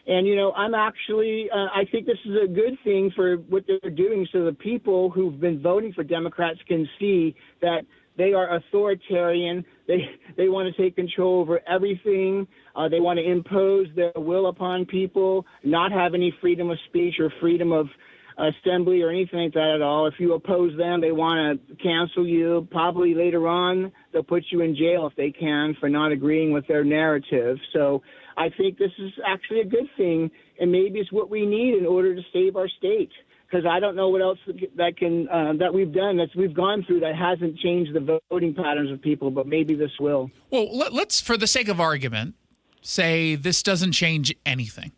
And, I'm actually, I think this is a good thing for what they're doing, so the people who've been voting for Democrats can see that They are authoritarian. They want to take control over everything. They want to impose their will upon people, not have any freedom of speech or freedom of assembly or anything like that at all. If you oppose them, they want to cancel you. Probably later on, they'll put you in jail if they can for not agreeing with their narrative. So I think this is actually a good thing, and maybe it's what we need in order to save our state. Because I don't know what else that we've done, that we've gone through that hasn't changed the voting patterns of people, but maybe this will. Well, let's, for the sake of argument, say this doesn't change anything.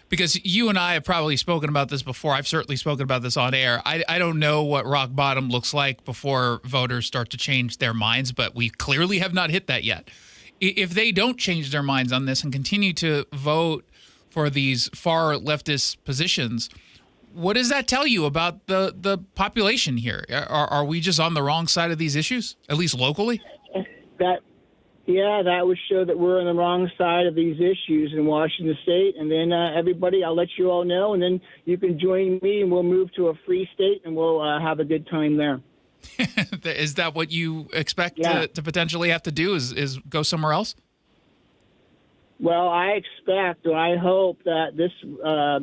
Because you and I have probably spoken about this before. I've certainly spoken about this on air. I don't know what rock bottom looks like before voters start to change their minds, but we clearly have not hit that yet. If they don't change their minds on this and continue to vote for these far leftist positions, what does that tell you about the population here? Are we just on the wrong side of these issues, at least locally? That would show that we're on the wrong side of these issues in Washington State. And then everybody, I'll let you all know, and then you can join me, and we'll move to a free state, and we'll have a good time there. Is that what you expect to potentially have to do, is go somewhere else? Well, I expect, or I hope that this,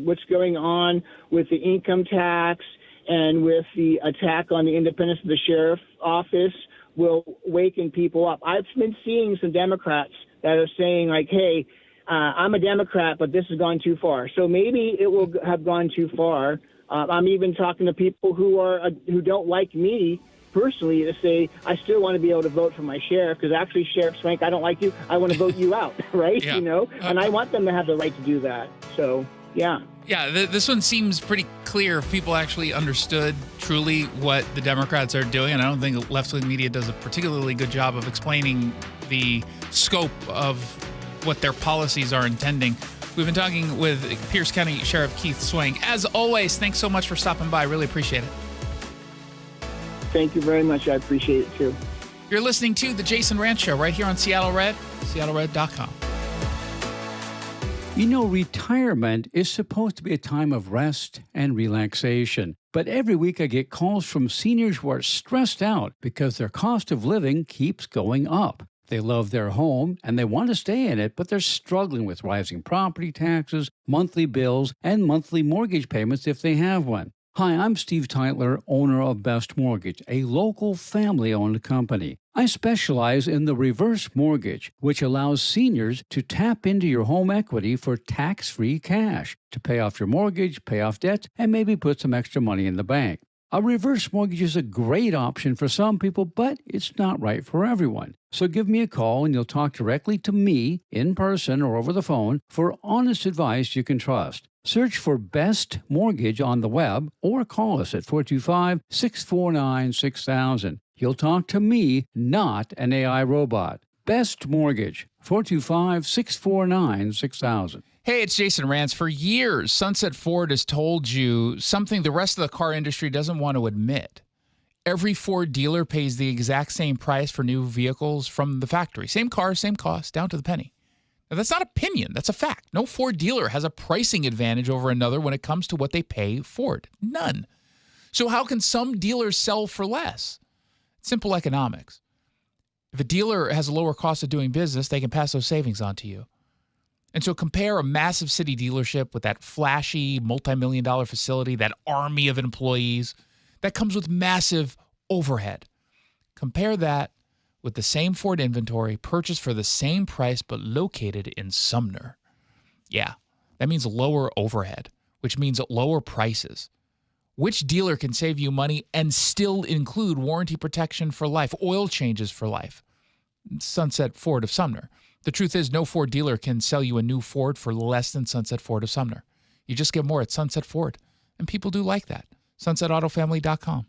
what's going on with the income tax and with the attack on the independence of the sheriff's office will waken people up. I've been seeing some Democrats that are saying, like, hey, I'm a Democrat, but this has gone too far. So maybe it will have gone too far. I'm even talking to people who don't like me personally to say, I still want to be able to vote for my sheriff, because actually, Sheriff Swank, I don't like you. I want to vote you out, right? Yeah. You know, and I want them to have the right to do that. So, yeah. Yeah, this one seems pretty clear if people actually understood truly what the Democrats are doing. And I don't think left-wing media does a particularly good job of explaining the scope of what their policies are intending. We've been talking with Pierce County Sheriff Keith Swank. As always, thanks so much for stopping by. Really appreciate it. Thank you very much. I appreciate it, too. You're listening to The Jason Rantz Show right here on Seattle Red, seattlered.com. You know, retirement is supposed to be a time of rest and relaxation. But every week I get calls from seniors who are stressed out because their cost of living keeps going up. They love their home and they want to stay in it, but they're struggling with rising property taxes, monthly bills, and monthly mortgage payments if they have one. Hi, I'm Steve Tytler, owner of Best Mortgage, a local family-owned company. I specialize in the reverse mortgage, which allows seniors to tap into your home equity for tax-free cash to pay off your mortgage, pay off debts, and maybe put some extra money in the bank. A reverse mortgage is a great option for some people, but it's not right for everyone. So give me a call and you'll talk directly to me in person or over the phone for honest advice you can trust. Search for Best Mortgage on the web or call us at 425-649-6000. You'll talk to me, not an AI robot. Best Mortgage, 425-649-6000. Hey, it's Jason Rantz. For years, Sunset Ford has told you something the rest of the car industry doesn't want to admit. Every Ford dealer pays the exact same price for new vehicles from the factory. Same car, same cost, down to the penny. Now, that's not opinion. That's a fact. No Ford dealer has a pricing advantage over another when it comes to what they pay Ford. None. So how can some dealers sell for less? Simple economics. If a dealer has a lower cost of doing business, they can pass those savings on to you. And so compare a massive city dealership with that flashy multi-million-dollar facility, that army of employees that comes with massive overhead. Compare that with the same Ford inventory purchased for the same price but located in Sumner. Yeah, that means lower overhead, which means lower prices. Which dealer can save you money and still include warranty protection for life, oil changes for life? Sunset Ford of Sumner. The truth is, no Ford dealer can sell you a new Ford for less than Sunset Ford of Sumner. You just get more at Sunset Ford, and people do like that. SunsetAutoFamily.com.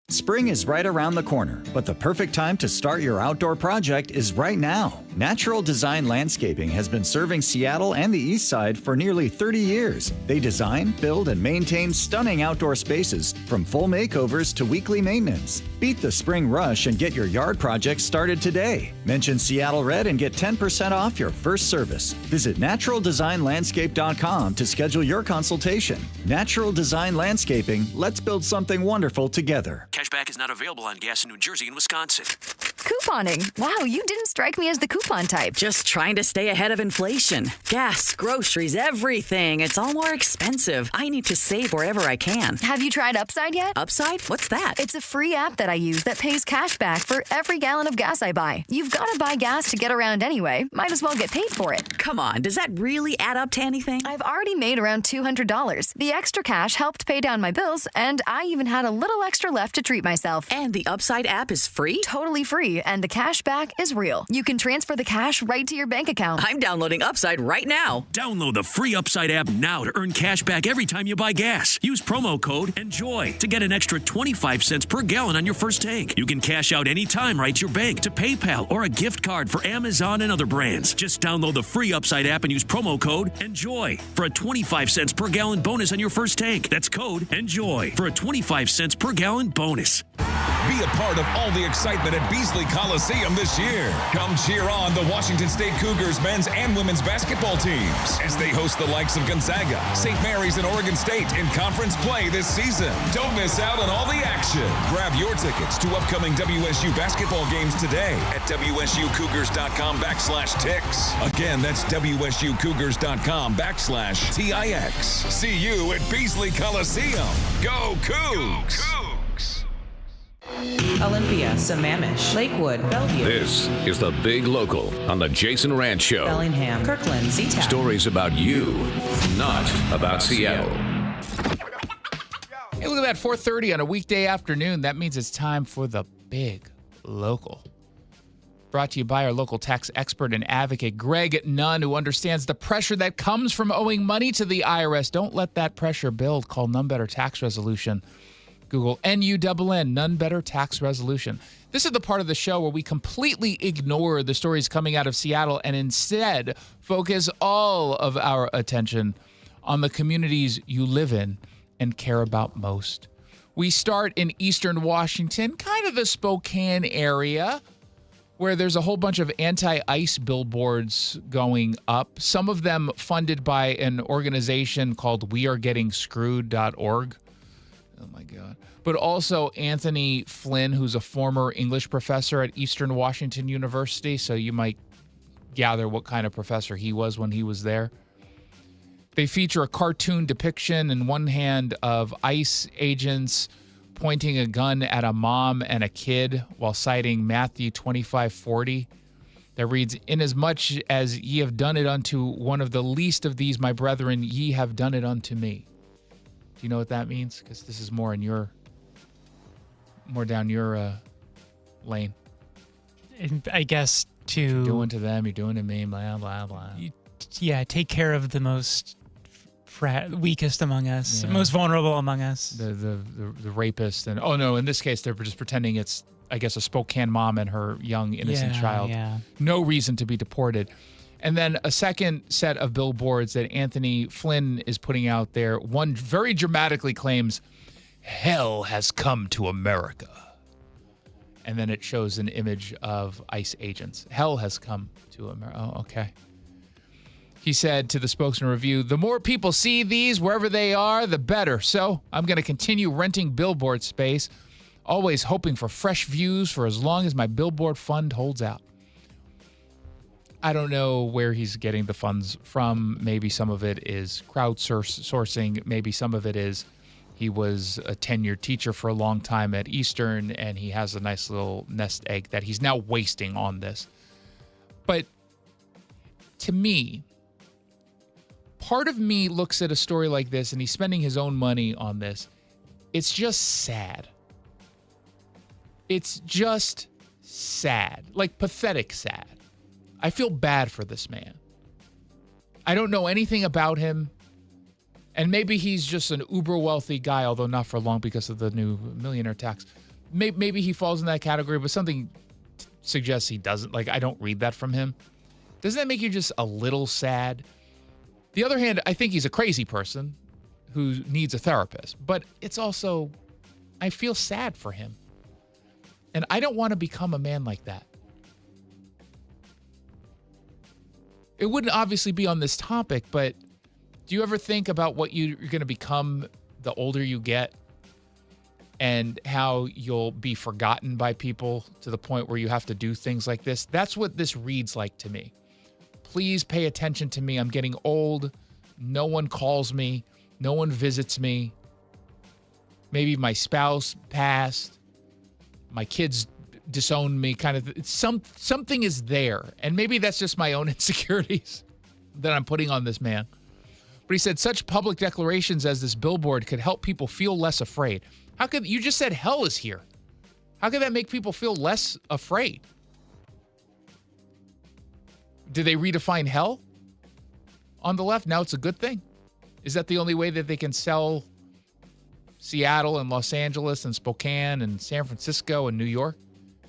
Spring is right around the corner, but the perfect time to start your outdoor project is right now. Natural Design Landscaping has been serving Seattle and the East Side for nearly 30 years. They design, build, and maintain stunning outdoor spaces, from full makeovers to weekly maintenance. Beat the spring rush and get your yard project started today. Mention Seattle Red and get 10% off your first service. Visit naturaldesignlandscape.com to schedule your consultation. Natural Design Landscaping, let's build something wonderful together. Cashback is not available on gas in New Jersey and Wisconsin. Couponing. Wow, you didn't strike me as the coupon type. Just trying to stay ahead of inflation. Gas, groceries, everything. It's all more expensive. I need to save wherever I can. Have you tried Upside yet? Upside? What's that? It's a free app that I use that pays cash back for every gallon of gas I buy. You've got to buy gas to get around anyway. Might as well get paid for it. Come on, does that really add up to anything? I've already made around $200. The extra cash helped pay down my bills, and I even had a little extra left to treat myself. And the Upside app is free? Totally free, and the cash back is real. You can transfer the cash right to your bank account. I'm downloading Upside right now. Download the free Upside app now to earn cash back every time you buy gas. Use promo code ENJOY to get an extra 25 cents per gallon on your first tank. You can cash out anytime right to your bank, to PayPal, or a gift card for Amazon and other brands. Just download the free Upside app and use promo code ENJOY for a 25 cents per gallon bonus on your first tank. That's code ENJOY for a 25 cents per gallon bonus. Be a part of all the excitement at Beasley Coliseum this year. Come cheer on the Washington State Cougars men's and women's basketball teams as they host the likes of Gonzaga, St. Mary's, and Oregon State in conference play this season. Don't miss out on all the action. Grab your tickets to upcoming WSU basketball games today at WSUCougars.com/tix. Again, that's WSUCougars.com/TIX. See you at Beasley Coliseum. Go Cougs! Olympia, Sammamish, Lakewood, Bellevue. This is the Big Local on the Jason Rantz Show. Bellingham, Kirkland, Z-Town. Stories about you, not about Seattle. Hey, look at that, 4:30 on a weekday afternoon. That means it's time for the Big Local. Brought to you by our local tax expert and advocate, Greg Nunn, who understands the pressure that comes from owing money to the IRS. Don't let that pressure build. Call None Better Tax Resolution. Google NUNN, None Better Tax Resolution. This is the part of the show where we completely ignore the stories coming out of Seattle and instead focus all of our attention on the communities you live in and care about most. We start in Eastern Washington, kind of the Spokane area, where there's a whole bunch of anti-ICE billboards going up, some of them funded by an organization called wearegetingscrewed.org. Oh, my God. But also Anthony Flynn, who's a former English professor at Eastern Washington University. So you might gather what kind of professor he was when he was there. They feature a cartoon depiction in one hand of ICE agents pointing a gun at a mom and a kid while citing Matthew 25:40. That reads, "Inasmuch as ye have done it unto one of the least of these, my brethren, ye have done it unto me." Do you know what that means? Because this is more down your lane. I guess you're doing to them, you're doing to me, blah, blah, blah. Take care of the most weakest among us, most vulnerable among us. The rapist. And, oh, no, in this case, they're just pretending it's, I guess, a Spokane mom and her young, innocent child. Yeah. No reason to be deported. And then a second set of billboards that Anthony Flynn is putting out there. One very dramatically claims, "Hell has come to America." And then it shows an image of ICE agents. Hell has come to America. Oh, okay. He said to the Spokesman Review, "The more people see these wherever they are, the better. So I'm going to continue renting billboard space, always hoping for fresh views for as long as my billboard fund holds out." I don't know where he's getting the funds from. Maybe some of it is crowdsourcing. Maybe some of it is he was a tenured teacher for a long time at Eastern, and he has a nice little nest egg that he's now wasting on this. But to me, part of me looks at a story like this, and he's spending his own money on this. It's just sad. It's just sad, like pathetic sad. I feel bad for this man. I don't know anything about him. And maybe he's just an uber wealthy guy, although not for long because of the new millionaire tax. Maybe he falls in that category, but something suggests he doesn't. Like, I don't read that from him. Doesn't that make you just a little sad? The other hand, I think he's a crazy person who needs a therapist. But it's also, I feel sad for him. And I don't want to become a man like that. It wouldn't obviously be on this topic, but do you ever think about what you're going to become the older you get? and how you'll be forgotten by people to the point where you have to do things like this. That's what this reads like to me. Please pay attention to me. I'm getting old. No one calls me. No one visits me. Maybe my spouse passed. My kids disowned me. Kind of. Something is there. And maybe that's just my own insecurities that I'm putting on this man. But he said such public declarations as this billboard could help people feel less afraid. How could you just said hell is here? How could that make people feel less afraid? Did they redefine hell on the left? Now it's a good thing. Is that the only way that they can sell Seattle and Los Angeles and Spokane and San Francisco and New York?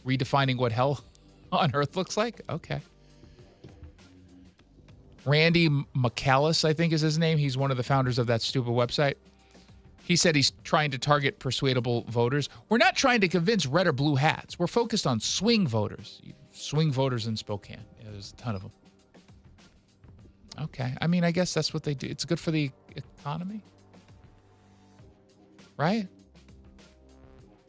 Redefining what hell on earth looks like? Okay. Randy McCallus, I think is his name. He's one of the founders of that stupid website. He said he's trying to target persuadable voters. We're not trying to convince red or blue hats. We're focused on swing voters. Swing voters in Spokane. Yeah, there's a ton of them. Okay. I mean, I guess that's what they do. It's good for the economy. Right?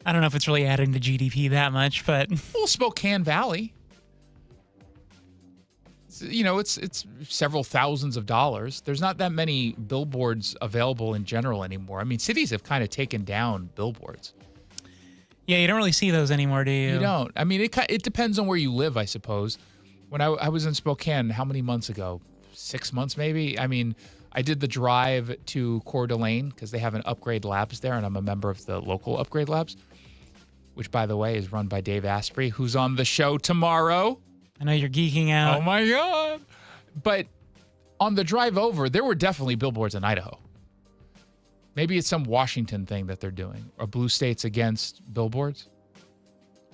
I don't know if it's really adding to GDP that much, but... Well, Spokane Valley. It's several thousands of dollars. There's not that many billboards available in general anymore. I mean, cities have kind of taken down billboards. Yeah, you don't really see those anymore, do you? You don't. I mean, it depends on where you live, I suppose. When I was in Spokane, how many months ago? 6 months, maybe? I mean, I did the drive to Coeur d'Alene because they have an Upgrade Labs there, and I'm a member of the local Upgrade Labs, which, by the way, is run by Dave Asprey, who's on the show tomorrow. I know you're geeking out. Oh, my God. But on the drive over, there were definitely billboards in Idaho. Maybe it's some Washington thing that they're doing. Are blue states against billboards?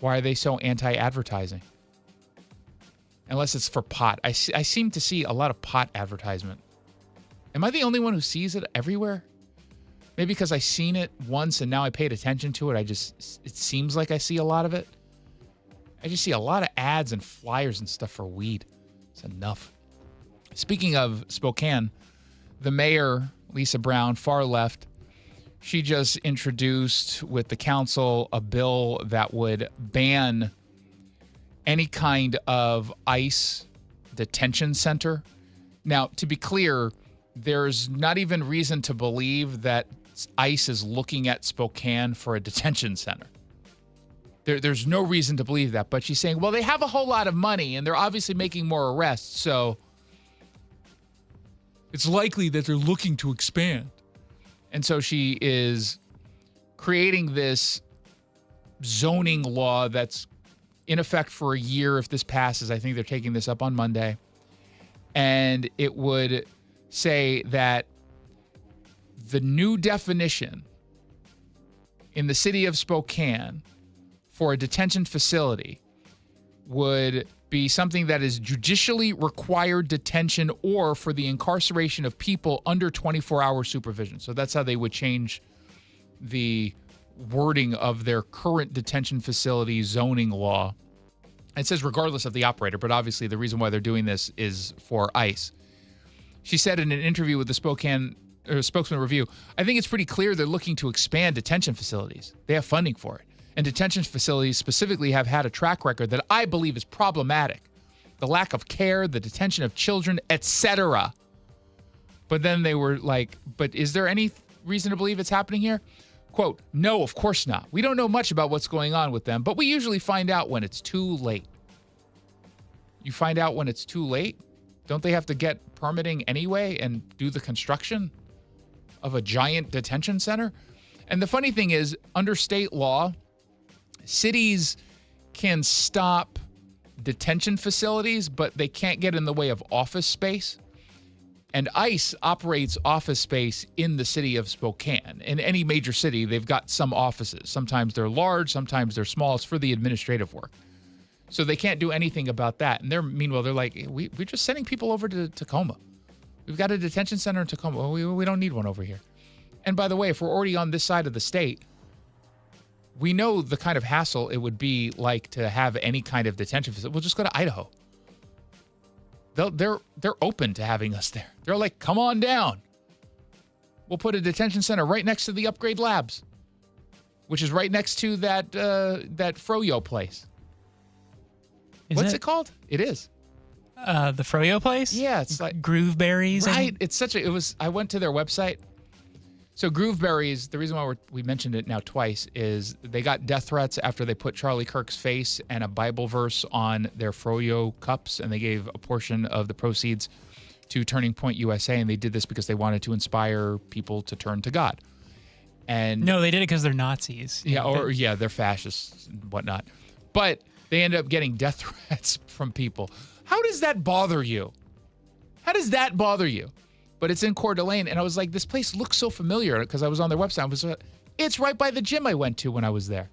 Why are they so anti-advertising? Unless it's for pot. I seem to see a lot of pot advertisement. Am I the only one who sees it everywhere? Maybe because I seen it once and now I paid attention to it. It seems like I see a lot of it. I just see a lot of ads and flyers and stuff for weed. It's enough. Speaking of Spokane, the mayor, Lisa Brown, far left, she just introduced with the council a bill that would ban any kind of ICE detention center. Now, to be clear, there's not even reason to believe that ICE is looking at Spokane for a detention center. There's no reason to believe that. But she's saying, well, they have a whole lot of money and they're obviously making more arrests. So it's likely that they're looking to expand. And so she is creating this zoning law that's in effect for a year if this passes. I think they're taking this up on Monday. And it would say that the new definition in the city of Spokane for a detention facility would be something that is judicially required detention or for the incarceration of people under 24-hour supervision. So that's how they would change the wording of their current detention facility zoning law. It says regardless of the operator, but obviously the reason why they're doing this is for ICE. She said in an interview with the Spokesman Review, I think it's pretty clear they're looking to expand detention facilities. They have funding for it. And detention facilities specifically have had a track record that I believe is problematic. The lack of care, the detention of children, etc. But then they were like, but is there any reason to believe it's happening here? Quote, no, of course not. We don't know much about what's going on with them, but we usually find out when it's too late. You find out when it's too late? Don't they have to get permitting anyway and do the construction of a giant detention center? And the funny thing is, under state law, cities can stop detention facilities, but they can't get in the way of office space. And ICE operates office space in the city of Spokane. In any major city, they've got some offices. Sometimes they're large, sometimes they're small. It's for the administrative work. So they can't do anything about that. And meanwhile, they're like, we're just sending people over to Tacoma. We've got a detention center in Tacoma. We don't need one over here. And by the way, if we're already on this side of the state, we know the kind of hassle it would be like to have any kind of detention facility. We'll just go to Idaho. They're open to having us there. They're like, come on down. We'll put a detention center right next to the Upgrade Labs. which is right next to that Froyo place. What's it called? It is. The Froyo place? Yeah, it's like Grooveberries. Right. I went to their website. So Grooveberries, the reason why we mentioned it now twice is they got death threats after they put Charlie Kirk's face and a Bible verse on their Froyo cups, and they gave a portion of the proceeds to Turning Point USA, and they did this because they wanted to inspire people to turn to God. And no, they did it because they're Nazis. Yeah, they're fascists and whatnot. But they ended up getting death threats from people. How does that bother you? How does that bother you? But it's in Coeur d'Alene, and I was like, this place looks so familiar because I was on their website. It's right by the gym I went to when I was there.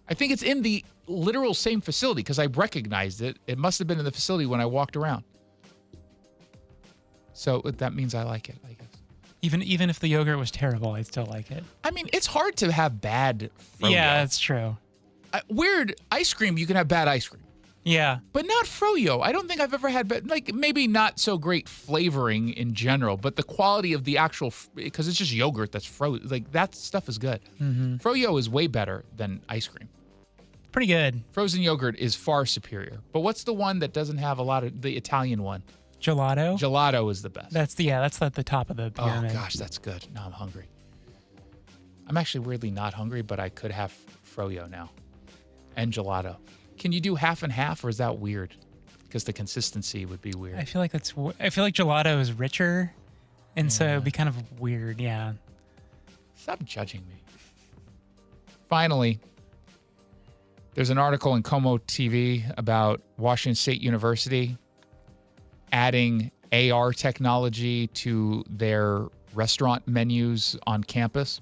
I think it's in the literal same facility because I recognized it. It must have been in the facility when I walked around. So that means I like it, I guess. Even if the yogurt was terrible, I'd still like it. I mean, it's hard to have bad Froyo. Yeah, that's true. Weird ice cream, you can have bad ice cream. Yeah. But not Froyo. I don't think I've ever had, maybe not so great flavoring in general, but the quality of the actual, because it's just yogurt that's frozen. Like, that stuff is good. Mm-hmm. Froyo is way better than ice cream. Pretty good. Frozen yogurt is far superior. But what's the one that doesn't have a lot of, the Italian one? Gelato? Gelato is the best. That's at the top of the pyramid. Oh, gosh, that's good. Now I'm hungry. I'm actually weirdly not hungry, but I could have Froyo now. And gelato. Can you do half and half, or is that weird? Because the consistency would be weird. I feel like gelato is richer, and so it'd be kind of weird. Yeah. Stop judging me. Finally, there's an article in Como TV about Washington State University adding AR technology to their restaurant menus on campus.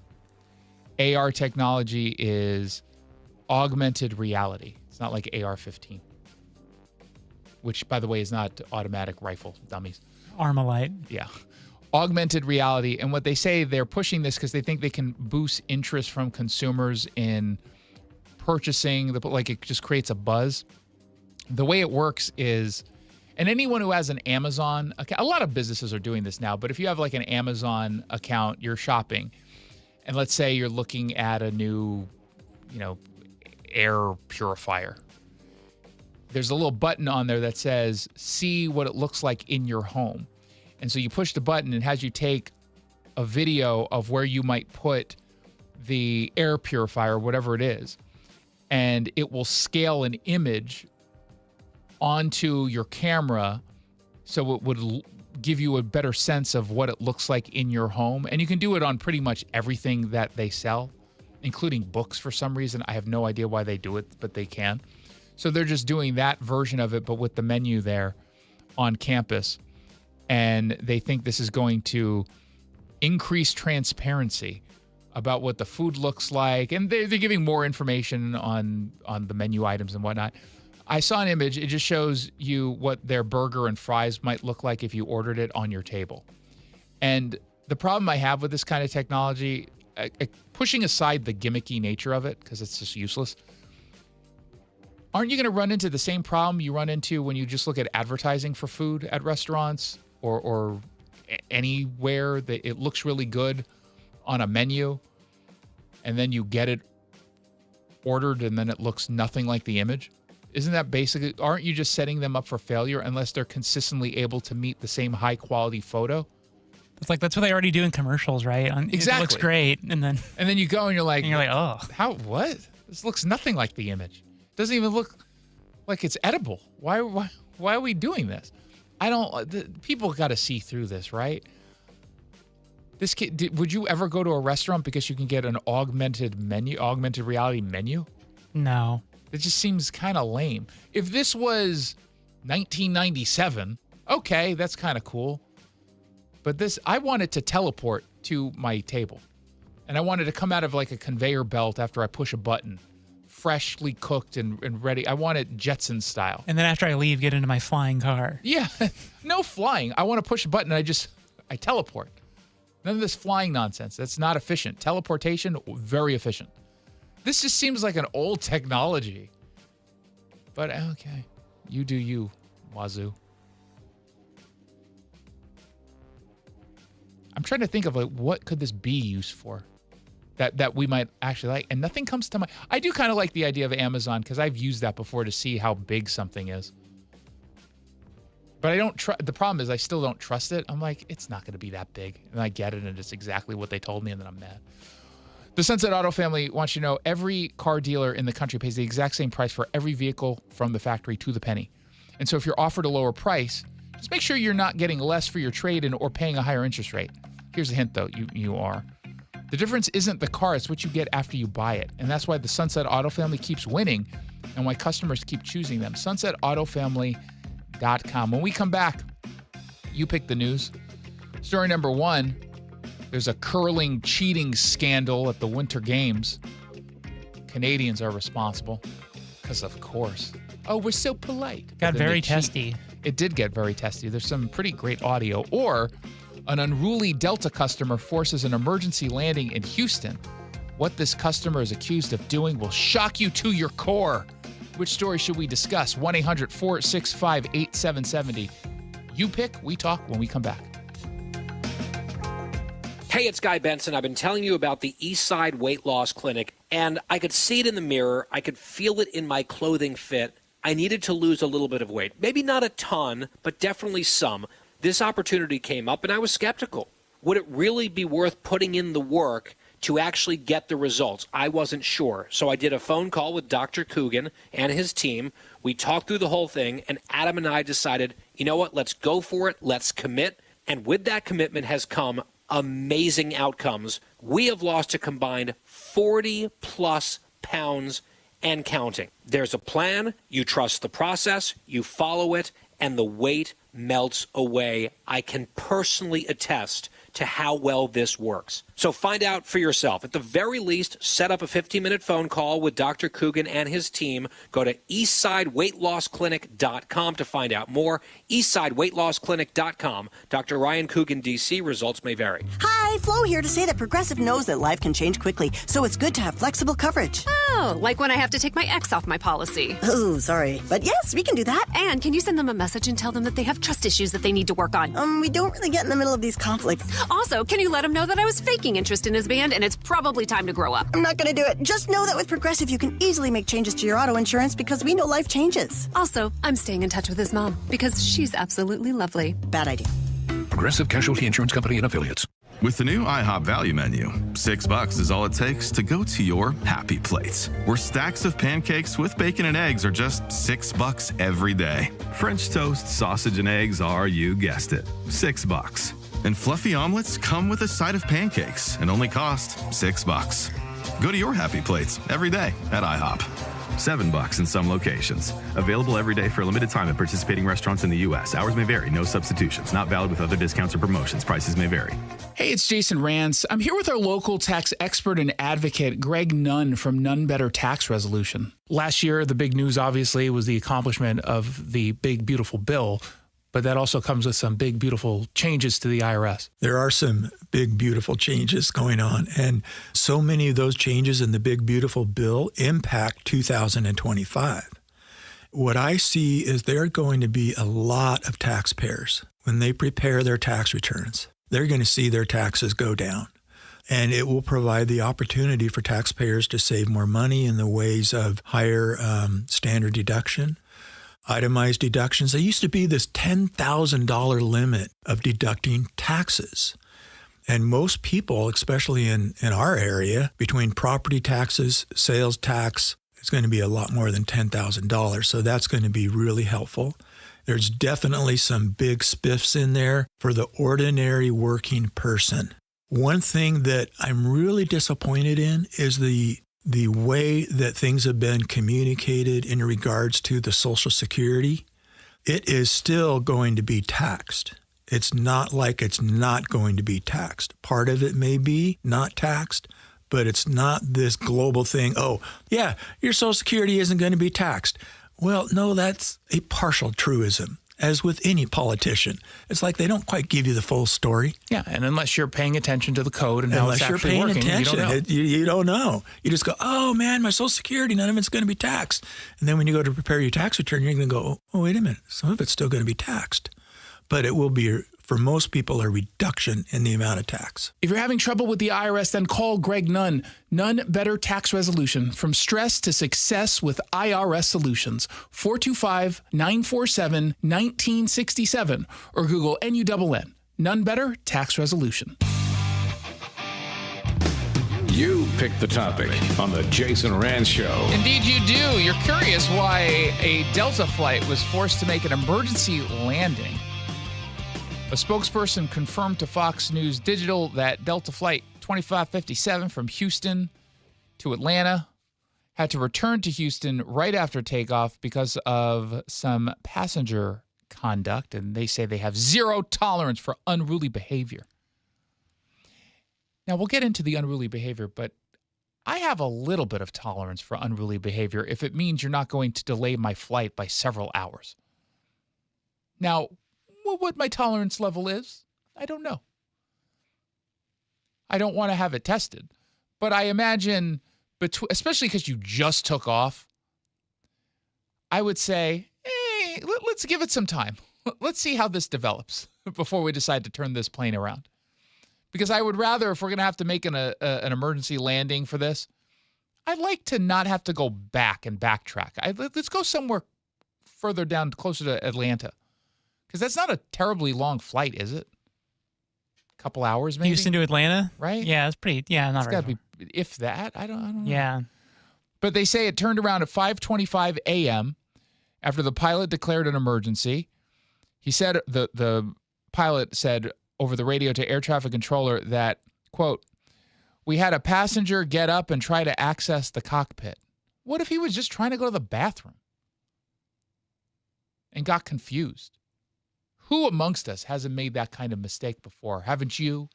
AR technology is augmented reality. It's not like AR-15, which, by the way, is not automatic rifle dummies. Armalite. Yeah. Augmented reality. And what they say, they're pushing this because they think they can boost interest from consumers in purchasing. It just creates a buzz. The way it works is, and anyone who has an Amazon account, a lot of businesses are doing this now, but if you have like an Amazon account, you're shopping, and let's say you're looking at a new, air purifier. There's a little button on there that says, see what it looks like in your home. And so you push the button, and it has you take a video of where you might put the air purifier, whatever it is, and it will scale an image onto your camera so it would give you a better sense of what it looks like in your home. And you can do it on pretty much everything that they sell, including books for some reason. I have no idea why they do it, but they can. So they're just doing that version of it, but with the menu there on campus. And they think this is going to increase transparency about what the food looks like. And they're giving more information on the menu items and whatnot. I saw an image. It just shows you what their burger and fries might look like if you ordered it on your table. And the problem I have with this kind of technology, pushing aside the gimmicky nature of it, because it's just useless, aren't you going to run into the same problem you run into when you just look at advertising for food at restaurants or anywhere that it looks really good on a menu, and then you get it ordered and then it looks nothing like the image? Isn't that basically, aren't you just setting them up for failure unless they're consistently able to meet the same high quality photo? It's like, that's what they already do in commercials, right? Exactly. It looks great. And then you go and you're like, oh, what? This looks nothing like the image. Doesn't even look like it's edible. Why are we doing this? People got to see through this, right? This kid, would you ever go to a restaurant because you can get an augmented reality menu? No. It just seems kind of lame. If this was 1997, okay, that's kind of cool. But I want it to teleport to my table. And I want it to come out of like a conveyor belt after I push a button, freshly cooked and ready. I want it Jetson style. And then after I leave, get into my flying car. Yeah, no flying. I want to push a button and I teleport. None of this flying nonsense. That's not efficient. Teleportation, very efficient. This just seems like an old technology. But okay, you do you, Wazoo. I'm trying to think of what could this be used for? that we might actually like. And nothing comes to mind. I do kind of like the idea of Amazon because I've used that before to see how big something is. But I don't trust. The problem is I still don't trust it. I'm like, it's not going to be that big. And I get it, and it's exactly what they told me, and then I'm mad. The Sunset Auto family wants you to know every car dealer in the country pays the exact same price for every vehicle from the factory to the penny. And so if you're offered a lower price, just make sure you're not getting less for your trade-in or paying a higher interest rate. Here's a hint, though. You are. The difference isn't the car, it's what you get after you buy it. And that's why the Sunset Auto family keeps winning and why customers keep choosing them. SunsetAutoFamily.com. When we come back, you pick the news. Story number 1, there's a curling cheating scandal at the Winter Games. Canadians are responsible because, of course. Oh, we're so polite. Got very testy. It did get very testy. There's some pretty great audio. Or an unruly Delta customer forces an emergency landing in Houston. What this customer is accused of doing will shock you to your core. Which story should we discuss? 1-800-465-8770. You pick, we talk when we come back. Hey, it's Guy Benson. I've been telling you about the Eastside Weight Loss Clinic, and I could see it in the mirror. I could feel it in my clothing fit. I needed to lose a little bit of weight. Maybe not a ton, but definitely some. This opportunity came up, and I was skeptical. Would it really be worth putting in the work to actually get the results? I wasn't sure. So I did a phone call with Dr. Coogan and his team. We talked through the whole thing, and Adam and I decided, you know what, let's go for it. Let's commit. And with that commitment has come amazing outcomes. We have lost a combined 40-plus pounds and counting. There's a plan. You trust the process. You follow it, and the weight melts away. I can personally attest to how well this works. So find out for yourself. At the very least, set up a 15-minute phone call with Dr. Coogan and his team. Go to eastsideweightlossclinic.com to find out more. eastsideweightlossclinic.com. Dr. Ryan Coogan, D.C. Results may vary. Hi, Flo here to say that Progressive knows that life can change quickly, so it's good to have flexible coverage. Oh, like when I have to take my ex off my policy. Oh, sorry. But yes, we can do that. And can you send them a message and tell them that they have trust issues that they need to work on? We don't really get in the middle of these conflicts. Also, can you let him know that I was faking interest in his band and it's probably time to grow up? I'm not going to do it. Just know that with Progressive, you can easily make changes to your auto insurance because we know life changes. Also, I'm staying in touch with his mom because she's absolutely lovely. Bad idea. Progressive Casualty Insurance Company and Affiliates. With the new IHOP value menu, $6 is all it takes to go to your happy place, where stacks of pancakes with bacon and eggs are just $6 every day. French toast, sausage, and eggs are, you guessed it, $6. And fluffy omelets come with a side of pancakes and only cost $6. Go to your happy plates every day at IHOP. $7 in some locations. Available every day for a limited time at participating restaurants in the U.S. Hours may vary. No substitutions. Not valid with other discounts or promotions. Prices may vary. Hey, it's Jason Rantz. I'm here with our local tax expert and advocate, Greg Nunn from Nunn Better Tax Resolution. Last year, the big news, obviously, was the accomplishment of the big, beautiful bill. But that also comes with some big, beautiful changes to the IRS. There are some big, beautiful changes going on. And so many of those changes in the big, beautiful bill impact 2025. What I see is there are going to be a lot of taxpayers when they prepare their tax returns. They're going to see their taxes go down. And it will provide the opportunity for taxpayers to save more money in the ways of higher standard deduction, itemized deductions. There used to be this $10,000 limit of deducting taxes. And most people, especially in our area, between property taxes, sales tax, it's going to be a lot more than $10,000. So that's going to be really helpful. There's definitely some big spiffs in there for the ordinary working person. One thing that I'm really disappointed in is the way that things have been communicated in regards to the Social Security. It is still going to be taxed. It's not like it's not going to be taxed. Part of it may be not taxed, but it's not this global thing. Oh, yeah, your Social Security isn't going to be taxed. Well, no, that's a partial truism. As with any politician, it's like they don't quite give you the full story. Yeah, and unless you're paying attention to the code and how it's actually working, you don't know. You don't know. You just go, oh, man, my Social Security, none of it's going to be taxed. And then when you go to prepare your tax return, you're going to go, oh, wait a minute, some of it's still going to be taxed. But it will be for most people, a reduction in the amount of tax. If you're having trouble with the IRS, then call Greg Nunn. Nunn Better Tax Resolution. From stress to success with IRS Solutions. 425-947-1967 or Google NUNN. Nunn Better Tax Resolution. You pick the topic on the Jason Rantz Show. Indeed you do. You're curious why a Delta flight was forced to make an emergency landing. A spokesperson confirmed to Fox News Digital that Delta Flight 2557 from Houston to Atlanta had to return to Houston right after takeoff because of some passenger conduct, and they say they have zero tolerance for unruly behavior. Now, we'll get into the unruly behavior, but I have a little bit of tolerance for unruly behavior if it means you're not going to delay my flight by several hours. Now, what my tolerance level is, I don't know. I don't want to have it tested, but I imagine, especially because you just took off, I would say, hey, let's give it some time. Let's see how this develops before we decide to turn this plane around. Because I would rather, if we're going to have to make an emergency landing for this, I'd like to not have to go back and backtrack. Let's go somewhere further down, closer to Atlanta. Because that's not a terribly long flight, is it? A couple hours, maybe? Houston to Atlanta? Right? Yeah, it's pretty, not it's very got to be, if that, I don't know. Yeah. But they say it turned around at 5:25 a.m. after the pilot declared an emergency. He said, the pilot said over the radio to air traffic controller that, quote, "We had a passenger get up and try to access the cockpit." What if he was just trying to go to the bathroom and got confused? Who amongst us hasn't made that kind of mistake before? Haven't you?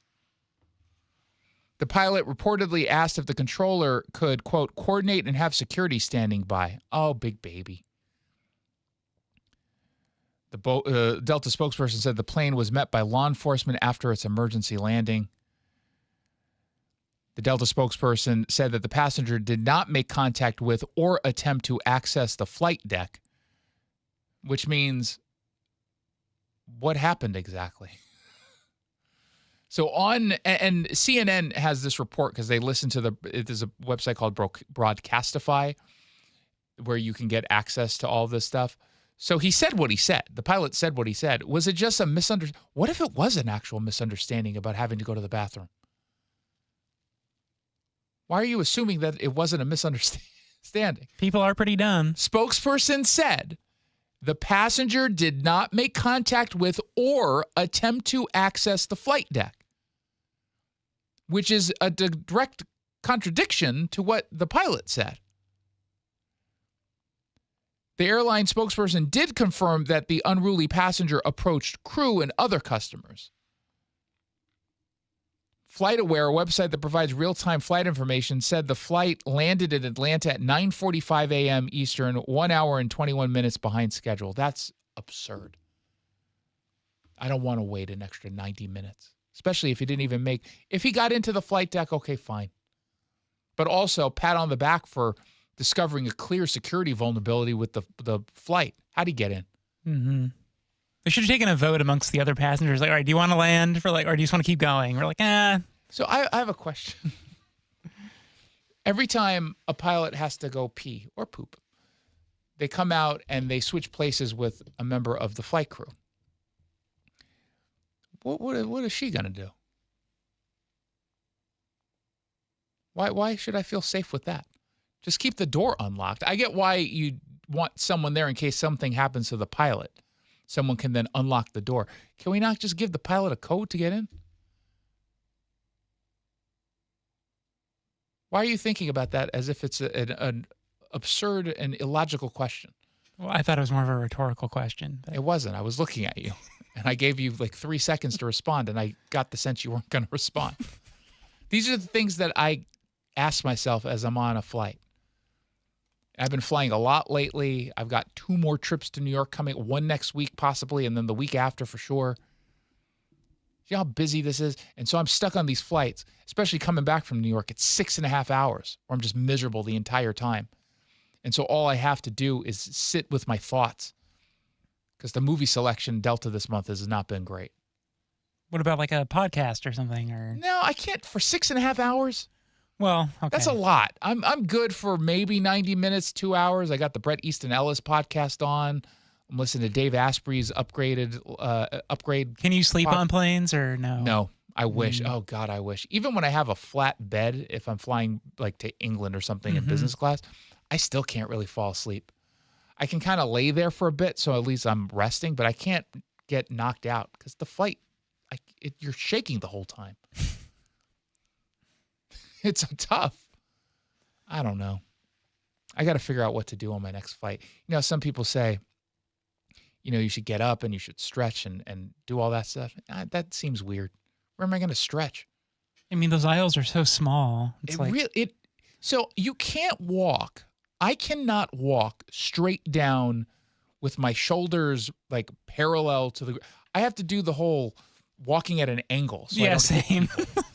The pilot reportedly asked if the controller could, quote, "coordinate and have security standing by." Oh, big baby. The Delta spokesperson said the plane was met by law enforcement after its emergency landing. The Delta spokesperson said that the passenger did not make contact with or attempt to access the flight deck, which means what happened exactly? So and CNN has this report because they listen to there's a website called Broadcastify where you can get access to all this stuff. So he said what he said. The pilot said what he said. Was it just a misunderstanding? What if it was an actual misunderstanding about having to go to the bathroom? Why are you assuming that it wasn't a misunderstanding? People are pretty dumb. Spokesperson said the passenger did not make contact with or attempt to access the flight deck, which is a direct contradiction to what the pilot said. The airline spokesperson did confirm that the unruly passenger approached crew and other customers. FlightAware, a website that provides real-time flight information, said the flight landed in Atlanta at 9:45 a.m. Eastern, 1 hour and 21 minutes behind schedule. That's absurd. I don't want to wait an extra 90 minutes, especially if he didn't even if he got into the flight deck, okay, fine. But also, pat on the back for discovering a clear security vulnerability with the flight. How'd he get in? Mm-hmm. They should have taken a vote amongst the other passengers. Like, all right, do you want to land or do you just want to keep going? We're like, So I have a question. Every time a pilot has to go pee or poop, they come out and they switch places with a member of the flight crew. What is she going to do? Why should I feel safe with that? Just keep the door unlocked. I get why you want someone there in case something happens to the pilot. Someone can then unlock the door. Can we not just give the pilot a code to get in? Why are you thinking about that as if it's an absurd and illogical question? Well, I thought it was more of a rhetorical question. It wasn't. I was looking at you, and I gave you like 3 seconds to respond, and I got the sense you weren't going to respond. These are the things that I ask myself as I'm on a flight. I've been flying a lot lately. I've got 2 more trips to New York coming, one next week possibly, and then the week after for sure. You know how busy this is? And so I'm stuck on these flights, especially coming back from New York. It's 6.5 hours where I'm just miserable the entire time. And so all I have to do is sit with my thoughts because the movie selection Delta this month has not been great. What about like a podcast or something? Or No, I can't for 6.5 hours. Well, okay. That's a lot. I'm good for maybe 90 minutes, 2 hours. I got the Bret Easton Ellis podcast on. I'm listening to Dave Asprey's upgrade. Can you sleep on planes or no? No, I wish. Oh God, I wish. Even when I have a flat bed, if I'm flying like to England or something in business class, I still can't really fall asleep. I can kind of lay there for a bit, so at least I'm resting, but I can't get knocked out because the flight, you're shaking the whole time. It's tough. I don't know. I got to figure out what to do on my next flight. You know, some people say, you know, you should get up and you should stretch and do all that stuff. That seems weird. Where am I going to stretch? I mean, those aisles are so small. So you can't walk. I cannot walk straight down with my shoulders like parallel to the. I have to do the whole walking at an angle. So yeah, same.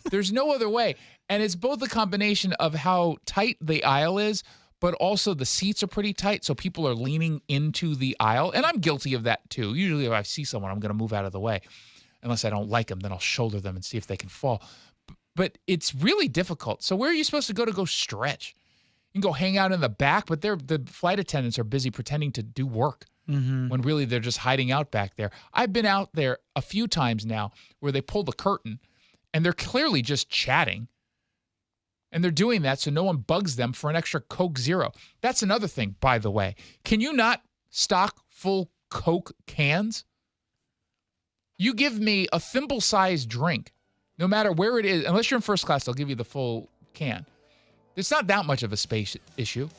There's no other way. And it's both a combination of how tight the aisle is, but also the seats are pretty tight, so people are leaning into the aisle. And I'm guilty of that too. Usually if I see someone, I'm going to move out of the way. Unless I don't like them, then I'll shoulder them and see if they can fall. But it's really difficult. So where are you supposed to go stretch? You can go hang out in the back, but the flight attendants are busy pretending to do work when really they're just hiding out back there. I've been out there a few times now where they pull the curtain and they're clearly just chatting. And they're doing that so no one bugs them for an extra Coke Zero. That's another thing, by the way. Can you not stock full Coke cans? You give me a thimble-sized drink, no matter where it is. Unless you're in first class, they'll give you the full can. It's not that much of a space issue.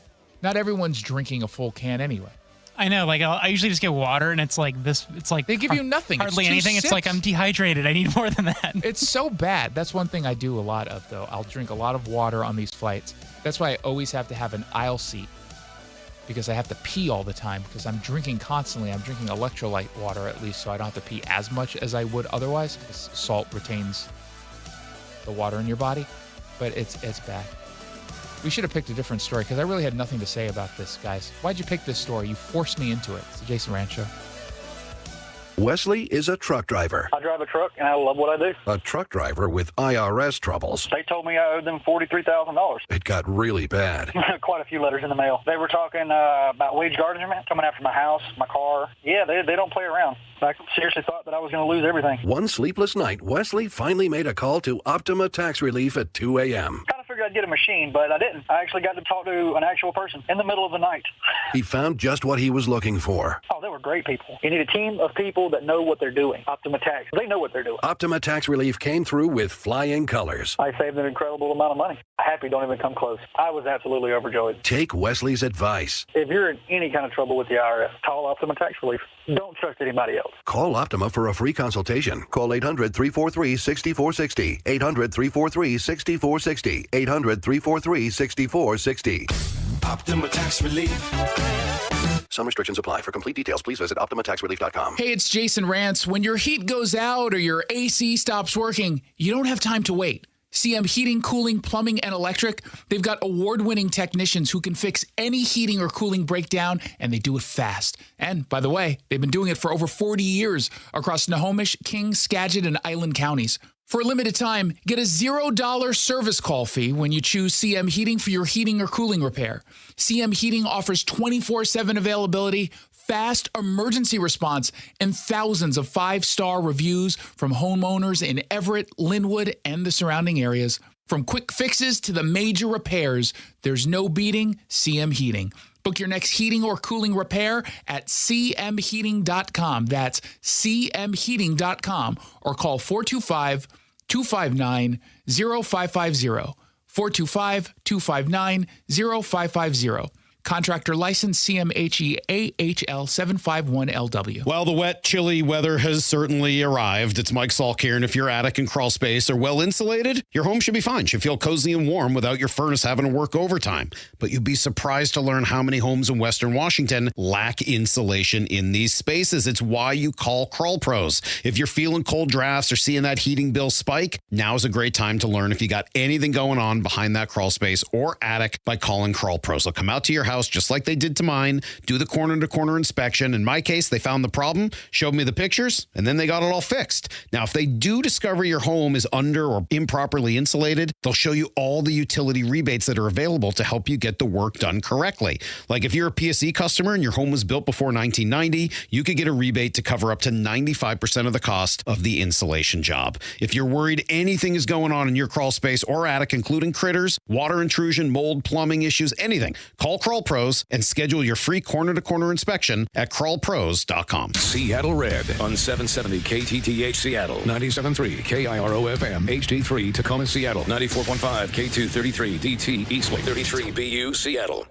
Not everyone's drinking a full can anyway. I know. Like I usually just get water, and it's like this. It's like they give you nothing. Hardly it's anything. sips. It's like I'm dehydrated. I need more than that. It's so bad. That's one thing I do a lot of, though. I'll drink a lot of water on these flights. That's why I always have to have an aisle seat because I have to pee all the time because I'm drinking constantly. I'm drinking electrolyte water at least, so I don't have to pee as much as I would otherwise because salt retains the water in your body. But it's bad. We should have picked a different story because I really had nothing to say about this, guys. Why'd you pick this story? You forced me into it. It's the Jason Rantz Show. Wesley is a truck driver. I drive a truck, and I love what I do. A truck driver with IRS troubles. They told me I owed them $43,000. It got really bad. Quite a few letters in the mail. They were talking about wage garnishment, coming after my house, my car. Yeah, they don't play around. I seriously thought that I was going to lose everything. One sleepless night, Wesley finally made a call to Optima Tax Relief at 2 a.m. Kind of figured I'd get a machine, but I didn't. I actually got to talk to an actual person in the middle of the night. He found just what he was looking for. Oh, they were great people. You need a team of people that know what they're doing. Optima Tax, they know what they're doing. Optima Tax Relief came through with flying colors. I saved an incredible amount of money. Happy don't even come close. I was absolutely overjoyed. Take Wesley's advice. If you're in any kind of trouble with the IRS, call Optima Tax Relief. Don't trust anybody else. Call Optima for a free consultation. Call 800-343-6460. 800-343-6460. 800-343-6460. Optima Tax Relief. Some restrictions apply. For complete details, please visit OptimaTaxRelief.com. Hey, it's Jason Rantz. When your heat goes out or your AC stops working, you don't have time to wait. CM Heating, Cooling, Plumbing, and Electric, they've got award-winning technicians who can fix any heating or cooling breakdown, and they do it fast. And, by the way, they've been doing it for over 40 years across Snohomish, King, Skagit, and Island counties. For a limited time, get a $0 service call fee when you choose CM Heating for your heating or cooling repair. CM Heating offers 24/7 availability, fast emergency response, and thousands of 5-star reviews from homeowners in Everett, Linwood, and the surrounding areas. From quick fixes to the major repairs, there's no beating CM Heating. Book your next heating or cooling repair at cmheating.com. That's cmheating.com, or call 425-259-0550. 425-259-0550. Contractor license CMHEAHL 751LW. Well, the wet, chilly weather has certainly arrived. It's Mike Salk here, and if your attic and crawl space are well insulated, your home should be fine. Should feel cozy and warm without your furnace having to work overtime. But you'd be surprised to learn how many homes in Western Washington lack insulation in these spaces. It's why you call Crawl Pros. If you're feeling cold drafts or seeing that heating bill spike, now's a great time to learn if you got anything going on behind that crawl space or attic by calling Crawl Pros. They'll come out to your house, house just like they did to mine, do the corner-to-corner inspection. In my case, they found the problem, showed me the pictures, and then they got it all fixed. Now, if they do discover your home is under or improperly insulated, they'll show you all the utility rebates that are available to help you get the work done correctly. Like if you're a PSE customer and your home was built before 1990, you could get a rebate to cover up to 95% of the cost of the insulation job. If you're worried anything is going on in your crawl space or attic, including critters, water intrusion, mold, plumbing issues, anything, call Crawl Pros and schedule your free corner-to-corner inspection at crawlpros.com. Seattle Red on 770 KTTH Seattle, 97.3 KIRO FM, HD3 Tacoma, Seattle, 94.5 K233 DT Eastway 33 BU Seattle.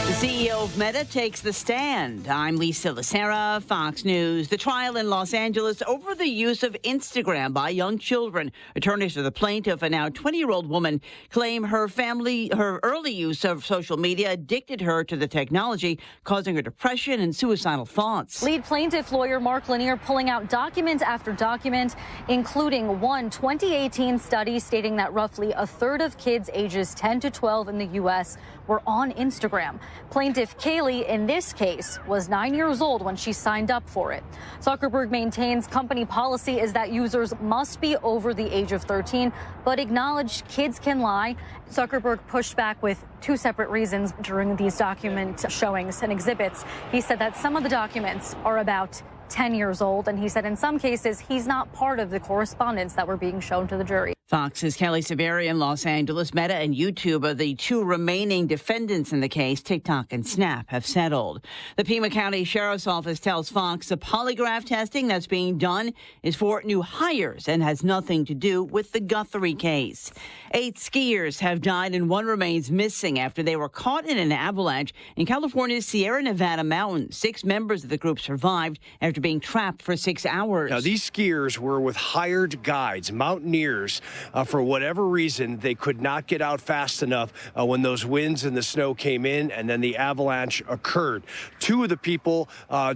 The CEO of Meta takes the stand. I'm Lisa Lacera, Fox News. The trial in Los Angeles over the use of Instagram by young children. Attorneys for the plaintiff, a now 20-year-old woman, claim her early use of social media addicted her to the technology, causing her depression and suicidal thoughts. Lead plaintiff lawyer Mark Lanier pulling out document after document, including one 2018 study stating that roughly a third of kids ages 10 to 12 in the U.S. were on Instagram. Plaintiff Kaylee, in this case, was 9 years old when she signed up for it. Zuckerberg maintains company policy is that users must be over the age of 13, but acknowledged kids can lie. Zuckerberg pushed back with two separate reasons during these document showings and exhibits. He said that some of the documents are about 10 years old, and he said in some cases he's not part of the correspondence that were being shown to the jury. Fox's Kelly Saberi in Los Angeles. Meta and YouTube are the two remaining defendants in the case. TikTok and Snap have settled. The Pima County Sheriff's Office tells Fox the polygraph testing that's being done is for new hires and has nothing to do with the Guthrie case. 8 skiers have died and one remains missing after they were caught in an avalanche in California's Sierra Nevada mountains. 6 members of the group survived after being trapped for 6 hours. Now, these skiers were with hired guides, mountaineers. For whatever reason, they could not get out fast enough when those winds and the snow came in, and then the avalanche occurred. 2 of the people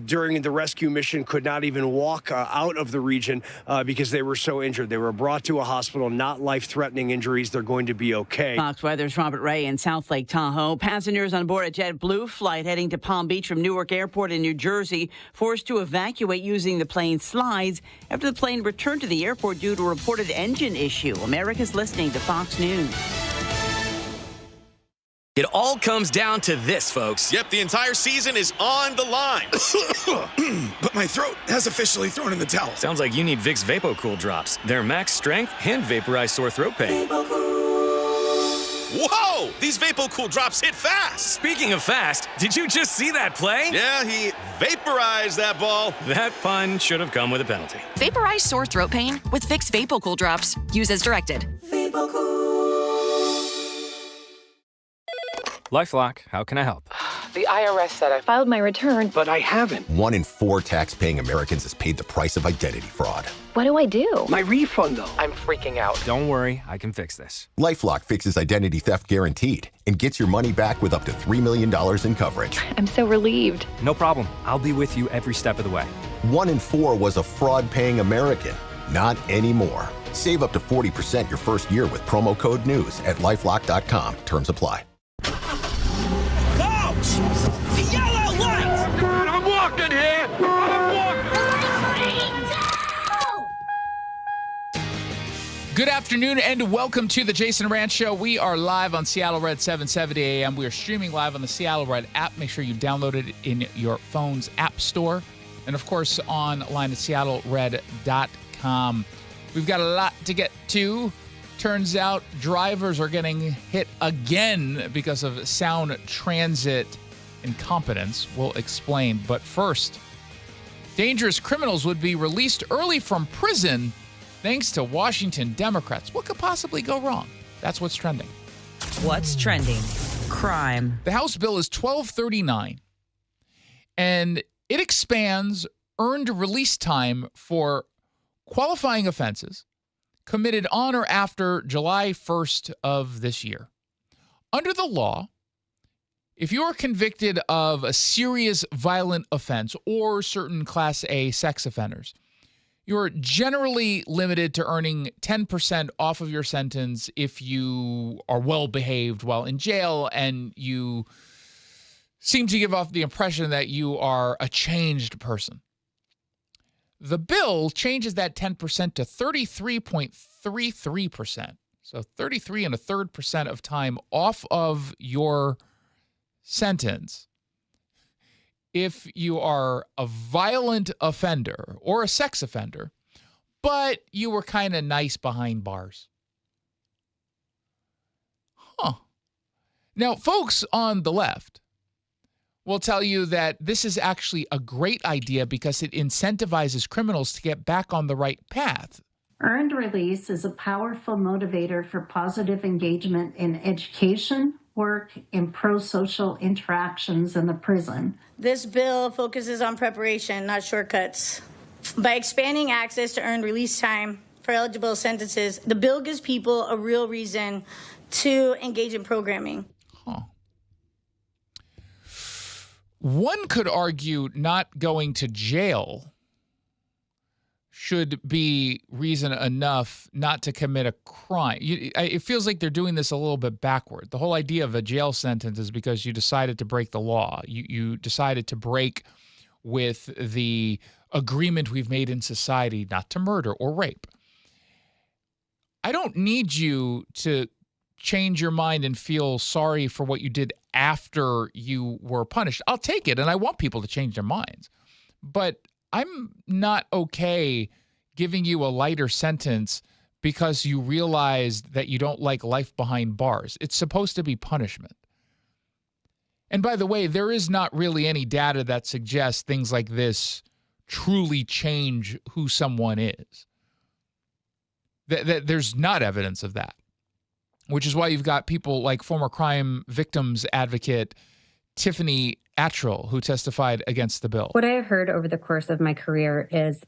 during the rescue mission could not even walk out of the region because they were so injured. They were brought to a hospital, not life-threatening injuries. They're going to be okay. Fox Weather's Robert Ray in South Lake Tahoe. Passengers on board a JetBlue flight heading to Palm Beach from Newark Airport in New Jersey forced to evacuate using the plane's slides after the plane returned to the airport due to a reported engine issue. America's listening to Fox News. It all comes down to this, folks. Yep, the entire season is on the line. But my throat has officially thrown in the towel. Sounds like you need Vicks VapoCool drops. They're max strength and vaporize sore throat pain. Whoa! These VapoCool drops hit fast. Speaking of fast, did you just see that play? Yeah, he vaporized that ball. That pun should have come with a penalty. Vaporize sore throat pain with Vicks VapoCool drops. Use as directed. LifeLock, how can I help? The IRS said I filed my return, But I haven't. 1 in 4 tax-paying Americans has paid the price of identity fraud. What do I do? My refund, though. I'm freaking out. Don't worry, I can fix this. LifeLock fixes identity theft guaranteed and gets your money back with up to $3 million in coverage. I'm so relieved. No problem. I'll be with you every step of the way. 1 in 4 was a fraud-paying American. Not anymore. Save up to 40% your first year with promo code NEWS at LifeLock.com. Terms apply. The yellow light! I'm walking here! Good afternoon and welcome to the Jason Rantz Show. We are live on Seattle Red 770 AM. We are streaming live on the Seattle Red app. Make sure you download it in your phone's app store. And of course, online at seattlered.com. We've got a lot to get to. Turns out drivers are getting hit again because of sound transit incompetence. We'll explain. But first, dangerous criminals would be released early from prison thanks to Washington Democrats. What could possibly go wrong? That's what's trending. What's trending? Crime. The House bill is 1239, and it expands earned release time for qualifying offenses committed on or after July 1st of this year. Under the law, if you are convicted of a serious violent offense or certain Class A sex offenders, You're generally limited to earning 10% off of your sentence if you are well behaved while in jail and you seem to give off the impression that you are a changed person. The bill changes that 10% to 33.33%. So 33.33% of time off of your sentence if you are a violent offender or a sex offender, but you were kind of nice behind bars. Now, folks on the left will tell you that this is actually a great idea because it incentivizes criminals to get back on the right path. Earned release is a powerful motivator for positive engagement in education, work, and pro-social interactions in the prison. This bill focuses on preparation, not shortcuts. By expanding access to earned release time for eligible sentences, the bill gives people a real reason to engage in programming. One could argue not going to jail should be reason enough not to commit a crime. It feels like they're doing this a little bit backward. The whole idea of a jail sentence is because you decided to break the law. You decided to break with the agreement we've made in society not to murder or rape. I don't need you to change your mind and feel sorry for what you did after you were punished. I'll take it, and I want people to change their minds. But I'm not okay giving you a lighter sentence because you realized that you don't like life behind bars. It's supposed to be punishment. And by the way, there is not really any data that suggests things like this truly change who someone is. There's not evidence of that, which is why you've got people like former crime victims advocate Tiffany Attrell, who testified against the bill. What I have heard over the course of my career is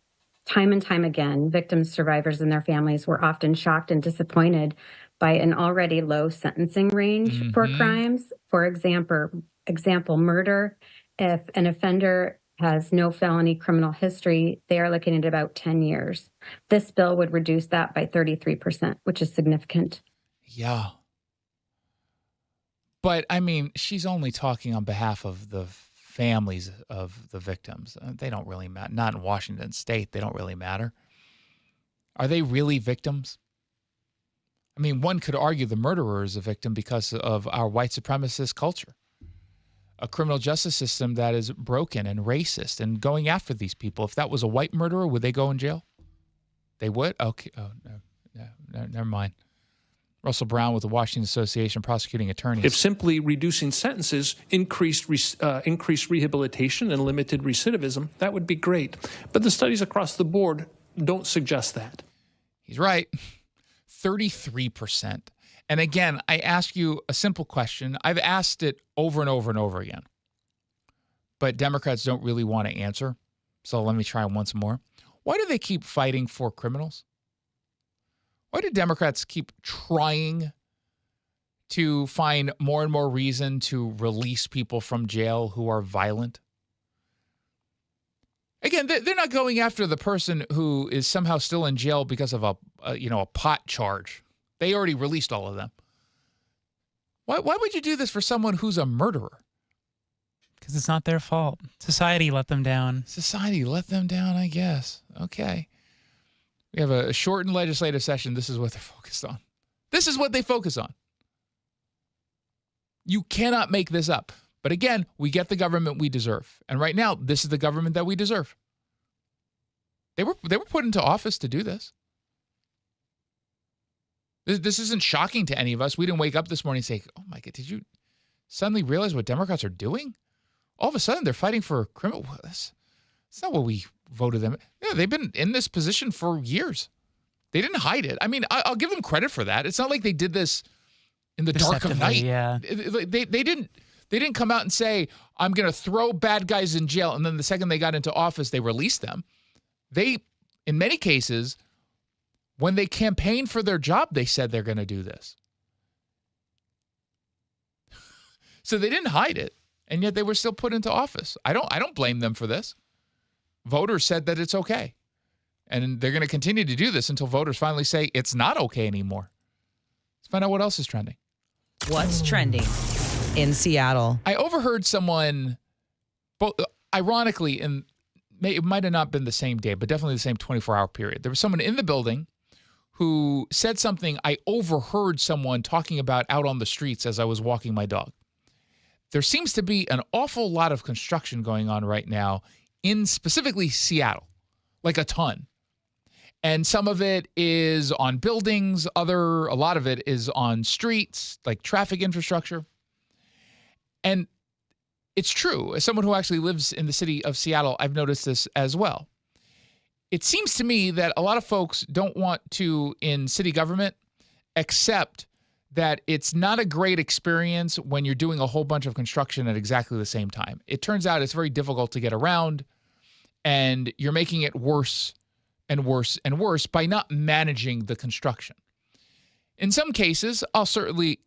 time and time again, victims, survivors, and their families were often shocked and disappointed by an already low sentencing range for crimes. For example, murder. If an offender has no felony criminal history, they are looking at about 10 years. This bill would reduce that by 33%, which is significant. Yeah. But, I mean, she's only talking on behalf of the families of the victims. They don't really matter. Not in Washington State. They don't really matter. Are they really victims? I mean, one could argue the murderer is a victim because of our white supremacist culture. A criminal justice system that is broken and racist and going after these people. If that was a white murderer, would they go in jail? They would? Okay. Oh, no, never mind. Russell Brown with the Washington Association of Prosecuting Attorneys. If simply reducing sentences increased rehabilitation and limited recidivism, that would be great. But the studies across the board don't suggest that. He's right. 33%. And again, I ask you a simple question. I've asked it over and over and over again. But Democrats don't really want to answer. So let me try once more. Why do they keep fighting for criminals? Why do Democrats keep trying to find more and more reason to release people from jail who are violent? Again, they're not going after the person who is somehow still in jail because of a pot charge. They already released all of them. Why would you do this for someone who's a murderer? Because it's not their fault. Society let them down. Society let them down, I guess. Okay. We have a shortened legislative session. This is what they're focused on. This is what they focus on. You cannot make this up. But again, we get the government we deserve. And right now, this is the government that we deserve. They were put into office to do this. This isn't shocking to any of us. We didn't wake up this morning and say, oh my God, did you suddenly realize what Democrats are doing? All of a sudden, they're fighting for criminal. That's not what we voted them. Yeah, they've been in this position for years. They didn't hide it. I mean, I'll give them credit for that. It's not like they did this in the dark of night. Yeah. They didn't come out and say, I'm going to throw bad guys in jail. And then the second they got into office, they released them. They, in many cases, when they campaigned for their job, they said they're going to do this. So they didn't hide it, and yet they were still put into office. I don't blame them for this. Voters said that it's okay. And they're going to continue to do this until voters finally say it's not okay anymore. Let's find out what else is trending. What's trending in Seattle? I overheard someone, ironically, it might have not been the same day, but definitely the same 24-hour period. There was someone in the building who said something I overheard someone talking about out on the streets as I was walking my dog. There seems to be an awful lot of construction going on right now in specifically Seattle, like a ton. And some of it is on buildings, a lot of it is on streets, like traffic infrastructure. And it's true. As someone who actually lives in the city of Seattle, I've noticed this as well. It seems to me that a lot of folks don't want to, in city government, accept that it's not a great experience when you're doing a whole bunch of construction at exactly the same time. It turns out it's very difficult to get around, and you're making it worse and worse and worse by not managing the construction. In some cases, I'll certainly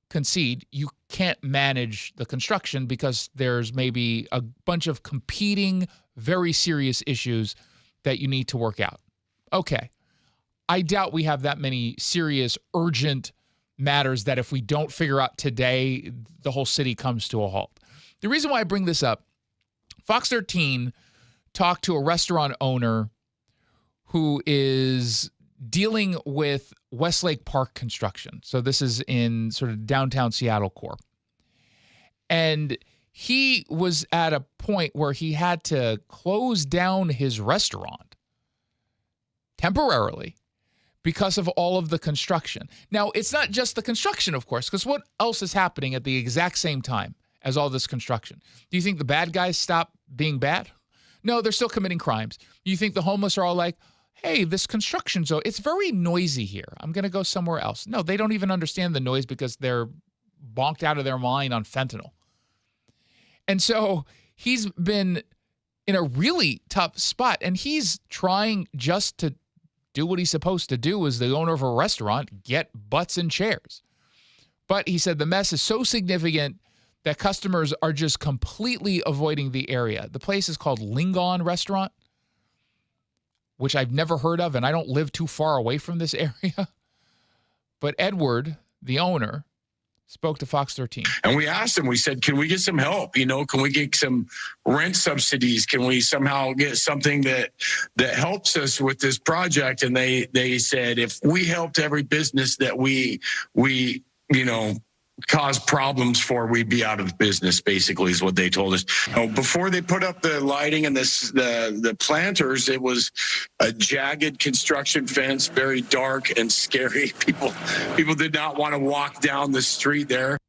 concede you can't manage the construction because there's maybe a bunch of competing, very serious issues that you need to work out. Okay. I doubt we have that many serious, urgent matters that if we don't figure out today, the whole city comes to a halt. The reason why I bring this up, Fox 13 talked to a restaurant owner who is dealing with Westlake Park construction. So this is in sort of downtown Seattle core. And he was at a point where he had to close down his restaurant temporarily because of all of the construction. Now, it's not just the construction, of course, because what else is happening at the exact same time as all this construction? Do you think the bad guys stop being bad? No, they're still committing crimes. You think the homeless are all like, hey, this construction zone, it's very noisy here. I'm going to go somewhere else. No, they don't even understand the noise because they're bonked out of their mind on fentanyl. And so he's been in a really tough spot, and he's trying just to do what he's supposed to do as the owner of a restaurant, get butts and chairs. But he said the mess is so significant that customers are just completely avoiding the area. The place is called Lingon Restaurant, which I've never heard of, and I don't live too far away from this area. But Edward, the owner, spoke to Fox 13. And we asked him, we said, can we get some help? You know, can we get some rent subsidies? Can we somehow get something that helps us with this project? And they said, if we helped every business that we cause problems for, we'd be out of business, basically, is what they told us. Before they put up the lighting and the planters, it was a jagged construction fence, very dark and scary. People did not want to walk down the street there.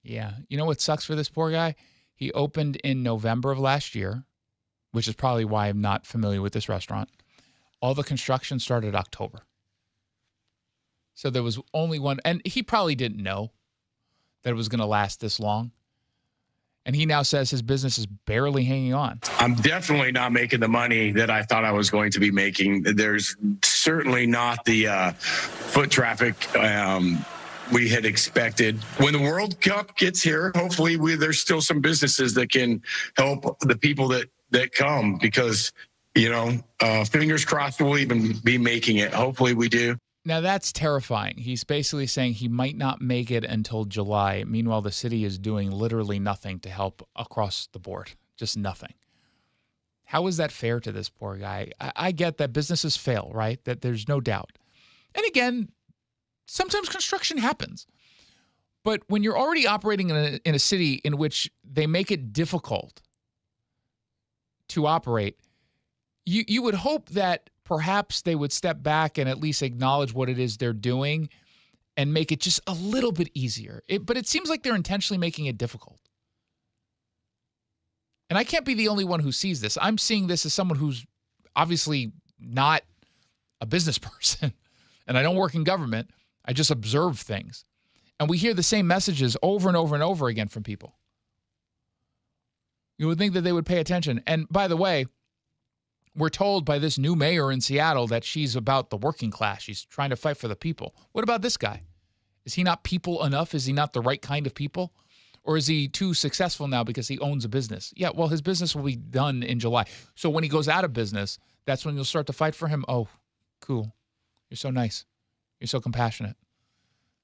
Yeah. You know what sucks for this poor guy? He opened in November of last year, which is probably why I'm not familiar with this restaurant. All the construction started October. So there was only one, and he probably didn't know that it was going to last this long. And he now says his business is barely hanging on. I'm definitely not making the money that I thought I was going to be making. There's certainly not the foot traffic we had expected. When the World Cup gets here, hopefully there's still some businesses that can help the people that come because, fingers crossed we'll even be making it. Hopefully we do. Now, that's terrifying. He's basically saying he might not make it until July. Meanwhile, the city is doing literally nothing to help across the board. Just nothing. How is that fair to this poor guy? I get that businesses fail, right? That there's no doubt. And again, sometimes construction happens. But when you're already operating in a city in which they make it difficult to operate, you would hope that perhaps they would step back and at least acknowledge what it is they're doing and make it just a little bit easier. But it seems like they're intentionally making it difficult. And I can't be the only one who sees this. I'm seeing this as someone who's obviously not a business person, and I don't work in government. I just observe things. And we hear the same messages over and over and over again from people. You would think that they would pay attention. And by the way, we're told by this new mayor in Seattle that she's about the working class. She's trying to fight for the people. What about this guy? Is he not people enough? Is he not the right kind of people? Or is he too successful now because he owns a business? Yeah, well, his business will be done in July. So when he goes out of business, that's when you'll start to fight for him. Oh, cool. You're so nice. You're so compassionate.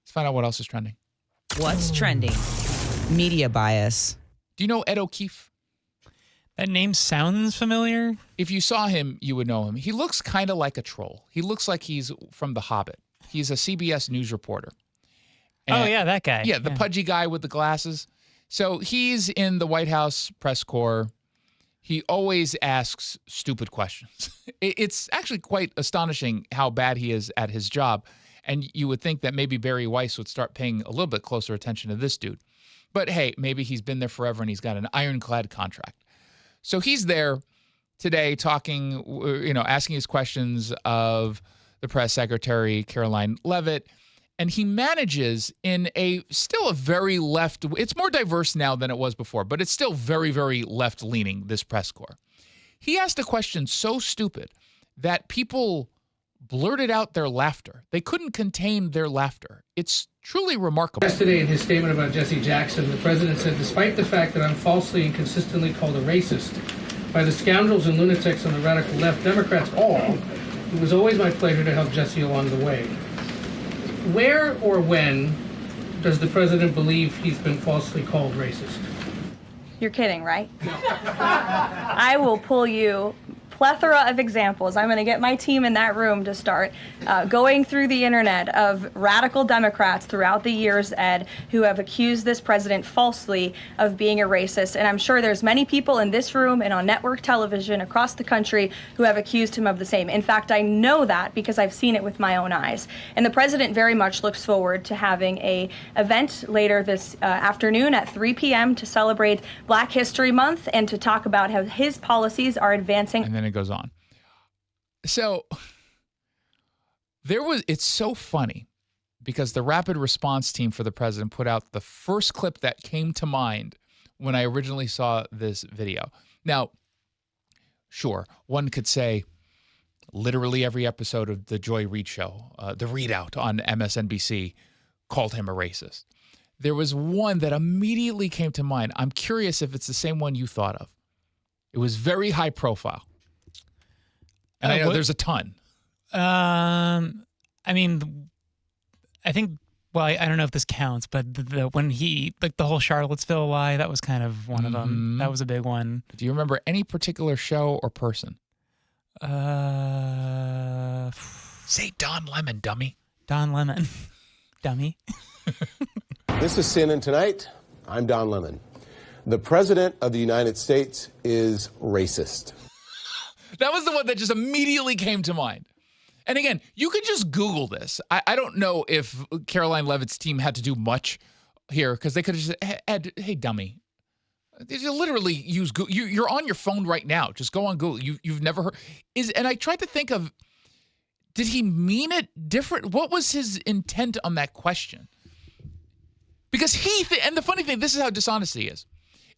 Let's find out what else is trending. What's trending? Media bias. Do you know Ed O'Keefe? That name sounds familiar. If you saw him, you would know him. He looks kind of like a troll. He looks like he's from The Hobbit. He's a CBS News reporter. Oh, yeah, that guy. Yeah, the pudgy guy with the glasses. So he's in the White House press corps. He always asks stupid questions. It's actually quite astonishing how bad he is at his job. And you would think that maybe Barry Weiss would start paying a little bit closer attention to this dude. But hey, maybe he's been there forever and he's got an ironclad contract. So he's there today talking, asking his questions of the press secretary, Caroline Leavitt. And he manages in still a very left, it's more diverse now than it was before, but it's still very, very left-leaning, this press corps. He asked a question so stupid that people blurted out their laughter. They couldn't contain their laughter. It's truly remarkable. Yesterday in his statement about Jesse Jackson, the president said, despite the fact that I'm falsely and consistently called a racist by the scoundrels and lunatics on the radical left, Democrats all, it was always my pleasure to help Jesse along the way. Where or when does the president believe he's been falsely called racist? You're kidding, right? No. I will pull you plethora of examples. I'm going to get my team in that room to start going through the internet of radical Democrats throughout the years, Ed, who have accused this president falsely of being a racist. And I'm sure there's many people in this room and on network television across the country who have accused him of the same. In fact, I know that because I've seen it with my own eyes. And the president very much looks forward to having an event later this afternoon at 3 p.m. to celebrate Black History Month and to talk about how his policies are advancing. And then it goes on. So it's so funny because the rapid response team for the president put out the first clip that came to mind when I originally saw this video. Now, sure, one could say literally every episode of the Joy Reid show, the Readout on MSNBC, called him a racist. There was one that immediately came to mind. I'm curious if it's the same one you thought of. It was very high profile. And I know there's a ton. I mean, I think, well, I don't know if this counts, but when he, like the whole Charlottesville lie, that was kind of one of them. That was a big one. Do you remember any particular show or person? Say Don Lemon, dummy. Don Lemon, dummy. This is CNN Tonight. I'm Don Lemon. The President of the United States is racist. That was the one that just immediately came to mind. And again, you could just Google this. I don't know if Caroline Leavitt's team had to do much here because they could have just said, Ed, hey, dummy. You literally use Google. You're on your phone right now. Just go on Google. You've never heard. And I tried to think of, did he mean it different? What was his intent on that question? Because and the funny thing, this is how dishonest he is.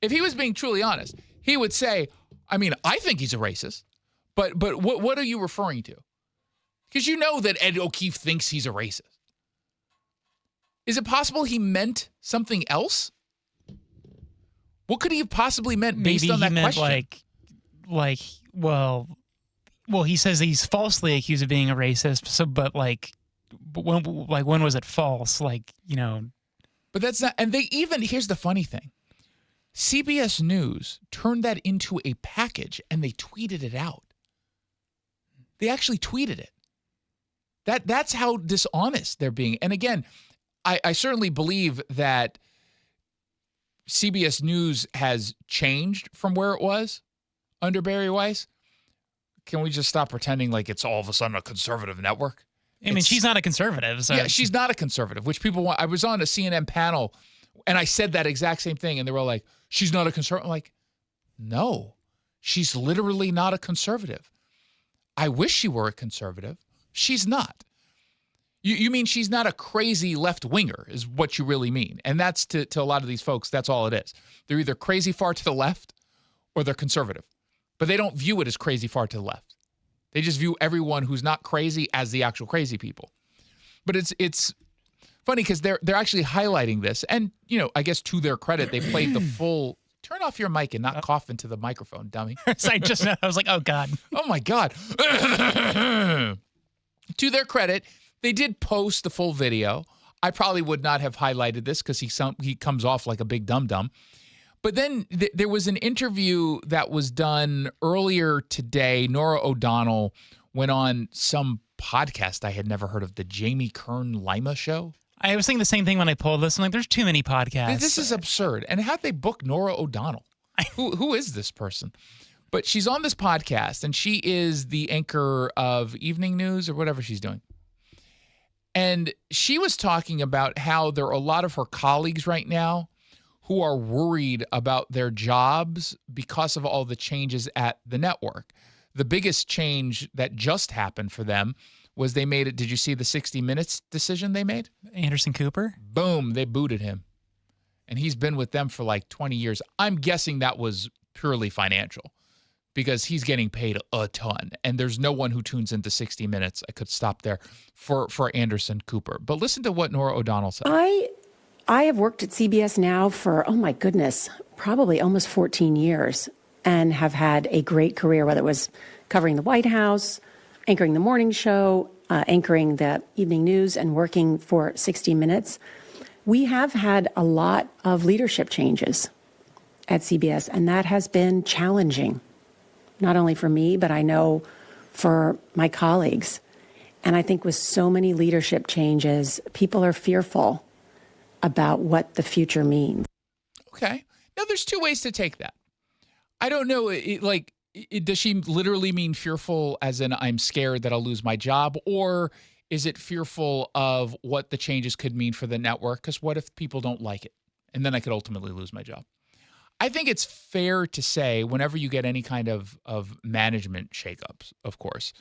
If he was being truly honest, he would say, I mean, I think he's a racist. But what are you referring to? Because you know that Ed O'Keefe thinks he's a racist. Is it possible he meant something else? What could he have possibly meant based on that question? Maybe he meant well, he says he's falsely accused of being a racist. So, but when was it false? But that's not, and here's the funny thing. CBS News turned that into a package and they tweeted it out. They actually tweeted it. That's how dishonest they're being. And again, I certainly believe that CBS News has changed from where it was under Barry Weiss. Can we just stop pretending like it's all of a sudden a conservative network? I mean, she's not a conservative. So. Yeah, she's not a conservative, which people want. I was on a CNN panel and I said that exact same thing. And they were all like, she's not a conservative. I'm like, no, she's literally not a conservative. I wish she were a conservative. She's not. You mean she's not a crazy left-winger is what you really mean. And that's to a lot of these folks, that's all it is. They're either crazy far to the left or they're conservative. But they don't view it as crazy far to the left. They just view everyone who's not crazy as the actual crazy people. But it's funny because they're actually highlighting this. And, I guess to their credit, they played the full. Turn off your mic and not cough into the microphone, dummy. I was like, oh, God. Oh, my God. To their credit, they did post the full video. I probably would not have highlighted this because he comes off like a big dum-dum. But then there was an interview that was done earlier today. Norah O'Donnell went on some podcast I had never heard of, the Jamie Kern Lima Show. I was thinking the same thing when I pulled this. I'm like, there's too many podcasts. This is absurd. And how'd they book Norah O'Donnell? Who is this person? But she's on this podcast, and she is the anchor of Evening News or whatever she's doing. And she was talking about how there are a lot of her colleagues right now who are worried about their jobs because of all the changes at the network. The biggest change that just happened for them was they made it. Did you see the 60 Minutes decision they made? Anderson Cooper? Boom, they booted him. And he's been with them for like 20 years. I'm guessing that was purely financial because he's getting paid a ton. And there's no one who tunes into 60 Minutes. I could stop there for Anderson Cooper. But listen to what Norah O'Donnell said. I have worked at CBS now for, oh my goodness, probably almost 14 years and have had a great career, whether it was covering the White House, anchoring the morning show, anchoring the evening news, and working for 60 Minutes. We have had a lot of leadership changes at CBS, and that has been challenging, not only for me, but I know for my colleagues. And I think with so many leadership changes, people are fearful about what the future means. Okay. Now, there's two ways to take that. I don't know, does she literally mean fearful as in I'm scared that I'll lose my job? Or is it fearful of what the changes could mean for the network? Because what if people don't like it? And then I could ultimately lose my job. I think it's fair to say whenever you get any kind of management shakeups, of course,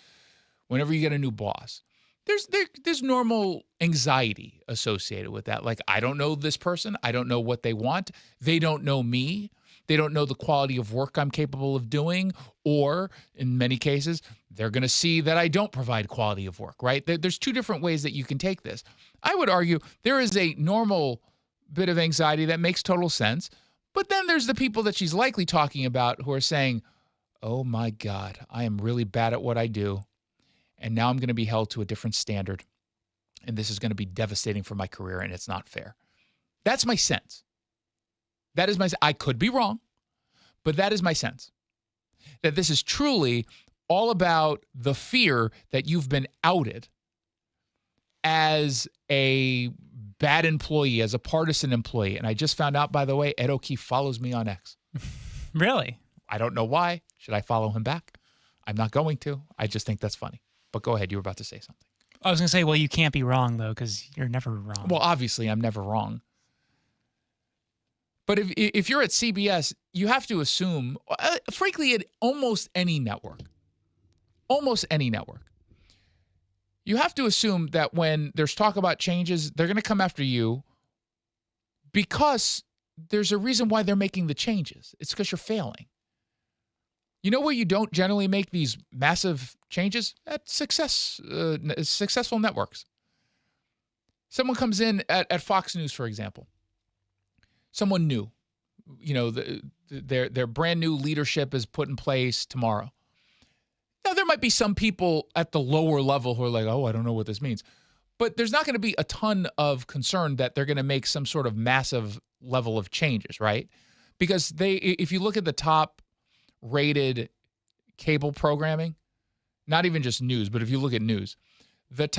whenever you get a new boss, there's normal anxiety associated with that. Like, I don't know this person. I don't know what they want. They don't know me. They don't know the quality of work I'm capable of doing. Or in many cases, they're going to see that I don't provide quality of work, right? There's two different ways that you can take this. I would argue there is a normal bit of anxiety that makes total sense. But then there's the people that she's likely talking about who are saying, oh my God, I am really bad at what I do. And now I'm going to be held to a different standard. And this is going to be devastating for my career, and it's not fair. That's my sense. That is I could be wrong, but that is my sense. That this is truly all about the fear that you've been outed as a bad employee, as a partisan employee. And I just found out, by the way, Ed O'Keefe follows me on X. Really? I don't know why. Should I follow him back? I'm not going to. I just think that's funny. But go ahead. You were about to say something. I was going to say, well, you can't be wrong, though, because you're never wrong. Well, obviously, I'm never wrong. But if you're at CBS, you have to assume, frankly, at almost any network, you have to assume that when there's talk about changes, they're going to come after you because there's a reason why they're making the changes. It's because you're failing. You know where you don't generally make these massive changes? At successful networks. Someone comes in at Fox News, for example. Someone new. Their brand new leadership is put in place tomorrow. Now, there might be some people at the lower level who are like, oh, I don't know what this means. But there's not going to be a ton of concern that they're going to make some sort of massive level of changes, right? Because if you look at the top rated cable programming, not even just news, but if you look at news,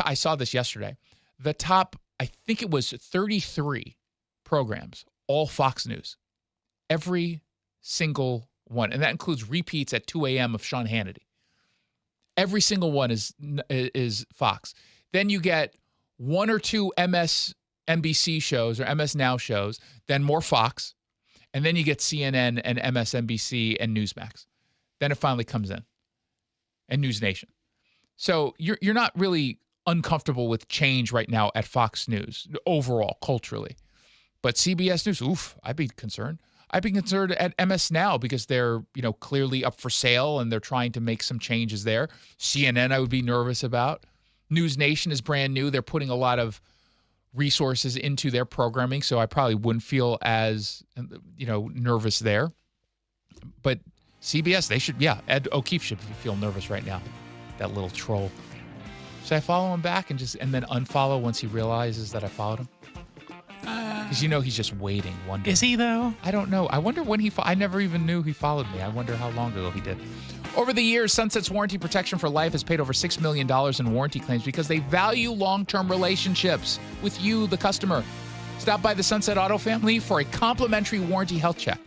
I saw this yesterday. The top, I think it was 33 programs, all Fox News. Every single one. And that includes repeats at 2 a.m. of Sean Hannity. Every single one is Fox. Then you get one or two MSNBC shows or MS Now shows, then more Fox, and then you get CNN and MSNBC and Newsmax. Then it finally comes in, and News Nation. So you're not really uncomfortable with change right now at Fox News overall, culturally. But CBS News, oof, I'd be concerned. I'd be concerned at MS Now because they're, clearly up for sale and they're trying to make some changes there. CNN, I would be nervous about. News Nation is brand new. They're putting a lot of resources into their programming, so I probably wouldn't feel as, nervous there. But CBS, they should, Ed O'Keefe should feel nervous right now. That little troll. Should I follow him back and then unfollow once he realizes that I followed him? Because he's just waiting, wondering. Is he, though? I don't know. I wonder when I never even knew he followed me. I wonder how long ago he did. Over the years, Sunset's Warranty Protection for Life has paid over $6 million in warranty claims because they value long-term relationships with you, the customer. Stop by the Sunset Auto family for a complimentary warranty health check.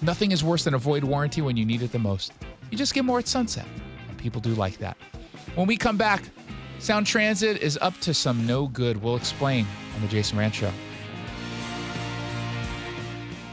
Nothing is worse than a void warranty when you need it the most. You just get more at Sunset, and people do like that. When we come back, Sound Transit is up to some no good. We'll explain on the Jason Rantz Show.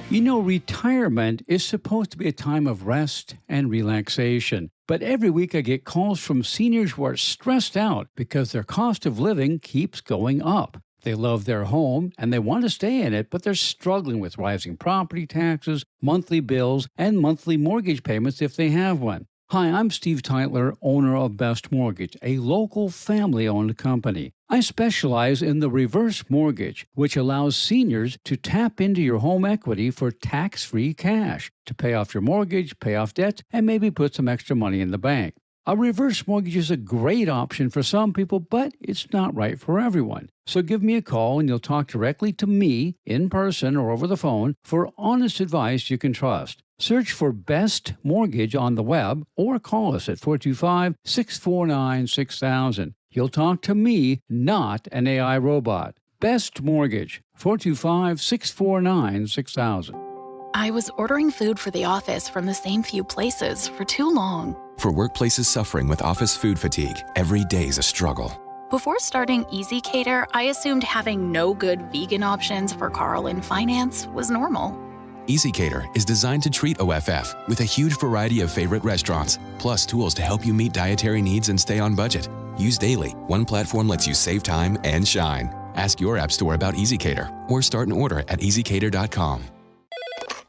Retirement is supposed to be a time of rest and relaxation. But every week I get calls from seniors who are stressed out because their cost of living keeps going up. They love their home and they want to stay in it, but they're struggling with rising property taxes, monthly bills, and monthly mortgage payments if they have one. Hi, I'm Steve Teitler, owner of Best Mortgage, a local family-owned company. I specialize in the reverse mortgage, which allows seniors to tap into your home equity for tax-free cash to pay off your mortgage, pay off debts, and maybe put some extra money in the bank. A reverse mortgage is a great option for some people, but it's not right for everyone. So give me a call and you'll talk directly to me in person or over the phone for honest advice you can trust. Search for Best Mortgage on the web or call us at 425-649-6000. You'll talk to me, not an AI robot. Best Mortgage, 425-649-6000. I was ordering food for the office from the same few places for too long. For workplaces suffering with office food fatigue, every day's a struggle. Before starting Easy Cater, I assumed having no good vegan options for Carl in finance was normal. Easy Cater is designed to treat OFF with a huge variety of favorite restaurants, plus tools to help you meet dietary needs and stay on budget. Used daily, one platform lets you save time and shine. Ask your app store about Easy Cater or start an order at easycater.com.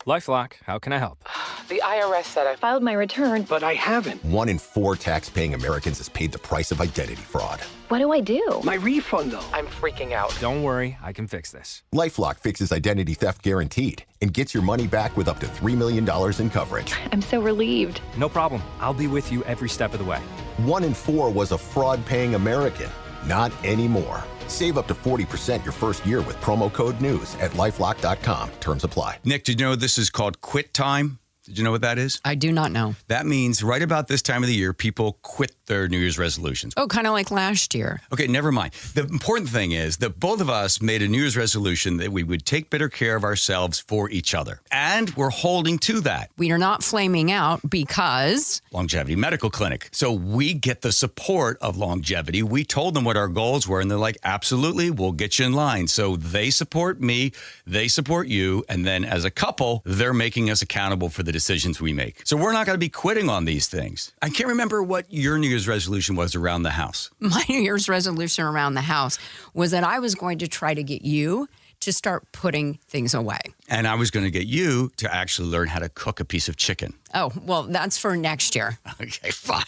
LifeLock, how can I help? The IRS said I filed my return, But I haven't. 1 in 4 tax-paying Americans has paid the price of identity fraud. what do I do? My refund, though. I'm freaking out. Don't worry, I can fix this. LifeLock fixes identity theft guaranteed and gets your money back with up to $3 million in coverage. I'm so relieved. No problem. I'll be with you every step of the way. 1 in 4 was a fraud-paying American. Not anymore. Save up to 40% your first year with promo code NEWS at LifeLock.com. Terms apply. Nick, did you know this is called quit time? Did you know what that is? I do not know. That means right about this time of the year, people quit their New Year's resolutions. Oh, kind of like last year. Okay, never mind. The important thing is that both of us made a New Year's resolution that we would take better care of ourselves for each other. And we're holding to that. We are not flaming out because... Longevity Medical Clinic. So we get the support of Longevity. We told them what our goals were, and they're like, absolutely, we'll get you in line. So they support me, they support you, and then as a couple, they're making us accountable for the decisions we make. So we're not going to be quitting on these things. I can't remember what your New Year's resolution was around the house. My New Year's resolution around the house was that I was going to try to get you to start putting things away. And I was going to get you to actually learn how to cook a piece of chicken. Oh, well, that's for next year. Okay, fine.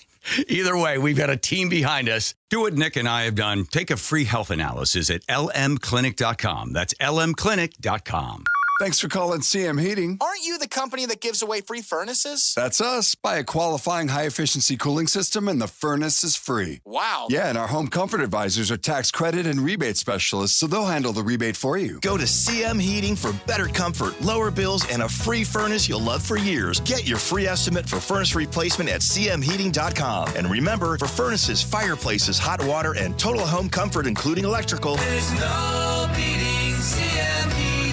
Either way, we've got a team behind us. Do what Nick and I have done. Take a free health analysis at lmclinic.com. That's lmclinic.com. Thanks for calling CM Heating. Aren't you the company that gives away free furnaces? That's us. Buy a qualifying high-efficiency cooling system and the furnace is free. Wow. Yeah, and our home comfort advisors are tax credit and rebate specialists, so they'll handle the rebate for you. Go to CM Heating for better comfort, lower bills, and a free furnace you'll love for years. Get your free estimate for furnace replacement at cmheating.com. And remember, for furnaces, fireplaces, hot water, and total home comfort, including electrical, there's no beating CM Heating.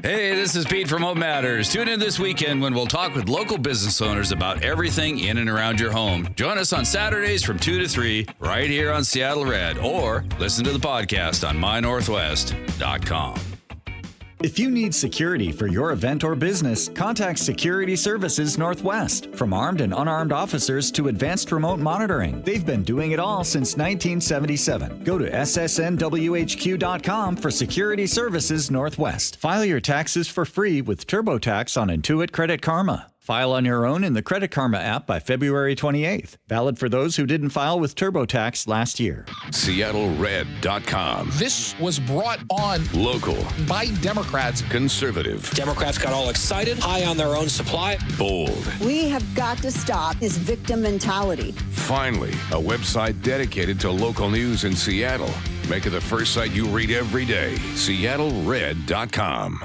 Hey, this is Pete from Home Matters. Tune in this weekend when we'll talk with local business owners about everything in and around your home. Join us on Saturdays from 2 to 3 right here on Seattle Red, or listen to the podcast on mynorthwest.com. If you need security for your event or business, contact Security Services Northwest. From armed and unarmed officers to advanced remote monitoring, they've been doing it all since 1977. Go to ssnwhq.com for Security Services Northwest. File your taxes for free with TurboTax on Intuit Credit Karma. File on your own in the Credit Karma app by February 28th. Valid for those who didn't file with TurboTax last year. SeattleRed.com. This was brought on Local. by Democrats. Conservative. Democrats got all excited, high on their own supply. Bold. We have got to stop this victim mentality. Finally, a website dedicated to local news in Seattle. Make it the first site you read every day. SeattleRed.com.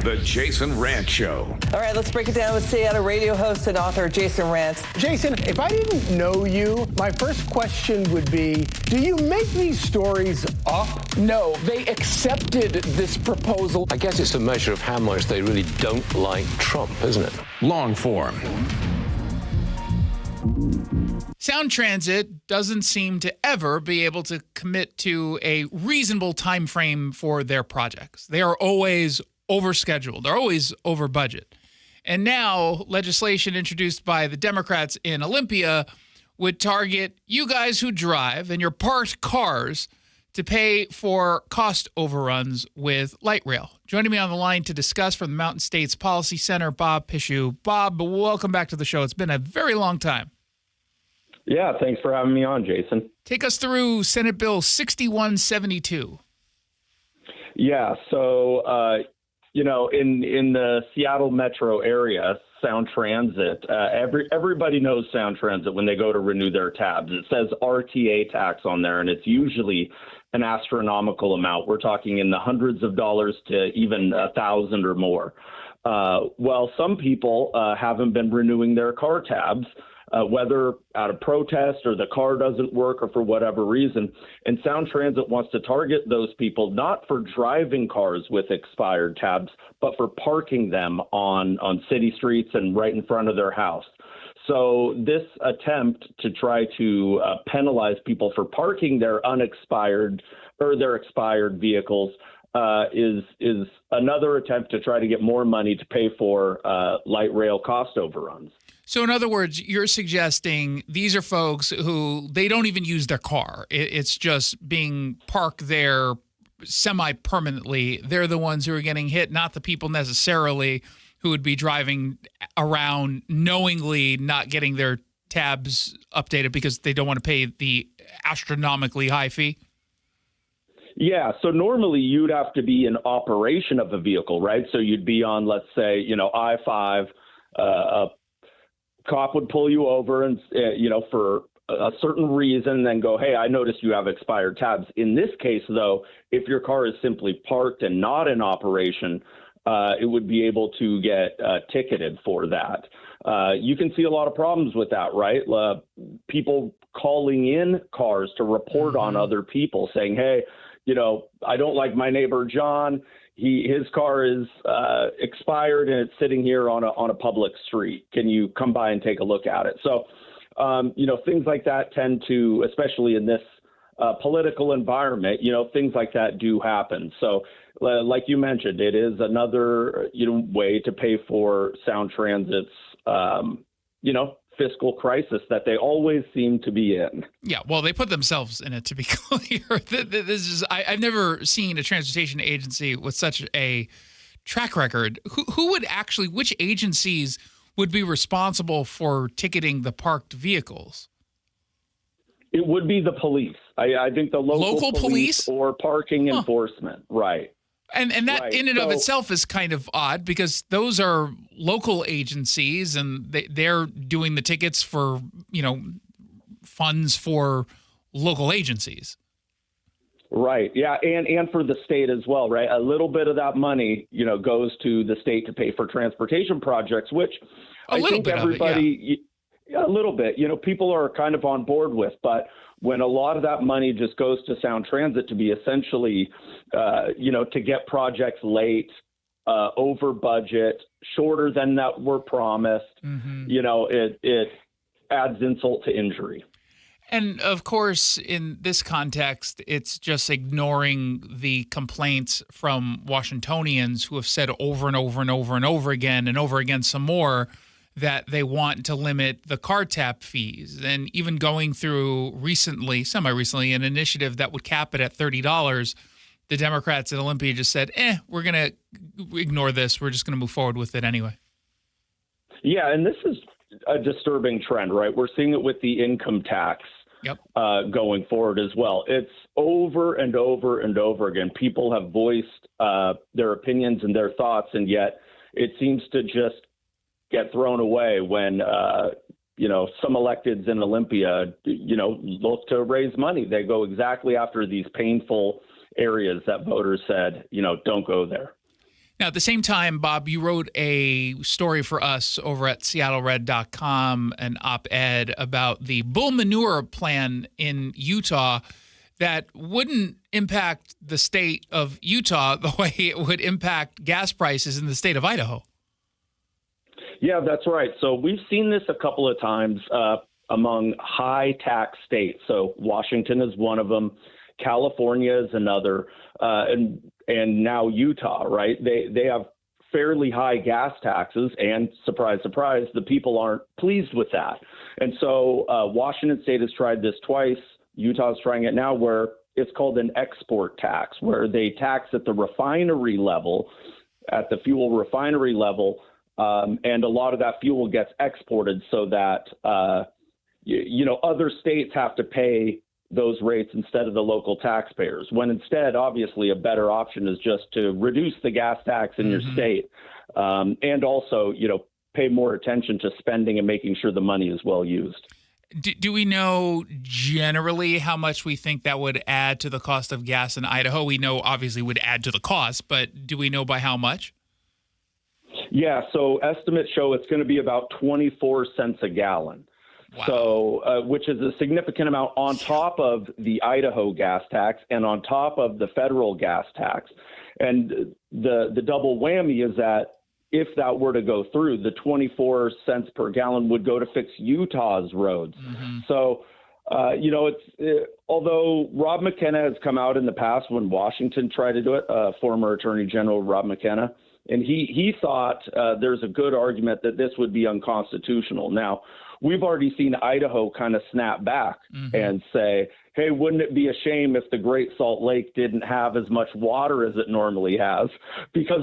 The Jason Rantz Show. All right, let's break it down with Seattle radio host and author Jason Rantz. Jason, if I didn't know you, my first question would be, do you make these stories up? No, they accepted this proposal. I guess it's a measure of how much they really don't like Trump, isn't it? Long form. Sound Transit doesn't seem to ever be able to commit to a reasonable time frame for their projects. They are always overscheduled. They're always over budget. And now legislation introduced by the Democrats in Olympia would target you guys who drive and your parked cars to pay for cost overruns with light rail. Joining me on the line to discuss from the Mountain States Policy Center, Bob Pishu. Bob, welcome back to the show. It's been a very long time. Yeah, thanks for having me on, Jason. Take us through Senate Bill 6172. Yeah, so, in the Seattle metro area, Sound Transit, everybody knows Sound Transit when they go to renew their tabs. It says RTA tax on there, and it's usually an astronomical amount. We're talking in the hundreds of dollars to even $1,000 or more. Well, some people haven't been renewing their car tabs, whether out of protest or the car doesn't work or for whatever reason. And Sound Transit wants to target those people not for driving cars with expired tabs, but for parking them on city streets and right in front of their house. So this attempt to try to penalize people for parking their unexpired or their expired vehicles is another attempt to try to get more money to pay for light rail cost overruns. So in other words, you're suggesting these are folks who they don't even use their car. It's just being parked there semi-permanently. They're the ones who are getting hit, not the people necessarily who would be driving around knowingly not getting their tabs updated because they don't want to pay the astronomically high fee. Yeah, so normally you'd have to be in operation of a vehicle, right? So you'd be on, let's say, I-5, a cop would pull you over and, for a certain reason, then go, hey, I noticed you have expired tabs. In this case, though, if your car is simply parked and not in operation, it would be able to get ticketed for that. You can see a lot of problems with that, right? People calling in cars to report on other people saying, hey, I don't like my neighbor John. His car is expired and it's sitting here on a public street. Can you come by and take a look at it? So, things like that tend to, especially in this political environment, things like that do happen. So, like you mentioned, it is another way to pay for Sound Transit's fiscal crisis that they always seem to be in. Yeah, well, they put themselves in it, to be clear. I've never seen a transportation agency with such a track record. Which agencies would be responsible for ticketing the parked vehicles? It would be the police. I think the local police or parking enforcement, right. And that in and of itself is kind of odd because those are local agencies and they're doing the tickets for, funds for local agencies. Right. Yeah. And for the state as well. Right. A little bit of that money, goes to the state to pay for transportation projects, which I think everybody, a little bit, people are kind of on board with. But when a lot of that money just goes to Sound Transit to be essentially, to get projects late, over budget, shorter than that were promised, it adds insult to injury. And of course, in this context, it's just ignoring the complaints from Washingtonians who have said over and over and over and over again some more that they want to limit the car tap fees. And even going through semi-recently, an initiative that would cap it at $30, the Democrats at Olympia just said, we're going to ignore this. We're just going to move forward with it anyway. Yeah, and this is a disturbing trend, right? We're seeing it with the income tax going forward as well. It's over and over and over again. People have voiced their opinions and their thoughts, and yet it seems to just get thrown away when, some electeds in Olympia, look to raise money. They go exactly after these painful areas that voters said, don't go there. Now, at the same time, Bob, you wrote a story for us over at SeattleRed.com, an op-ed about the bull manure plan in Utah that wouldn't impact the state of Utah the way it would impact gas prices in the state of Idaho. Yeah, that's right. So we've seen this a couple of times among high tax states. So Washington is one of them. California is another. And now Utah, right? They have fairly high gas taxes, and surprise, surprise, the people aren't pleased with that. And so Washington State has tried this twice. Utah's trying it now, where it's called an export tax, where they tax at the refinery level, at the fuel refinery level, and a lot of that fuel gets exported so that other states have to pay those rates instead of the local taxpayers, when instead, obviously, a better option is just to reduce the gas tax in your state, and also, pay more attention to spending and making sure the money is well used. Do we know generally how much we think that would add to the cost of gas in Idaho? We know obviously would add to the cost, but do we know by how much? Yeah, so estimates show it's going to be about 24 cents a gallon. Wow. So, which is a significant amount on top of the Idaho gas tax and on top of the federal gas tax. And the double whammy is that if that were to go through, the 24 cents per gallon would go to fix Utah's roads. Mm-hmm. So, although Rob McKenna has come out in the past when Washington tried to do it, former Attorney General Rob McKenna, and he thought there's a good argument that this would be unconstitutional. Now, we've already seen Idaho kind of snap back and say, hey, wouldn't it be a shame if the Great Salt Lake didn't have as much water as it normally has? Because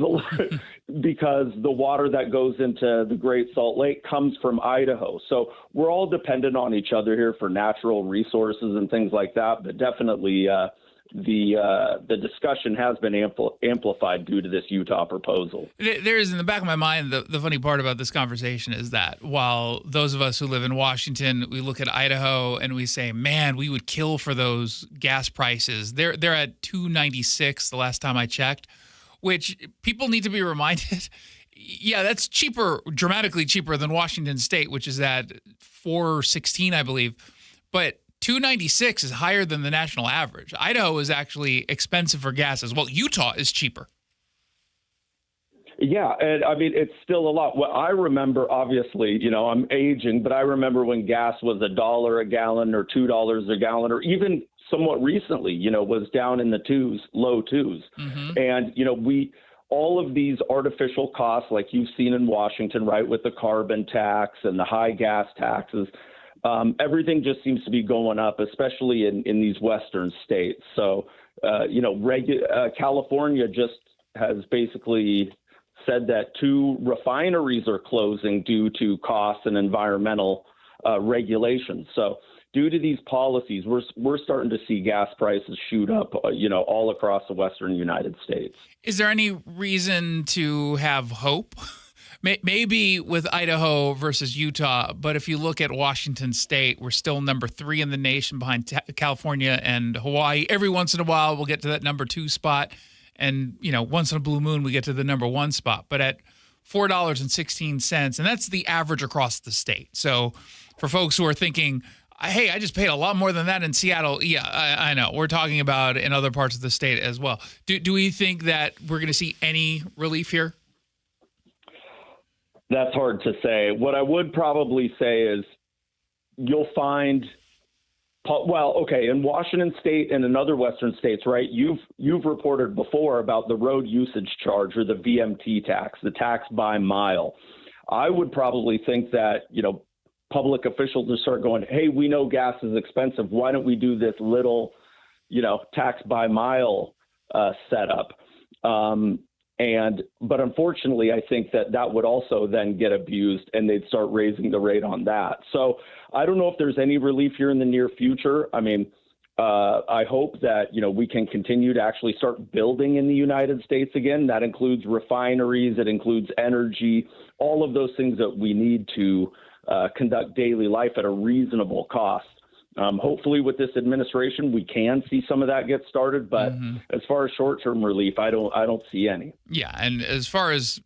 the water that goes into the Great Salt Lake comes from Idaho. So we're all dependent on each other here for natural resources and things like that. But definitely the discussion has been amplified due to this Utah proposal. There is, in the back of my mind, the funny part about this conversation is that while those of us who live in Washington, we look at Idaho and we say, man, we would kill for those gas prices. They're at $2.96 the last time I checked, which people need to be reminded. Yeah, that's cheaper, dramatically cheaper than Washington State, which is at $4.16, I believe. But $2.96 is higher than the national average. Idaho is actually expensive for gas as well. Utah is cheaper. Yeah, and I mean, it's still a lot. Well, I remember, obviously, I'm aging, but I remember when gas was $1 a gallon or $2 a gallon, or even somewhat recently, was down in the low twos. Mm-hmm. And, all of these artificial costs, like you've seen in Washington, right, with the carbon tax and the high gas taxes, everything just seems to be going up, especially in these western states. So, California just has basically said that 2 refineries are closing due to costs and environmental regulations. So due to these policies, we're starting to see gas prices shoot up, all across the western United States. Is there any reason to have hope? Maybe with Idaho versus Utah, but if you look at Washington State, we're still number 3 in the nation behind California and Hawaii. Every once in a while, we'll get to that number 2 spot. And, once in a blue moon, we get to the number 1 spot. But at $4.16, and that's the average across the state. So for folks who are thinking, hey, I just paid a lot more than that in Seattle. Yeah, I know. We're talking about in other parts of the state as well. Do we think that we're going to see any relief here? That's hard to say. What I would probably say is you'll find, in Washington State and in other western states, right, you've reported before about the road usage charge, or the VMT tax, the tax by mile. I would probably think that, public officials will start going, hey, we know gas is expensive. Why don't we do this little, tax by mile setup? But unfortunately, I think that would also then get abused and they'd start raising the rate on that. So I don't know if there's any relief here in the near future. I mean, I hope that, we can continue to actually start building in the United States again. That includes refineries. It includes energy, all of those things that we need to conduct daily life at a reasonable cost. Hopefully with this administration, we can see some of that get started. But as far as short-term relief, I don't see any. Yeah. And as far as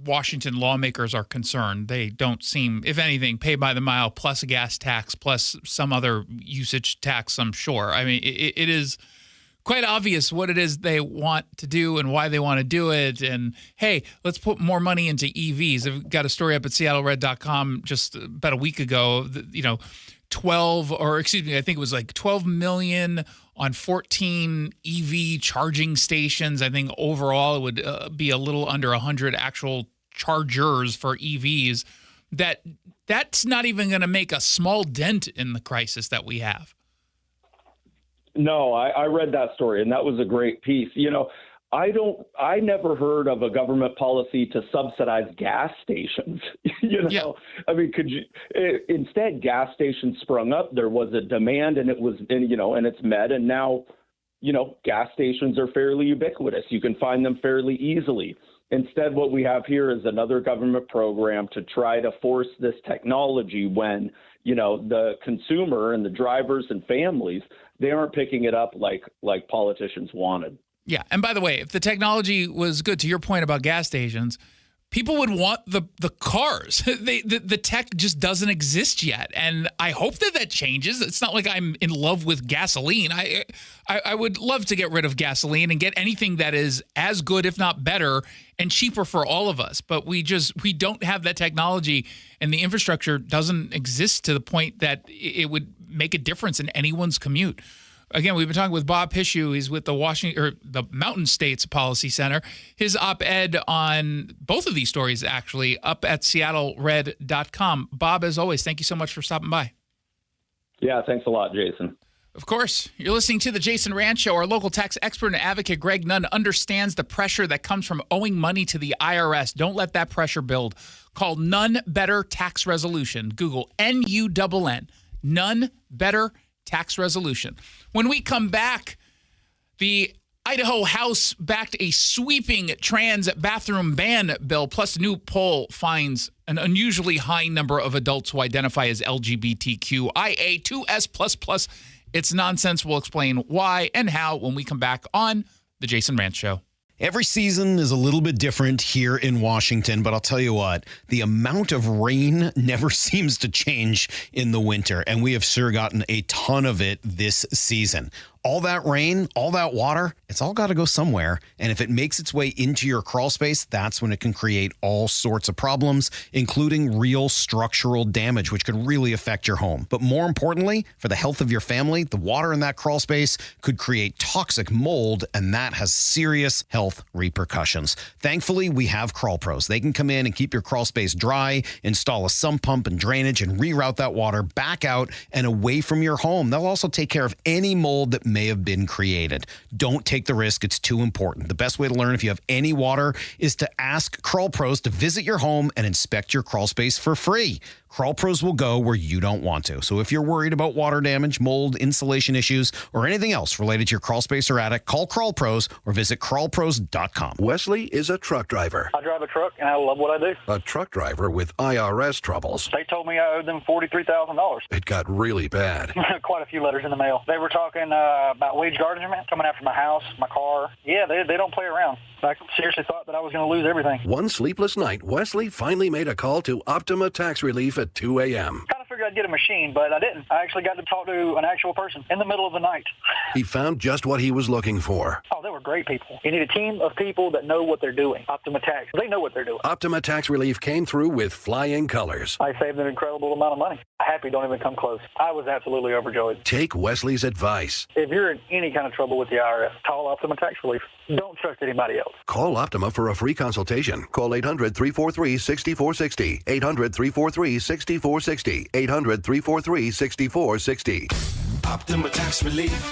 Washington lawmakers are concerned, they don't seem, if anything, pay by the mile plus a gas tax plus some other usage tax, I'm sure. I mean, it is quite obvious what it is they want to do and why they want to do it. And, hey, let's put more money into EVs. I've got a story up at SeattleRed.com just about a week ago, 12 million on 14 EV charging stations. I think overall it would be a little under 100 actual chargers for EVs. That's not even going to make a small dent in the crisis that we have. No, I read that story, and that was a great piece. I never heard of a government policy to subsidize gas stations. Yeah. I mean, instead gas stations sprung up. There was a demand and it's met. And now, gas stations are fairly ubiquitous. You can find them fairly easily. Instead, what we have here is another government program to try to force this technology when, the consumer and the drivers and families, they aren't picking it up like politicians wanted. Yeah. And by the way, if the technology was good, to your point about gas stations, people would want the cars. The tech just doesn't exist yet. And I hope that changes. It's not like I'm in love with gasoline. I would love to get rid of gasoline and get anything that is as good, if not better, and cheaper for all of us. But we don't have that technology, and the infrastructure doesn't exist to the point that it would make a difference in anyone's commute. Again, we've been talking with Bob Pishew. He's with the Mountain States Policy Center. His op-ed on both of these stories, actually, up at SeattleRed.com. Bob, as always, thank you so much for stopping by. Yeah, thanks a lot, Jason. Of course. You're listening to the Jason Rantz Show. Our local tax expert and advocate, Greg Nunn, understands the pressure that comes from owing money to the IRS. Don't let that pressure build. Call Nunn Better Tax Resolution. Google NUNN. Nunn Better Tax Resolution. When we come back, the Idaho House backed a sweeping trans bathroom ban bill, plus a new poll finds an unusually high number of adults who identify as LGBTQIA2S++. It's nonsense. We'll explain why and how when we come back on The Jason Rantz Show. Every season is a little bit different here in Washington, but I'll tell you what, the amount of rain never seems to change in the winter, and we have sure gotten a ton of it this season. All that rain, all that water, it's all got to go somewhere. And if it makes its way into your crawl space, that's when it can create all sorts of problems, including real structural damage, which could really affect your home. But more importantly, for the health of your family, the water in that crawl space could create toxic mold, and that has serious health repercussions. Thankfully, we have Crawl Pros. They can come in and keep your crawl space dry, install a sump pump and drainage, and reroute that water back out and away from your home. They'll also take care of any mold that may have been created. Don't take the risk. It's too important. The best way to learn if you have any water is to ask Crawl Pros to visit your home and inspect your crawl space for free. Crawl Pros will go where you don't want to. So if you're worried about water damage, mold, insulation issues, or anything else related to your crawl space or attic, call Crawl Pros or visit crawlpros.com. Wesley is a truck driver. I drive a truck and I love what I do. A truck driver with IRS troubles. They told me I owed them $43,000. It got really bad. Quite a few letters in the mail. They were talking about wage garnishment, coming after my house, my car. Yeah, they don't play around. I seriously thought that I was going to lose everything. One sleepless night, Wesley finally made a call to Optima Tax Relief at 2 a.m. Kind of figured I'd get a machine, but I didn't. I actually got to talk to an actual person in the middle of the night. He found just what he was looking for. Oh, they were great people. You need a team of people that know what they're doing. Optima Tax, they know what they're doing. Optima Tax Relief came through with flying colors. I saved an incredible amount of money. Happy don't even come close. I was absolutely overjoyed. Take Wesley's advice. If you're in any kind of trouble with the IRS, call Optima Tax Relief. Don't trust anybody else. Call Optima for a free consultation. Call 800-343-6460. 800-343-6460. 800-343-6460. Optima Tax Relief.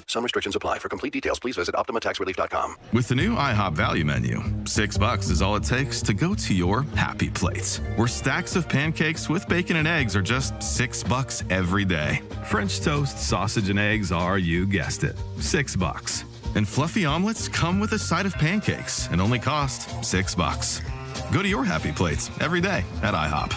Some restrictions apply. For complete details, please visit OptimaTaxRelief.com. With the new IHOP value menu, $6 is all it takes to go to your happy place, where stacks of pancakes with bacon and eggs are just $6 every day. French toast, sausage, and eggs are, you guessed it, $6. And fluffy omelets come with a side of pancakes and only cost $6. Go to your happy plates every day at IHOP.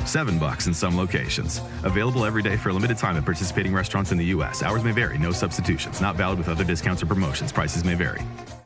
$7 in some locations. Available every day for a limited time at participating restaurants in the U.S. Hours may vary. No substitutions. Not valid with other discounts or promotions. Prices may vary.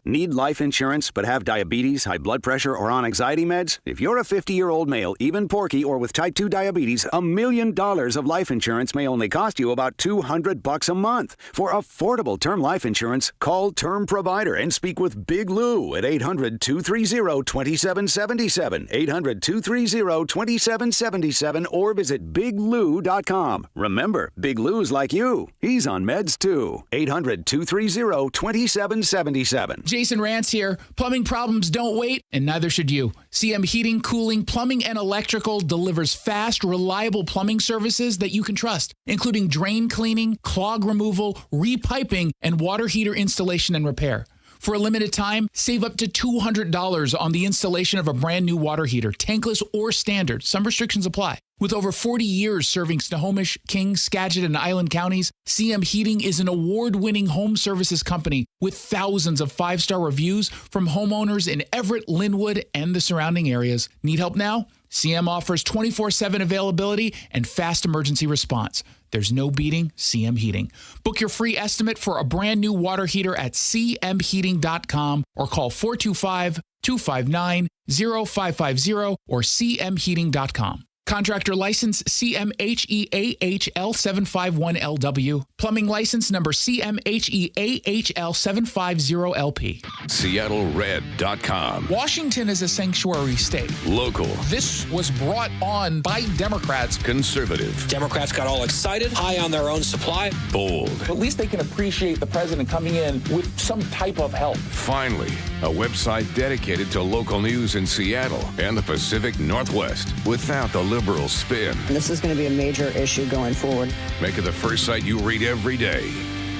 Need life insurance but have diabetes, high blood pressure, or on anxiety meds? If you're a 50-year-old male, even porky, or with type 2 diabetes, $1 million of life insurance may only cost you about $200 a month. For affordable term life insurance, call Term Provider and speak with Big Lou at 800-230-2777, 800-230-2777, or visit biglou.com. Remember, Big Lou's like you. He's on meds too. 800-230-2777. Jason Rantz here. Plumbing problems don't wait, and neither should you. CM Heating, Cooling, Plumbing, and Electrical delivers fast, reliable plumbing services that you can trust, including drain cleaning, clog removal, repiping, and water heater installation and repair. For a limited time, save up to $200 on the installation of a brand new water heater, tankless or standard. Some restrictions apply. With over 40 years serving Snohomish, King, Skagit, and Island counties, CM Heating is an award-winning home services company with thousands of 5-star reviews from homeowners in Everett, Linwood, and the surrounding areas. Need help now? CM offers 24/7 availability and fast emergency response. There's no beating CM Heating. Book your free estimate for a brand new water heater at cmheating.com or call 425-259-0550 or cmheating.com. Contractor license CMHEAHL751LW. Plumbing license number CMHEAHL750LP. SeattleRed.com. Washington is a sanctuary state. Local. This was brought on by Democrats. Conservative. Democrats got all excited, high on their own supply. Bold. At least they can appreciate the president coming in with some type of help. Finally, a website dedicated to local news in Seattle and the Pacific Northwest without the liberal spin. This is going to be a major issue going forward. Make it the first site you read every day.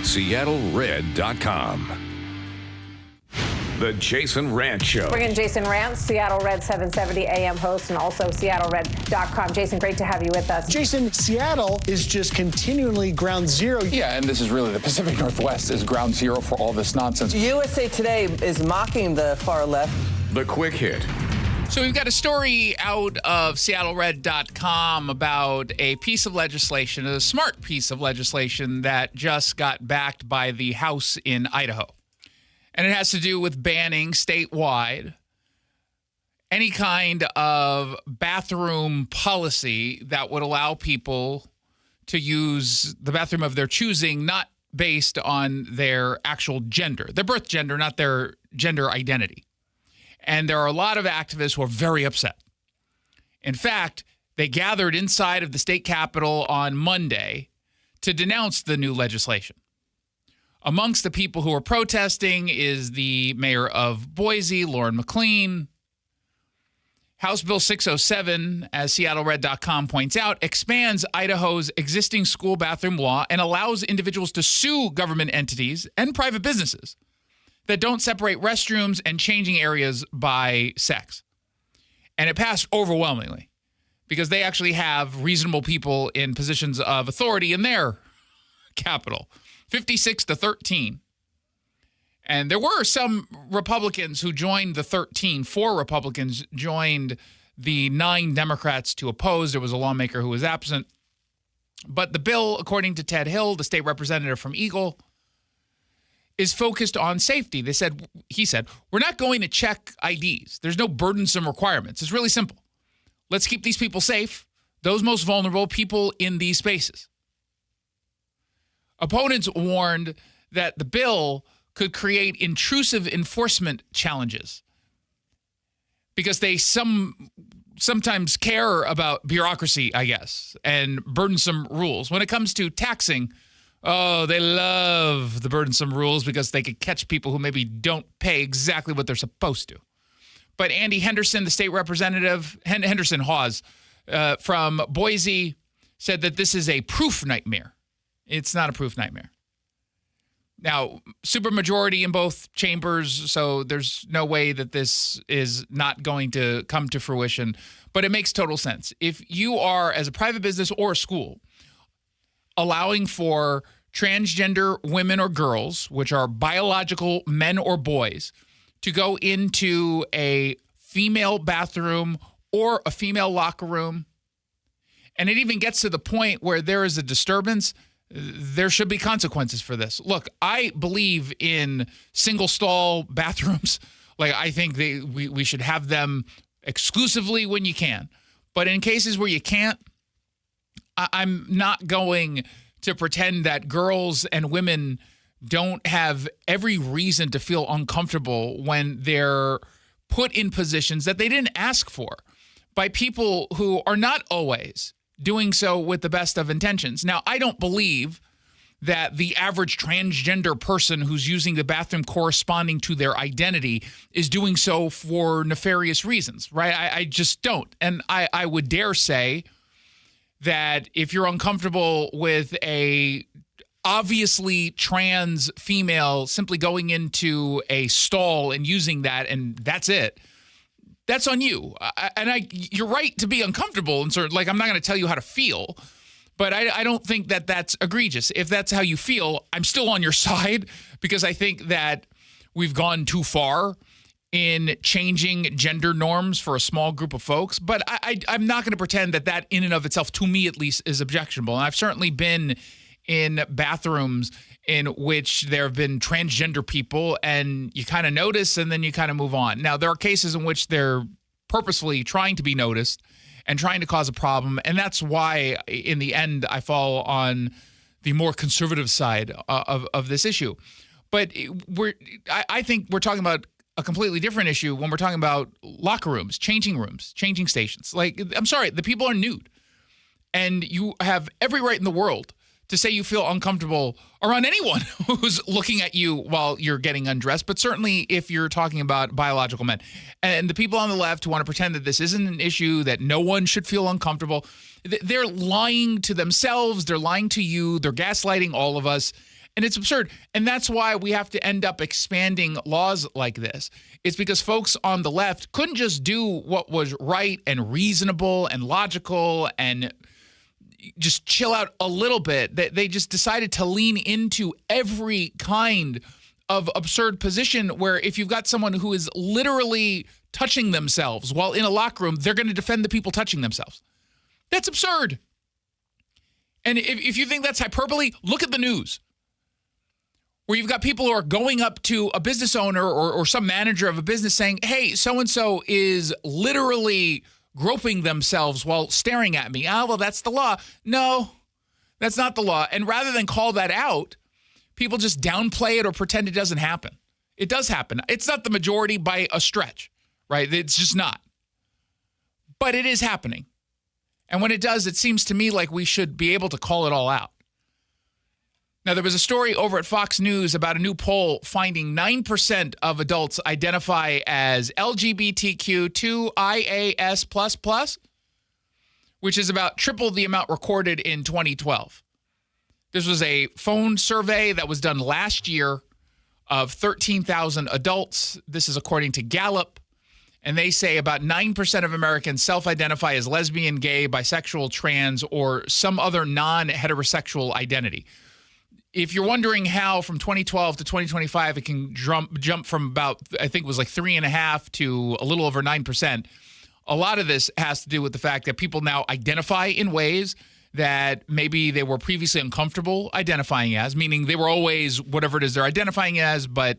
SeattleRed.com. The Jason Rantz Show. Bring in Jason Rantz, Seattle Red 770 AM host, and also SeattleRed.com. Jason, great to have you with us. Jason, Seattle is just continually ground zero. Yeah, and this is really the Pacific Northwest is ground zero for all this nonsense. USA Today is mocking the far left. The quick hit. So we've got a story out of SeattleRed.com about a piece of legislation, a smart piece of legislation that just got backed by the House in Idaho. And it has to do with banning statewide any kind of bathroom policy that would allow people to use the bathroom of their choosing, not based on their actual gender, their birth gender, not their gender identity. And there are a lot of activists who are very upset. In fact, they gathered inside of the state capitol on Monday to denounce the new legislation. Amongst the people who are protesting is the mayor of Boise, Lauren McLean. House Bill 607, as SeattleRed.com points out, expands Idaho's existing school bathroom law and allows individuals to sue government entities and private businesses that don't separate restrooms and changing areas by sex. And it passed overwhelmingly because they actually have reasonable people in positions of authority in their capital, 56-13. And there were some Republicans who joined the 13. 4 Republicans joined the 9 Democrats to oppose. There was a lawmaker who was absent. But the bill, according to Ted Hill, the state representative from Eagle, is focused on safety. He said, we're not going to check IDs. There's no burdensome requirements. It's really simple. Let's keep these people safe, those most vulnerable people in these spaces. Opponents warned that the bill could create intrusive enforcement challenges because they sometimes care about bureaucracy, I guess, and burdensome rules. When it comes to taxing, oh, they love the burdensome rules because they could catch people who maybe don't pay exactly what they're supposed to. But Andy Henderson, the state representative, Henderson Hawes from Boise, said that this is a proof nightmare. It's not a proof nightmare. Now, supermajority in both chambers, so there's no way that this is not going to come to fruition, but it makes total sense. If you are, as a private business or a school, allowing for transgender women or girls, which are biological men or boys, to go into a female bathroom or a female locker room, and it even gets to the point where there is a disturbance, there should be consequences for this. Look, I believe in single stall bathrooms. Like, I think we should have them exclusively when you can. But in cases where you can't, I'm not going to pretend that girls and women don't have every reason to feel uncomfortable when they're put in positions that they didn't ask for by people who are not always doing so with the best of intentions. Now, I don't believe that the average transgender person who's using the bathroom corresponding to their identity is doing so for nefarious reasons, right? I just don't. And I would dare say that if you're uncomfortable with a obviously trans female simply going into a stall and using that and that's it, that's on you. You're right to be uncomfortable and sort of, like, I'm not going to tell you how to feel, but I don't think that that's egregious. If that's how you feel, I'm still on your side, because I think that we've gone too far in changing gender norms for a small group of folks. But I'm not going to pretend that that in and of itself, to me at least, is objectionable. And I've certainly been in bathrooms in which there have been transgender people, and you kind of notice and then you kind of move on. Now, there are cases in which they're purposefully trying to be noticed and trying to cause a problem, and that's why, in the end, I fall on the more conservative side of this issue. But I think we're talking about a completely different issue when we're talking about locker rooms, changing stations. Like, I'm sorry, the people are nude, and you have every right in the world to say you feel uncomfortable around anyone who's looking at you while you're getting undressed, but certainly if you're talking about biological men. And the people on the left who want to pretend that this isn't an issue, that no one should feel uncomfortable, they're lying to themselves, they're lying to you, they're gaslighting all of us, and it's absurd. And that's why we have to end up expanding laws like this. It's because folks on the left couldn't just do what was right and reasonable and logical and just chill out a little bit. They just decided to lean into every kind of absurd position where if you've got someone who is literally touching themselves while in a locker room, they're going to defend the people touching themselves. That's absurd. And if you think that's hyperbole, look at the news, where you've got people who are going up to a business owner or some manager of a business saying, hey, so-and-so is literally groping themselves while staring at me. Well, that's the law. No, that's not the law. And rather than call that out, people just downplay it or pretend it doesn't happen. It does happen. It's not the majority by a stretch, right? It's just not. But it is happening. And when it does, it seems to me like we should be able to call it all out. Now, there was a story over at Fox News about a new poll finding 9% of adults identify as LGBTQ2IAS++, which is about triple the amount recorded in 2012. This was a phone survey that was done last year of 13,000 adults. This is according to Gallup. And they say about 9% of Americans self-identify as lesbian, gay, bisexual, trans, or some other non-heterosexual identity. If you're wondering how from 2012 to 2025 it can jump from about, I think it was like 3.5% to a little over 9%, a lot of this has to do with the fact that people now identify in ways that maybe they were previously uncomfortable identifying as, meaning they were always whatever it is they're identifying as, but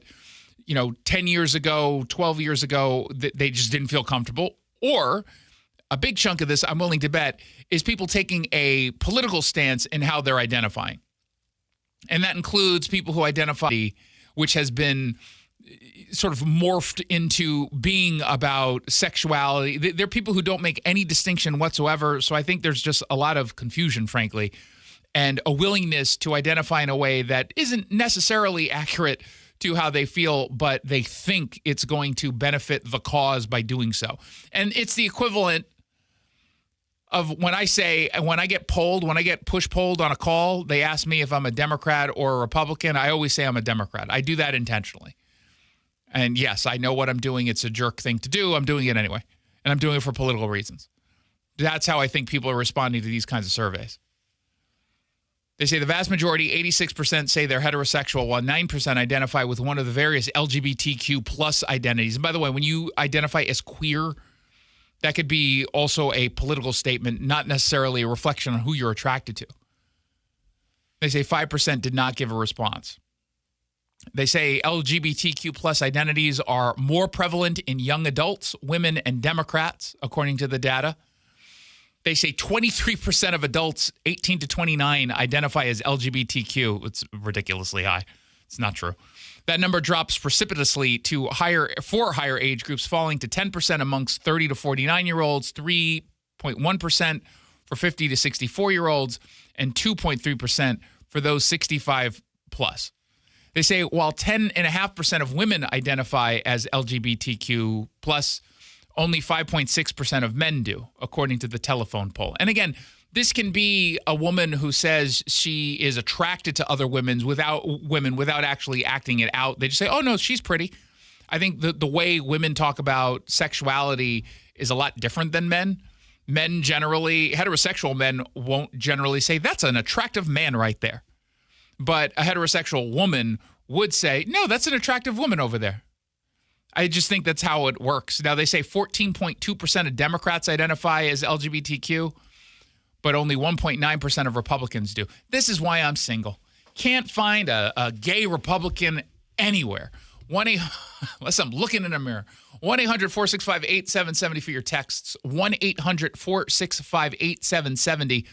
10 years ago, 12 years ago, they just didn't feel comfortable. Or a big chunk of this, I'm willing to bet, is people taking a political stance in how they're identifying. And that includes people who identify, which has been sort of morphed into being about sexuality. They're people who don't make any distinction whatsoever. So I think there's just a lot of confusion, frankly, and a willingness to identify in a way that isn't necessarily accurate to how they feel, but they think it's going to benefit the cause by doing so. And it's the equivalent of when I get push polled on a call, they ask me if I'm a Democrat or a Republican. I always say I'm a Democrat. I do that intentionally. And yes, I know what I'm doing. It's a jerk thing to do. I'm doing it anyway. And I'm doing it for political reasons. That's how I think people are responding to these kinds of surveys. They say the vast majority, 86%, say they're heterosexual, while 9% identify with one of the various LGBTQ plus identities. And by the way, when you identify as queer, that could be also a political statement, not necessarily a reflection on who you're attracted to. They say 5% did not give a response. They say LGBTQ plus identities are more prevalent in young adults, women, and Democrats, according to the data. They say 23% of adults 18 to 29 identify as LGBTQ. It's ridiculously high. It's not true. That number drops precipitously to higher age groups, falling to 10% amongst 30 to 49-year-olds, 3.1% for 50 to 64-year-olds, and 2.3% for those 65 plus. They say while 10.5% of women identify as LGBTQ plus, only 5.6% of men do, according to the telephone poll. And again, this can be a woman who says she is attracted to other women without actually acting it out. They just say, oh, no, she's pretty. I think the way women talk about sexuality is a lot different than men. Men generally, heterosexual men won't generally say, that's an attractive man right there. But a heterosexual woman would say, no, that's an attractive woman over there. I just think that's how it works. Now, they say 14.2% of Democrats identify as LGBTQ, but only 1.9% of Republicans do. This is why I'm single. Can't find a gay Republican anywhere. Unless I'm looking in a mirror. 1-800-465-8770 for your texts. 1-800-465-8770.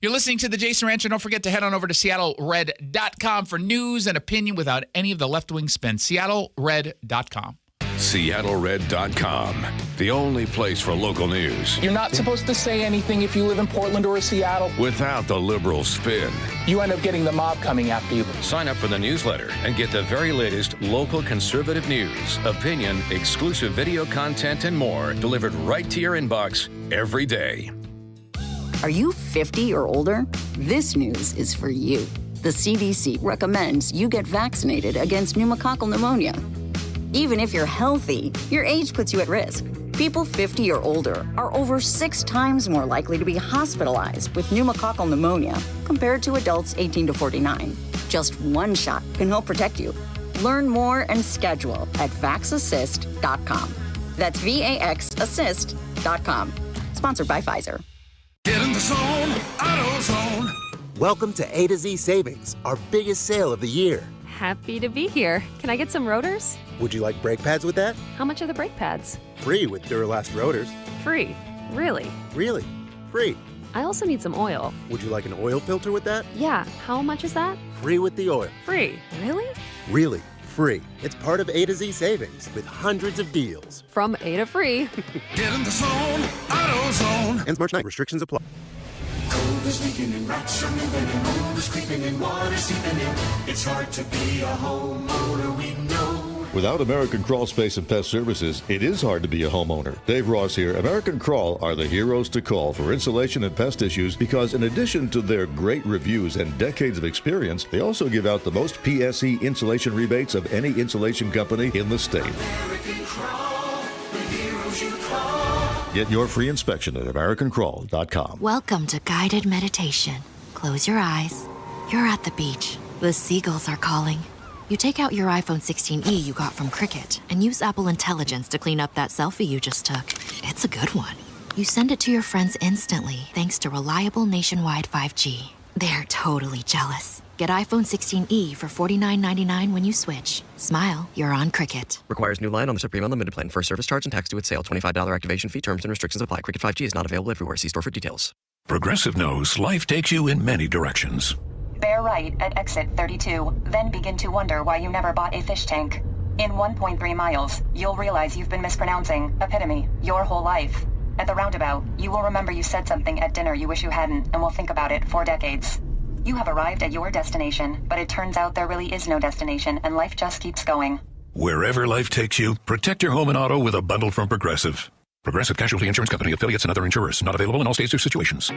You're listening to The Jason Rantz Show. Don't forget to head on over to SeattleRed.com for news and opinion without any of the left-wing spin. SeattleRed.com. SeattleRed.com, the only place for local news. You're not supposed to say anything if you live in Portland or Seattle. Without the liberal spin. You end up getting the mob coming after you. Sign up for the newsletter and get the very latest local conservative news, opinion, exclusive video content, and more delivered right to your inbox every day. Are you 50 or older? This news is for you. The CDC recommends you get vaccinated against pneumococcal pneumonia. Even if you're healthy, your age puts you at risk. People 50 or older are over 6 times more likely to be hospitalized with pneumococcal pneumonia compared to adults 18 to 49. Just one shot can help protect you. Learn more and schedule at vaxassist.com. That's VAXassist.com. Sponsored by Pfizer. Get in the zone, AutoZone. Welcome to A to Z Savings, our biggest sale of the year. Happy to be here. Can I get some rotors? Would you like brake pads with that? How much are the brake pads? Free with Duralast rotors. Free? Really? Really? Free. I also need some oil. Would you like an oil filter with that? Yeah. How much is that? Free with the oil. Free? Really? Really. Free. It's part of A to Z Savings with hundreds of deals. From A to free. Get in the zone, AutoZone. Ends March 9. Restrictions apply. Cold is leaking and rats are moving and mold is creeping and water seeping in. It's hard to be a homeowner, we know. Without American Crawl Space and Pest Services, it is hard to be a homeowner. Dave Ross here. American Crawl are the heroes to call for insulation and pest issues because in addition to their great reviews and decades of experience, they also give out the most PSE insulation rebates of any insulation company in the state. American Crawl, the heroes you call. Get your free inspection at AmericanCrawl.com. Welcome to guided meditation. Close your eyes. You're at the beach. The seagulls are calling. You take out your iPhone 16e you got from Cricket and use Apple Intelligence to clean up that selfie you just took. It's a good one. You send it to your friends instantly thanks to reliable nationwide 5G. They're totally jealous. Get iPhone 16e for $49.99 when you switch. Smile, you're on Cricket. Requires new line on the Supreme Unlimited plan. First service charge and tax due at sale. $25 activation fee. Terms and restrictions apply. Cricket 5G is not available everywhere. See store for details. Progressive knows life takes you in many directions. Bear right at exit 32, then begin to wonder why you never bought a fish tank. In 1.3 miles, you'll realize you've been mispronouncing epitome your whole life. At the roundabout, you will remember you said something at dinner you wish you hadn't and will think about it for decades. You have arrived at your destination, but it turns out there really is no destination and life just keeps going. Wherever life takes you, protect your home and auto with a bundle from Progressive. Progressive Casualty Insurance Company, affiliates, and other insurers. Not available in all states or situations.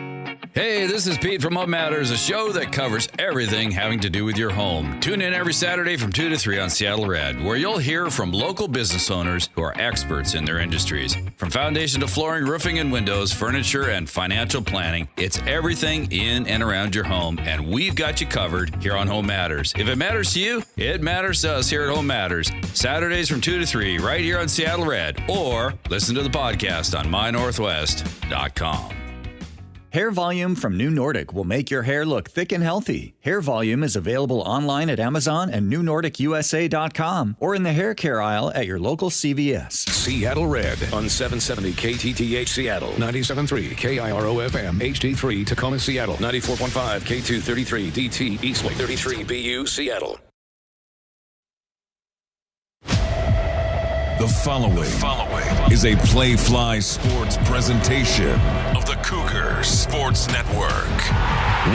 Hey, this is Pete from Home Matters, a show that covers everything having to do with your home. Tune in every Saturday from 2 to 3 on Seattle Red, where you'll hear from local business owners who are experts in their industries. From foundation to flooring, roofing and windows, furniture, and financial planning, it's everything in and around your home, and we've got you covered here on Home Matters. If it matters to you, it matters to us here at Home Matters. Saturdays from 2 to 3, right here on Seattle Red, or listen to the podcast on mynorthwest.com. Hair Volume from New Nordic will make your hair look thick and healthy. Hair Volume is available online at Amazon and newnordicusa.com or in the hair care aisle at your local CVS. Seattle Red on 770 KTTH Seattle, 97.3 KIRO FM, HD3 Tacoma Seattle, 94.5 K233 DT Eastlake, 33 BU Seattle. The following is a Playfly Sports presentation of the Cougar Sports Network.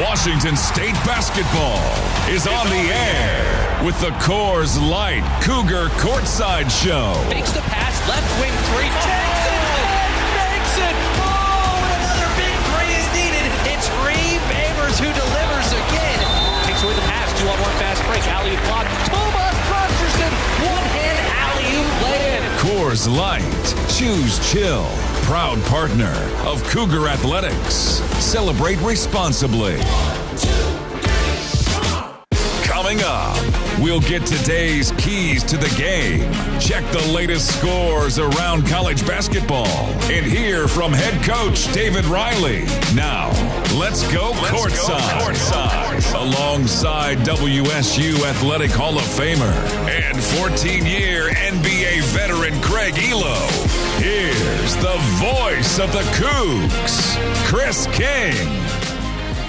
Washington State basketball is on the air with the Coors Light Cougar Courtside Show. Takes the pass, left wing three, takes it, and makes it. Oh, another big three is needed. It's Reeve Avers who delivers again. Takes away the pass, 2-on-1 fast break, alley-oop block. Tomas Rogerson, one-hand alley-oop lay-in. Coors Light, choose chill. Proud partner of Cougar Athletics. Celebrate responsibly. 1, 2, 3, coming up, we'll get today's keys to the game, check the latest scores around college basketball, and hear from head coach David Riley. Now, let's go courtside. Alongside WSU Athletic Hall of Famer and 14-year NBA veteran Craig Elo. Here's the voice of the Cougs, Chris King.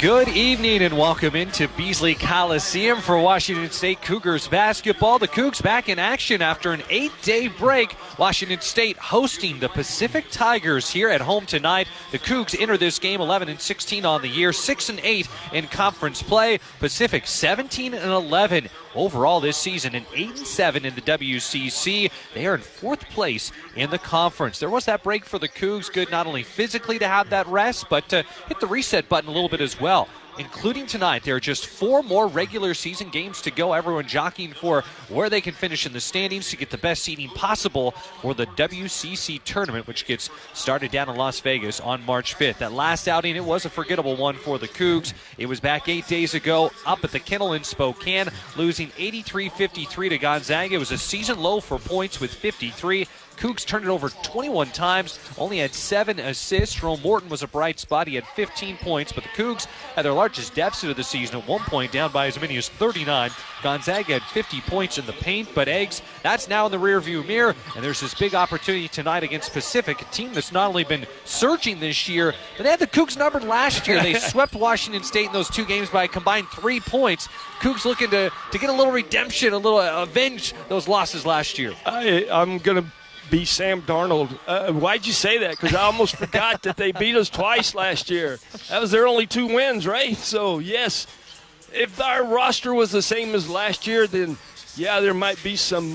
Good evening and welcome into Beasley Coliseum for Washington State Cougars basketball. The Cougs back in action after an 8-day break. Washington State hosting the Pacific Tigers here at home tonight. The Cougs enter this game 11-16 on the year, 6-8 in conference play. Pacific 17-11 overall this season and 8-7 in the WCC. They are in fourth place in the conference. There was that break for the Cougs, good not only physically to have that rest, but to hit the reset button a little bit as well. Including tonight, there are just 4 more regular season games to go. Everyone jockeying for where they can finish in the standings to get the best seeding possible for the WCC tournament, which gets started down in Las Vegas on March 5th. That last outing, it was a forgettable one for the Cougs. It was back 8 days ago up at the Kennel in Spokane, losing 83-53 to Gonzaga. It was a season low for points with 53. Cougs turned it over 21 times, only had 7 assists. Jerome Morton was a bright spot. He had 15 points, but the Cougs had their largest deficit of the season at one point, down by as many as 39. Gonzaga had 50 points in the paint, but Eggs, that's now in the rearview mirror, and there's this big opportunity tonight against Pacific, a team that's not only been surging this year, but they had the Cougs numbered last year. They swept Washington State in those 2 games by a combined 3 points. Cougs looking to get a little redemption, a little avenge those losses last year. I'm going to be Sam Darnold. Why'd you say that? Because I almost forgot that they beat us twice last year. That was their only 2 wins, right? So, yes, if our roster was the same as last year, then, yeah, there might be some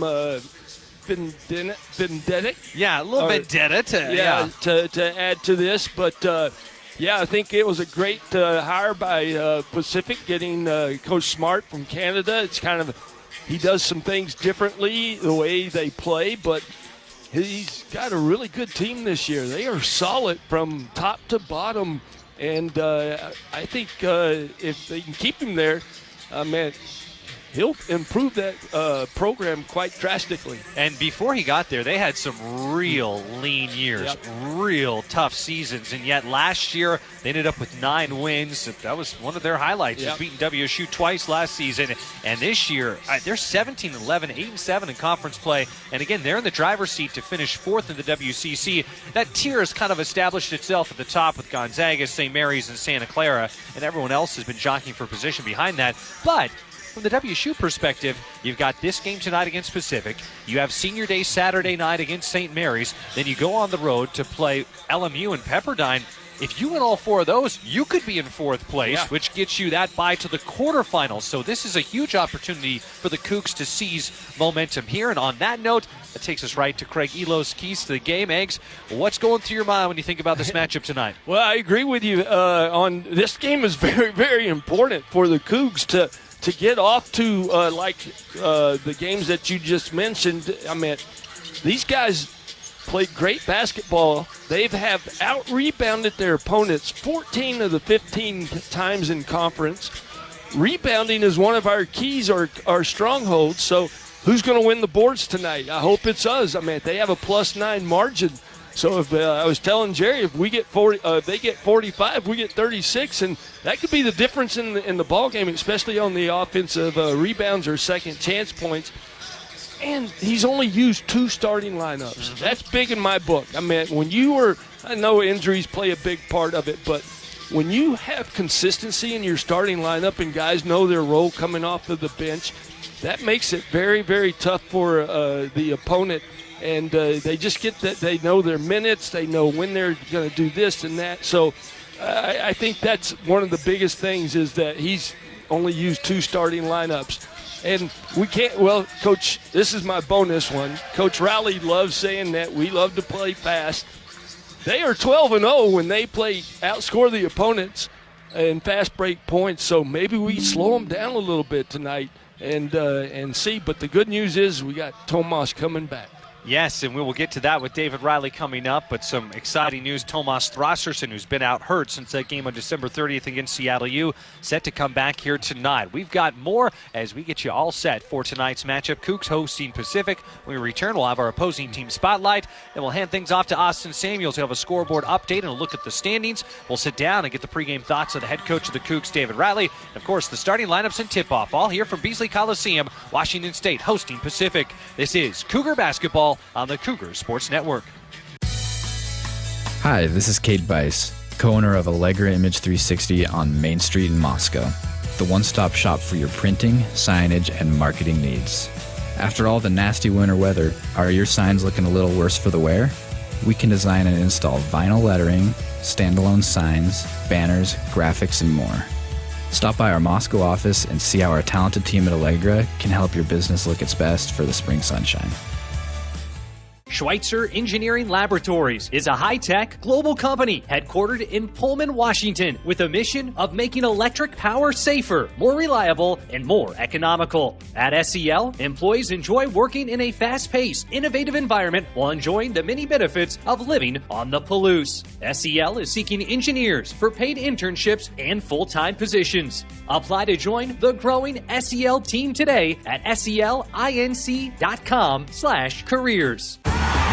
vendetta. Yeah, a little vendetta to add to this. But, yeah, I think it was a great hire by Pacific, getting Coach Smart from Canada. It's kind of, he does some things differently, the way they play, but he's got a really good team this year. They are solid from top to bottom, and I think if they can keep him there, man, he'll improve that program quite drastically. And before he got there, they had some real lean years, real tough seasons, and yet last year they ended up with 9 wins. That was one of their highlights, just beating WSU twice last season. And this year, they're 17-11, 8-7 in conference play. And again, they're in the driver's seat to finish 4th in the WCC. That tier has kind of established itself at the top with Gonzaga, St. Mary's, and Santa Clara, and everyone else has been jockeying for position behind that. But from the WSU perspective, you've got this game tonight against Pacific. You have Senior Day Saturday night against St. Mary's. Then you go on the road to play LMU and Pepperdine. If you win all 4 of those, you could be in 4th place, which gets you that bye to the quarterfinals. So this is a huge opportunity for the Cougs to seize momentum here. And on that note, that takes us right to Craig Elos, keys to the game. Eggs, what's going through your mind when you think about this matchup tonight? Well, I agree with you on this game is very, very important for the Cougs to get off to the games that you just mentioned. I mean, these guys played great basketball. They have out-rebounded their opponents 14 of the 15 times in conference. Rebounding is one of our keys, our strongholds. So who's going to win the boards tonight? I hope it's us. I mean, they have a +9 margin. So if I was telling Jerry, if we get 40, they get 45, we get 36, and that could be the difference in the ball game, especially on the offensive rebounds or second chance points. And he's only used 2 starting lineups. That's big in my book. I mean, I know injuries play a big part of it, but when you have consistency in your starting lineup and guys know their role coming off of the bench, that makes it very, very tough for the opponent. And they just get that they know their minutes, they know when they're going to do this and that. So I think that's one of the biggest things is that he's only used 2 starting lineups. And we can't, well, Coach, this is my bonus one. Coach Rowley loves saying that we love to play fast. They are 12-0 when they outscore the opponents in fast break points. So maybe we slow them down a little bit tonight and see. But the good news is we got Tomas coming back. Yes, and we will get to that with David Riley coming up, but some exciting news. Tomas Thrasserson, who's been out hurt since that game on December 30th against Seattle U, set to come back here tonight. We've got more as we get you all set for tonight's matchup. Cougs hosting Pacific. When we return, we'll have our opposing team spotlight, and we'll hand things off to Austin Samuels. He'll have a scoreboard update and a look at the standings. We'll sit down and get the pregame thoughts of the head coach of the Cougs, David Riley. And, of course, the starting lineups and tip-off, all here from Beasley Coliseum, Washington State hosting Pacific. This is Cougar Basketball on the Cougar Sports Network. Hi, this is Kate Bice, co-owner of Allegra Image 360 on Main Street in Moscow, the one-stop shop for your printing, signage, and marketing needs. After all the nasty winter weather, are your signs looking a little worse for the wear? We can design and install vinyl lettering, standalone signs, banners, graphics, and more. Stop by our Moscow office and see how our talented team at Allegra can help your business look its best for the spring sunshine. Schweitzer Engineering Laboratories is a high-tech global company headquartered in Pullman, Washington, with a mission of making electric power safer, more reliable, and more economical. At SEL, employees enjoy working in a fast-paced, innovative environment while enjoying the many benefits of living on the Palouse. SEL is seeking engineers for paid internships and full-time positions. Apply to join the growing SEL team today at selinc.com/careers.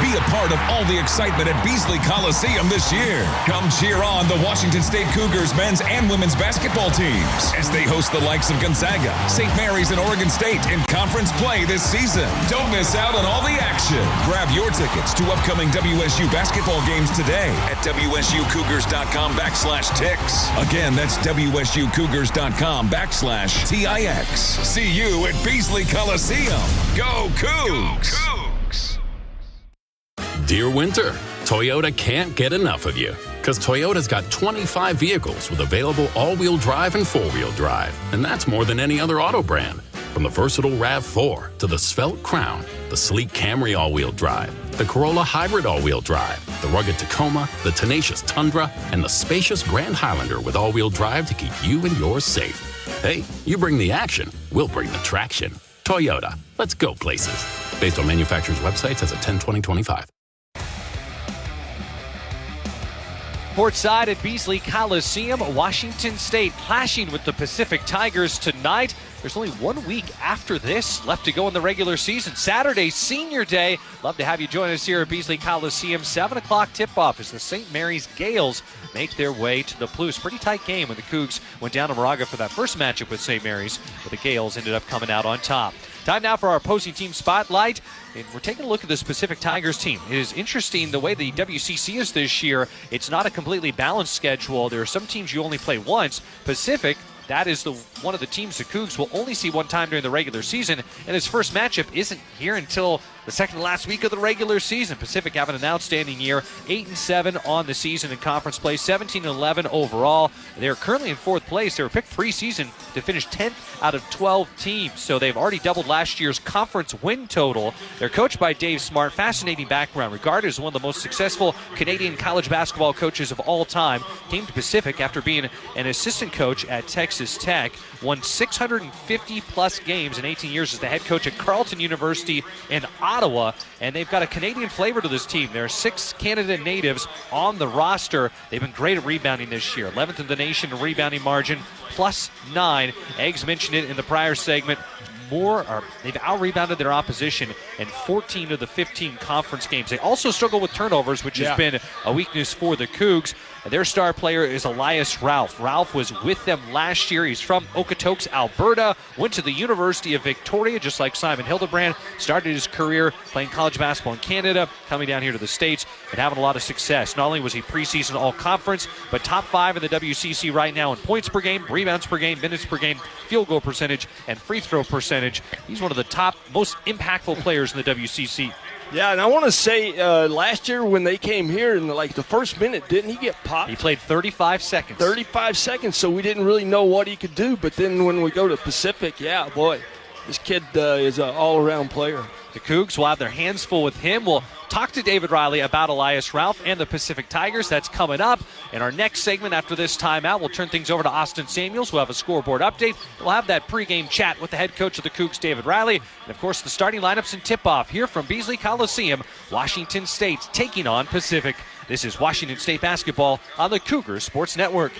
Be a part of all the excitement at Beasley Coliseum this year. Come cheer on the Washington State Cougars men's and women's basketball teams as they host the likes of Gonzaga, St. Mary's, and Oregon State in conference play this season. Don't miss out on all the action. Grab your tickets to upcoming WSU basketball games today at WSUCougars.com/tix. Again, that's WSUCougars.com/TIX. See you at Beasley Coliseum. Go Cougs! Dear Winter, Toyota can't get enough of you. Because Toyota's got 25 vehicles with available all-wheel drive and four-wheel drive. And that's more than any other auto brand. From the versatile RAV4 to the svelte Crown, the sleek Camry all-wheel drive, the Corolla Hybrid all-wheel drive, the rugged Tacoma, the tenacious Tundra, and the spacious Grand Highlander with all-wheel drive to keep you and yours safe. Hey, you bring the action, we'll bring the traction. Toyota, let's go places. Based on manufacturer's websites as of 10/20/25. Courtside at Beasley Coliseum, Washington State clashing with the Pacific Tigers tonight. There's only 1 week after this left to go in the regular season. Saturday, Senior Day. Love to have you join us here at Beasley Coliseum. 7 o'clock tip-off as the St. Mary's Gales make their way to the Palouse. Pretty tight game when the Cougs went down to Moraga for that first matchup with St. Mary's, but the Gales ended up coming out on top. Time now for our opposing team spotlight, and we're taking a look at this Pacific Tigers team. It is interesting the way the WCC is this year. It's not a completely balanced schedule. There are some teams you only play once. Pacific, that is one of the teams the Cougs will only see one time during the regular season, and his first matchup isn't here until the second to last week of the regular season. Pacific having an outstanding year, 8-7 on the season in conference play, 17-11 overall. They're currently in fourth place. They were picked preseason to finish 10th out of 12 teams, so they've already doubled last year's conference win total. They're coached by Dave Smart, fascinating background, regarded as one of the most successful Canadian college basketball coaches of all time. Came to Pacific after being an assistant coach at Texas Tech, won 650-plus games in 18 years as the head coach at Carleton University in Ottawa, and they've got a Canadian flavor to this team. There are 6 Canada natives on the roster. They've been great at rebounding this year, 11th in the nation in rebounding margin, +9. Eggs mentioned it in the prior segment. They've out-rebounded their opposition in 14 of the 15 conference games. They also struggle with turnovers, which has been a weakness for the Cougs. Their star player is Elias Ralph. Ralph was with them last year. He's from Okotoks, Alberta, went to the University of Victoria, just like Simon Hildebrand, started his career playing college basketball in Canada, coming down here to the States, and having a lot of success. Not only was he preseason all-conference, but top 5 in the WCC right now in points per game, rebounds per game, minutes per game, field goal percentage, and free throw percentage. He's one of the top, most impactful players in the WCC. Yeah, and I want to say last year when they came here in the first minute, didn't he get popped? He played 35 seconds. 35 seconds, so we didn't really know what he could do. But then when we go to Pacific, yeah, boy, this kid is an all-around player. The Cougs will have their hands full with him. We'll talk to David Riley about Elias Ralph and the Pacific Tigers. That's coming up. In our next segment after this timeout, we'll turn things over to Austin Samuels. We'll have a scoreboard update. We'll have that pregame chat with the head coach of the Cougs, David Riley. And, of course, the starting lineups and tip-off here from Beasley Coliseum, Washington State taking on Pacific. This is Washington State basketball on the Cougar Sports Network.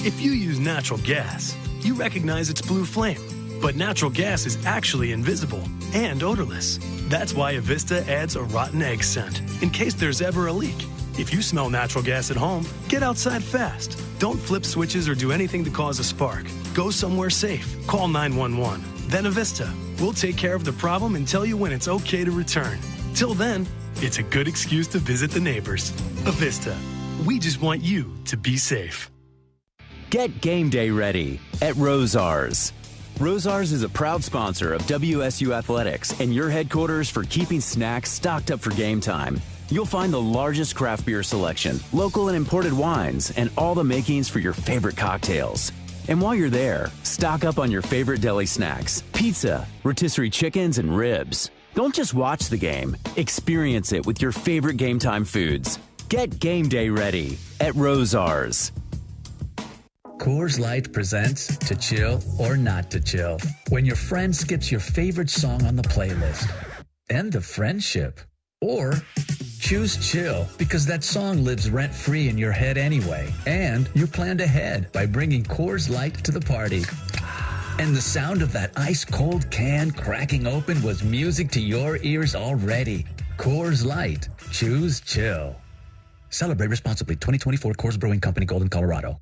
If you use natural gas, you recognize its blue flame. But natural gas is actually invisible and odorless. That's why Avista adds a rotten egg scent in case there's ever a leak. If you smell natural gas at home, get outside fast. Don't flip switches or do anything to cause a spark. Go somewhere safe. Call 911. Then Avista. We'll take care of the problem and tell you when it's okay to return. Till then, it's a good excuse to visit the neighbors. Avista. We just want you to be safe. Get game day ready at Rosars. Rosars is a proud sponsor of WSU Athletics and your headquarters for keeping snacks stocked up for game time. You'll find the largest craft beer selection, local and imported wines, and all the makings for your favorite cocktails. And while you're there, stock up on your favorite deli snacks, pizza, rotisserie chickens, and ribs. Don't just watch the game, experience it with your favorite game time foods. Get game day ready at Rosars. Coors Light presents To Chill or Not to Chill. When your friend skips your favorite song on the playlist. End the friendship. Or choose chill because that song lives rent-free in your head anyway. And you planned ahead by bringing Coors Light to the party. And the sound of that ice-cold can cracking open was music to your ears already. Coors Light. Choose chill. Celebrate responsibly. 2024 Coors Brewing Company, Golden, Colorado.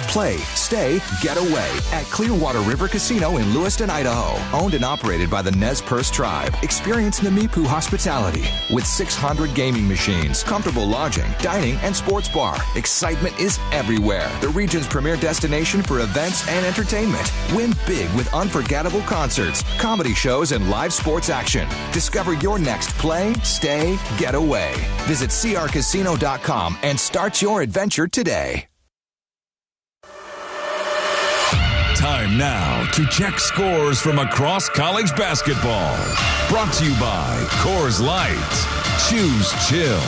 Play, stay, get away at Clearwater River Casino in Lewiston, Idaho. Owned and operated by the Nez Perce Tribe. Experience Namipu hospitality with 600 gaming machines, comfortable lodging, dining, and sports bar. Excitement is everywhere. The region's premier destination for events and entertainment. Win big with unforgettable concerts, comedy shows, and live sports action. Discover your next play, stay, get away. Visit crcasino.com and start your adventure today. Time now to check scores from across college basketball. Brought to you by Coors Light. Choose chill.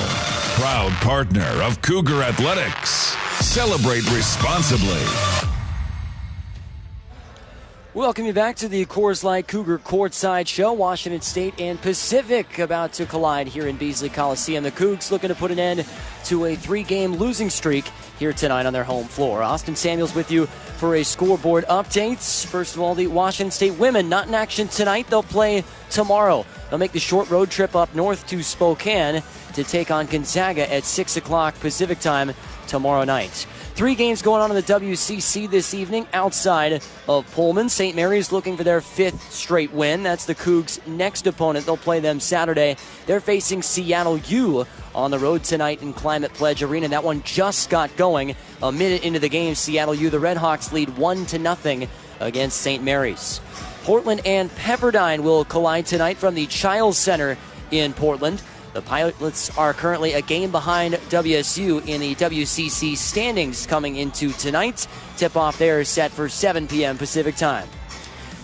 Proud partner of Cougar Athletics. Celebrate responsibly. Welcome you back to the Coors Light Cougar Courtside Show. Washington State and Pacific about to collide here in Beasley Coliseum. The Cougs looking to put an end to a 3-game losing streak here tonight on their home floor. Austin Samuels with you for a scoreboard update. First of all, the Washington State women not in action tonight. They'll play tomorrow. They'll make the short road trip up north to Spokane to take on Gonzaga at 6 o'clock Pacific time tomorrow night. 3 games going on in the WCC this evening outside of Pullman. St. Mary's looking for their 5th straight win. That's the Cougs' next opponent. They'll play them Saturday. They're facing Seattle U on the road tonight in Climate Pledge Arena. That one just got going a minute into the game. Seattle U, the Redhawks lead 1-0 against St. Mary's. Portland and Pepperdine will collide tonight from the Childs Center in Portland. The Pilots are currently a game behind WSU in the WCC standings coming into tonight. Tip-off there is set for 7 p.m. Pacific time.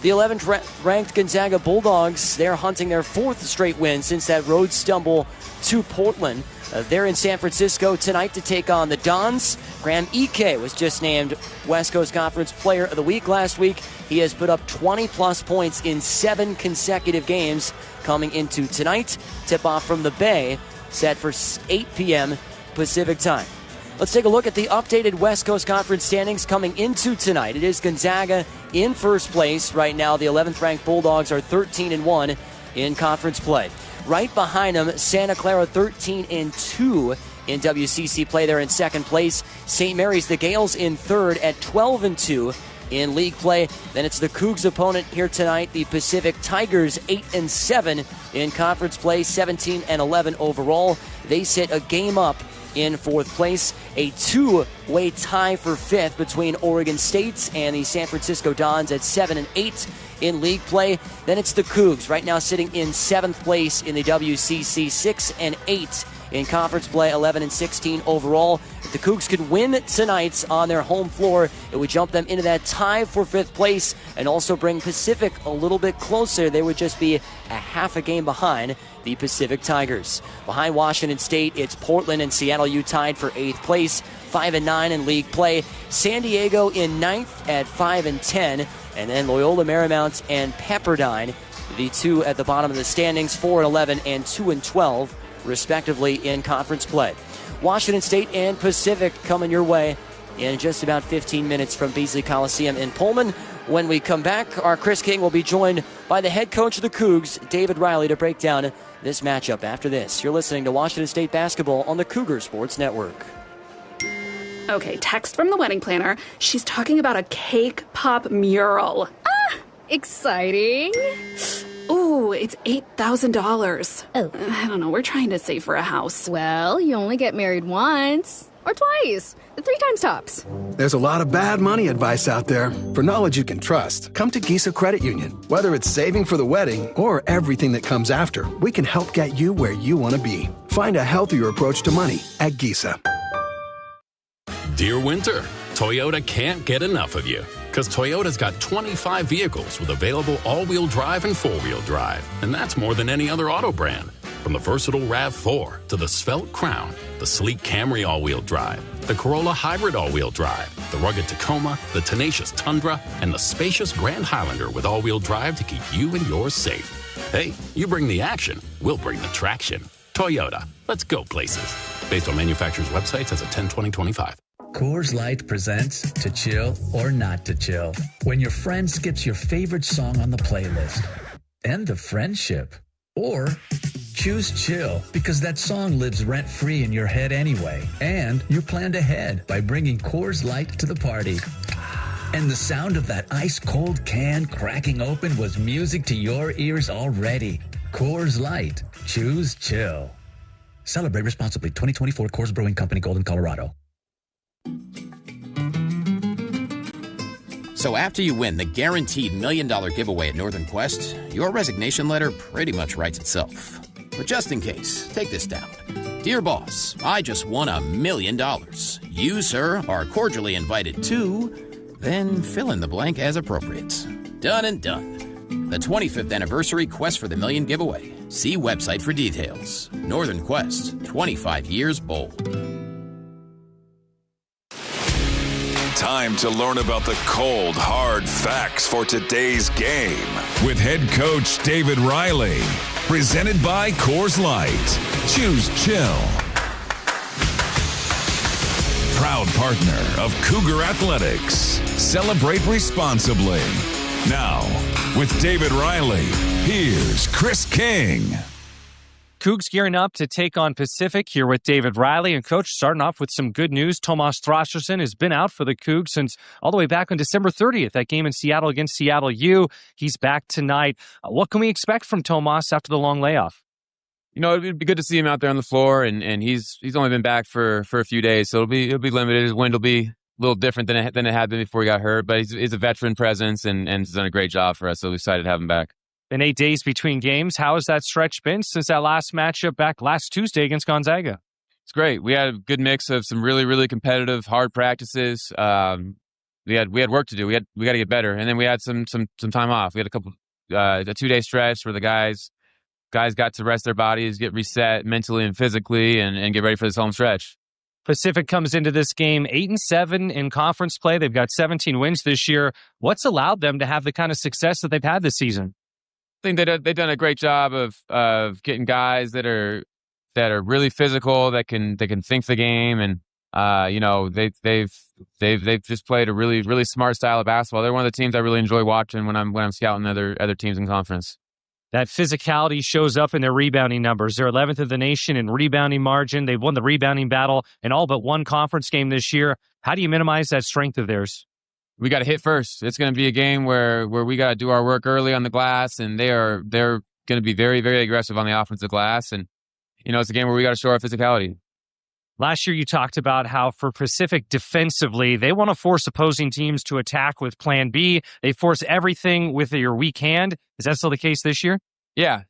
The 11th ranked Gonzaga Bulldogs, they're hunting their 4th straight win since that road stumble to Portland. They're in San Francisco tonight to take on the Dons. Graham Ike was just named West Coast Conference Player of the Week last week. He has put up 20-plus points in 7 consecutive games coming into tonight. Tip-off from the Bay, set for 8 p.m. Pacific time. Let's take a look at the updated West Coast Conference standings coming into tonight. It is Gonzaga in first place. Right now, the 11th ranked Bulldogs are 13-1 in conference play. Right behind them, Santa Clara 13-2 in WCC play. They're in second place. St. Mary's, the Gales, in third at 12-2 in league play. Then it's the Cougs' opponent here tonight, the Pacific Tigers, 8-7 in conference play, 17-11 overall. They sit a game up in fourth place. A two-way tie for fifth between Oregon State and the San Francisco Dons at 7-8 in league play. Then it's the Cougs, right now sitting in seventh place in the WCC, 6-8 in conference play, 11-16 overall. If the Cougs could win tonight on their home floor, it would jump them into that tie for fifth place and also bring Pacific a little bit closer. They would just be a half a game behind the Pacific Tigers. Behind Washington State, it's Portland and Seattle U tied for 8th place, 5-9 in league play. San Diego in 9th at 5-10, and then Loyola Marymount and Pepperdine, the two at the bottom of the standings, 4-11 and 2-12, respectively, in conference play. Washington State and Pacific coming your way in just about 15 minutes from Beasley Coliseum in Pullman. When we come back, our Chris King will be joined by the head coach of the Cougs, David Riley, to break down this matchup after this. You're listening to Washington State basketball on the Cougar Sports Network. Okay, text from the wedding planner. She's talking about a cake pop mural. Ah, exciting. Ooh, it's $8,000. Oh. I don't know, we're trying to save for a house. Well, you only get married once. Or twice. 3 times tops. There's a lot of bad money advice out there. For knowledge you can trust, come to Gisa Credit Union. Whether it's saving for the wedding or everything that comes after, we can help get you where you want to be. Find a healthier approach to money at Gisa. Dear Winter, Toyota can't get enough of you. Because Toyota's got 25 vehicles with available all-wheel drive and four-wheel drive. And that's more than any other auto brand. From the versatile RAV4 to the svelte Crown, the sleek Camry all-wheel drive, the Corolla Hybrid all-wheel drive, the rugged Tacoma, the tenacious Tundra, and the spacious Grand Highlander with all-wheel drive to keep you and yours safe. Hey, you bring the action, we'll bring the traction. Toyota, let's go places. Based on manufacturer's websites as of 10/20/25. Coors Light presents To Chill or Not to Chill. When your friend skips your favorite song on the playlist. End the friendship. Or choose chill because that song lives rent-free in your head anyway. And you planned ahead by bringing Coors Light to the party. And the sound of that ice-cold can cracking open was music to your ears already. Coors Light. Choose chill. Celebrate responsibly. 2024 Coors Brewing Company, Golden, Colorado. So after you win the guaranteed $1 million giveaway at Northern Quest, your resignation letter pretty much writes itself. But just in case, take this down. Dear boss, I just won $1 million. You, sir, are cordially invited to, then fill in the blank as appropriate. Done and done. The 25th anniversary Quest for the Million giveaway. See website for details. Northern Quest, 25 years bold. Time to learn about the cold, hard facts for today's game with head coach David Riley. Presented by Coors Light. Choose chill. Proud partner of Cougar Athletics. Celebrate responsibly. Now, with David Riley, here's Chris King. Cougs gearing up to take on Pacific here with David Riley. And, Coach, starting off with some good news. Tomas Thraserson has been out for the Cougs since all the way back on December 30th. That game in Seattle against Seattle U. He's back tonight. What can we expect from Tomas after the long layoff? You know, it'd be good to see him out there on the floor, and he's only been back for a few days, so it'll be limited. His wind will be little different than it had been before he got hurt, but he's a veteran presence and has done a great job for us, so we're excited to have him back. In 8 days between games, how has that stretch been since that last matchup back last Tuesday against Gonzaga? It's great. We had a good mix of some really, really competitive, hard practices. We had work to do. We got to get better, and then we had some time off. We had a 2-day stretch where the guys got to rest their bodies, get reset mentally and physically, and get ready for this home stretch. Pacific comes into this game 8-7 in conference play. They've got 17 wins this year. What's allowed them to have the kind of success that they've had this season? I think they've done a great job of getting guys that are really physical, that can think the game, and they've just played a really, really smart style of basketball. They're one of the teams I really enjoy watching when I'm scouting other teams in conference. That physicality shows up in their rebounding numbers. They're 11th in the nation in rebounding margin. They've won the rebounding battle in all but one conference game this year. How do you minimize that strength of theirs? We got to hit first. It's going to be a game where we got to do our work early on the glass, and they're going to be very, very aggressive on the offensive glass. And it's a game where we got to show our physicality. Last year, you talked about how for Pacific defensively, they want to force opposing teams to attack with Plan B. They force everything with your weak hand. Is that still the case this year? Yeah.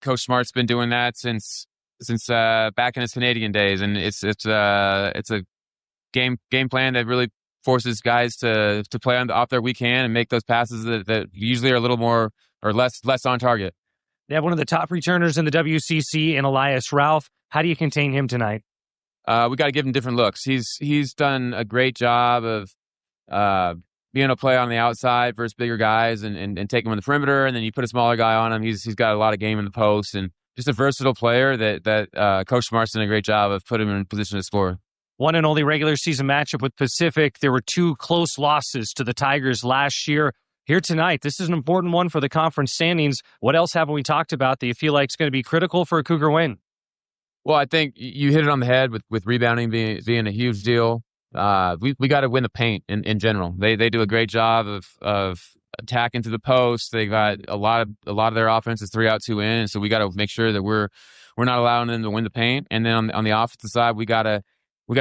Coach Smart's been doing that since back in his Canadian days, and it's a game plan that really forces guys to play off their weak hand and make those passes that usually are a little more or less on target. They have one of the top returners in the WCC in Elias Ralph. How do you contain him tonight? We got to give him different looks. He's done a great job of being able to play on the outside versus bigger guys and take him on the perimeter, and then you put a smaller guy on him. He's got a lot of game in the post, and just a versatile player that Coach Smart's done a great job of putting him in position to score. One and only regular season matchup with Pacific. There were 2 close losses to the Tigers last year. Here tonight, this is an important one for the conference standings. What else haven't we talked about that you feel like is going to be critical for a Cougar win? Well, I think you hit it on the head with rebounding being a huge deal. We got to win the paint in general. They do a great job of attacking to the post. They got a lot of their offense is 3 out, 2 in, and so we got to make sure that we're not allowing them to win the paint. And then on the offensive side, we got to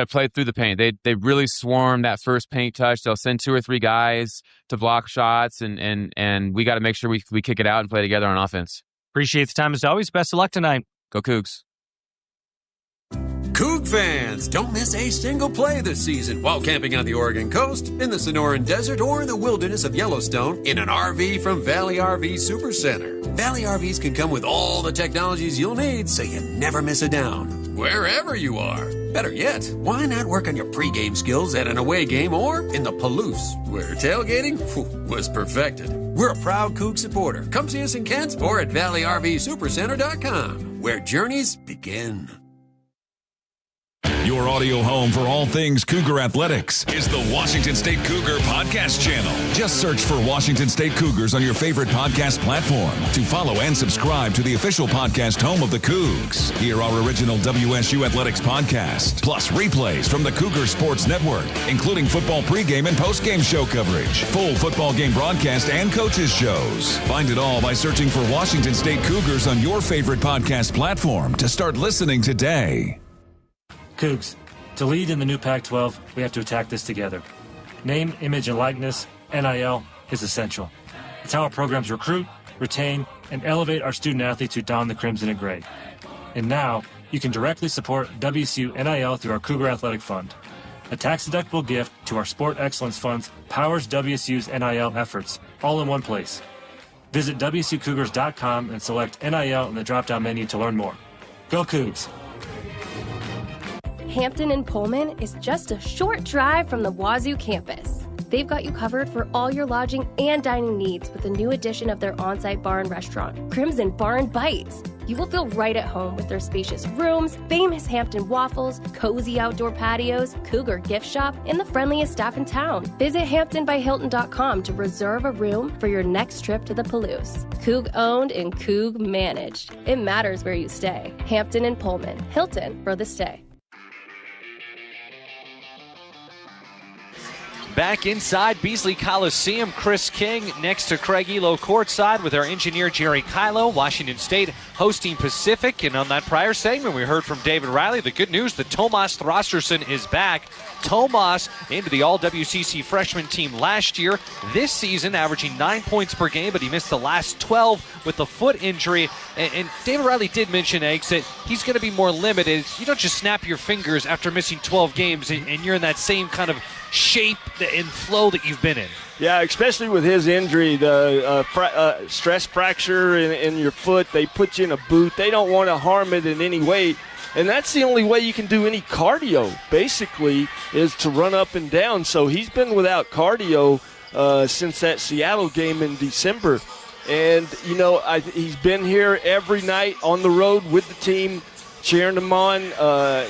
play through the paint. They really swarm that first paint touch. They'll send 2 or 3 guys to block shots, and we got to make sure we kick it out and play together on offense. Appreciate the time as always. Best of luck tonight. Go Cougs. Coug fans, don't miss a single play this season while camping on the Oregon coast, in the Sonoran Desert, or in the wilderness of Yellowstone in an RV from Valley RV Supercenter. Valley RVs can come with all the technologies you'll need so you never miss a down, wherever you are. Better yet, why not work on your pregame skills at an away game or in the Palouse, where tailgating was perfected. We're a proud Coug supporter. Come see us in Kent or at ValleyRVSupercenter.com, where journeys begin. Your audio home for all things Cougar Athletics is the Washington State Cougar Podcast Channel. Just search for Washington State Cougars on your favorite podcast platform to follow and subscribe to the official podcast home of the Cougs. Hear our original WSU Athletics podcast, plus replays from the Cougar Sports Network, including football pregame and postgame show coverage, full football game broadcast, and coaches shows. Find it all by searching for Washington State Cougars on your favorite podcast platform to start listening today. Cougs, to lead in the new Pac-12, we have to attack this together. Name, image, and likeness, NIL, is essential. It's how our programs recruit, retain, and elevate our student-athletes who don the crimson and gray. And now, you can directly support WSU NIL through our Cougar Athletic Fund. A tax-deductible gift to our Sport Excellence Funds powers WSU's NIL efforts, all in one place. Visit WSUCougars.com and select NIL in the drop-down menu to learn more. Go Cougs! Hampton and Pullman is just a short drive from the Wazoo campus. They've got you covered for all your lodging and dining needs with the new addition of their on-site bar and restaurant, Crimson Bar and Bites. You will feel right at home with their spacious rooms, famous Hampton waffles, cozy outdoor patios, Cougar gift shop, and the friendliest staff in town. Visit HamptonbyHilton.com to reserve a room for your next trip to the Palouse. Coug owned and Coug managed. It matters where you stay. Hampton and Pullman. Hilton for the stay. Back inside Beasley Coliseum, Chris King next to Craig Elo courtside with our engineer Jerry Kylo. Washington State hosting Pacific. And on that prior segment, we heard from David Riley. The good news that Tomas Throsterson is back. Tomas into the All-WCC freshman team last year. This season, averaging 9 points per game, but he missed the last 12 with a foot injury. And David Riley did mention, Eggs, that he's going to be more limited. You don't just snap your fingers after missing 12 games and you're in that same kind of shape and flow that you've been in. Yeah, especially with his injury, the stress fracture in your foot. They put you in a boot. They don't want to harm it in any way. And that's the only way you can do any cardio, basically, is to run up and down. So he's been without cardio since that Seattle game in December. And, you know, he's been here every night on the road with the team, cheering them on.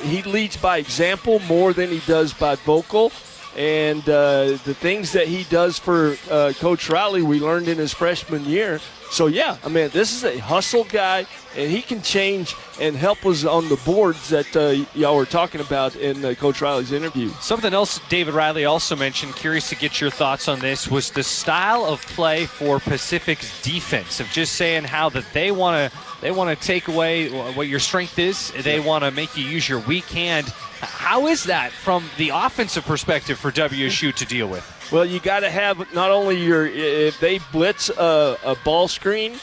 He leads by example more than he does by vocal. And the things that he does for Coach Riley, we learned in his freshman year. So, yeah, I mean, this is a hustle guy, and he can change and help us on the boards that y'all were talking about in Coach Riley's interview. Something else David Riley also mentioned, curious to get your thoughts on this, was the style of play for Pacific's defense, of just saying how that they want to take away what your strength is. They want to make you use your weak hand. How is that from the offensive perspective for WSU to deal with? Well, you got to have not only if they blitz a ball screen,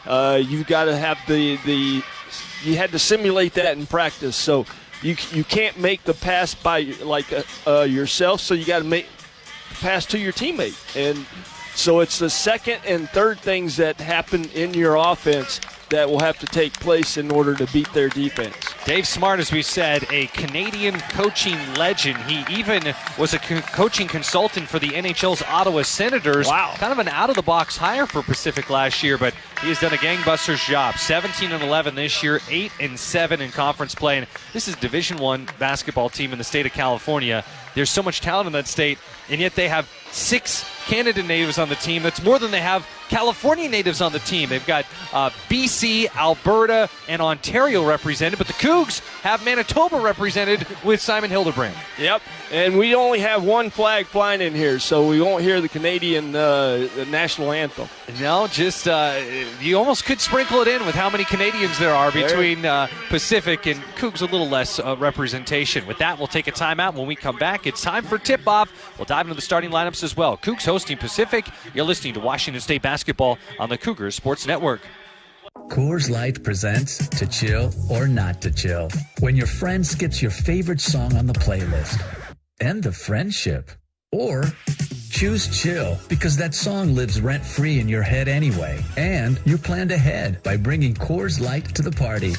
you've got to have you had to simulate that in practice. So you can't make the pass by yourself, so you got to make the pass to your teammate. And so it's the second and third things that happen in your offense that will have to take place in order to beat their defense. Dave Smart, as we said, a Canadian coaching legend. He even was a coaching consultant for the NHL's Ottawa Senators. Wow. Kind of an out-of-the-box hire for Pacific last year, but he has done a gangbusters job. 17-11 this year, 8-7 in conference play. And this is Division I basketball team in the state of California. There's so much talent in that state, and yet they have 6 Canada natives on the team. That's more than they have California natives on the team. They've got BC, Alberta, and Ontario represented, but the Cougs have Manitoba represented with Simon Hildebrand. Yep, and we only have one flag flying in here, so we won't hear the Canadian national anthem. No, just you almost could sprinkle it in with how many Canadians there are between Pacific and Cougs, a little less representation. With that, we'll take a timeout. When we come back, it's time for tip-off. We'll dive into the starting lineups as well. Cougs hosting Pacific. You're listening to Washington State basketball on the Cougars Sports Network. Coors Light presents To Chill or Not to Chill. When your friend skips your favorite song on the playlist. End the friendship. Or choose chill because that song lives rent-free in your head anyway. And you planned ahead by bringing Coors Light to the party.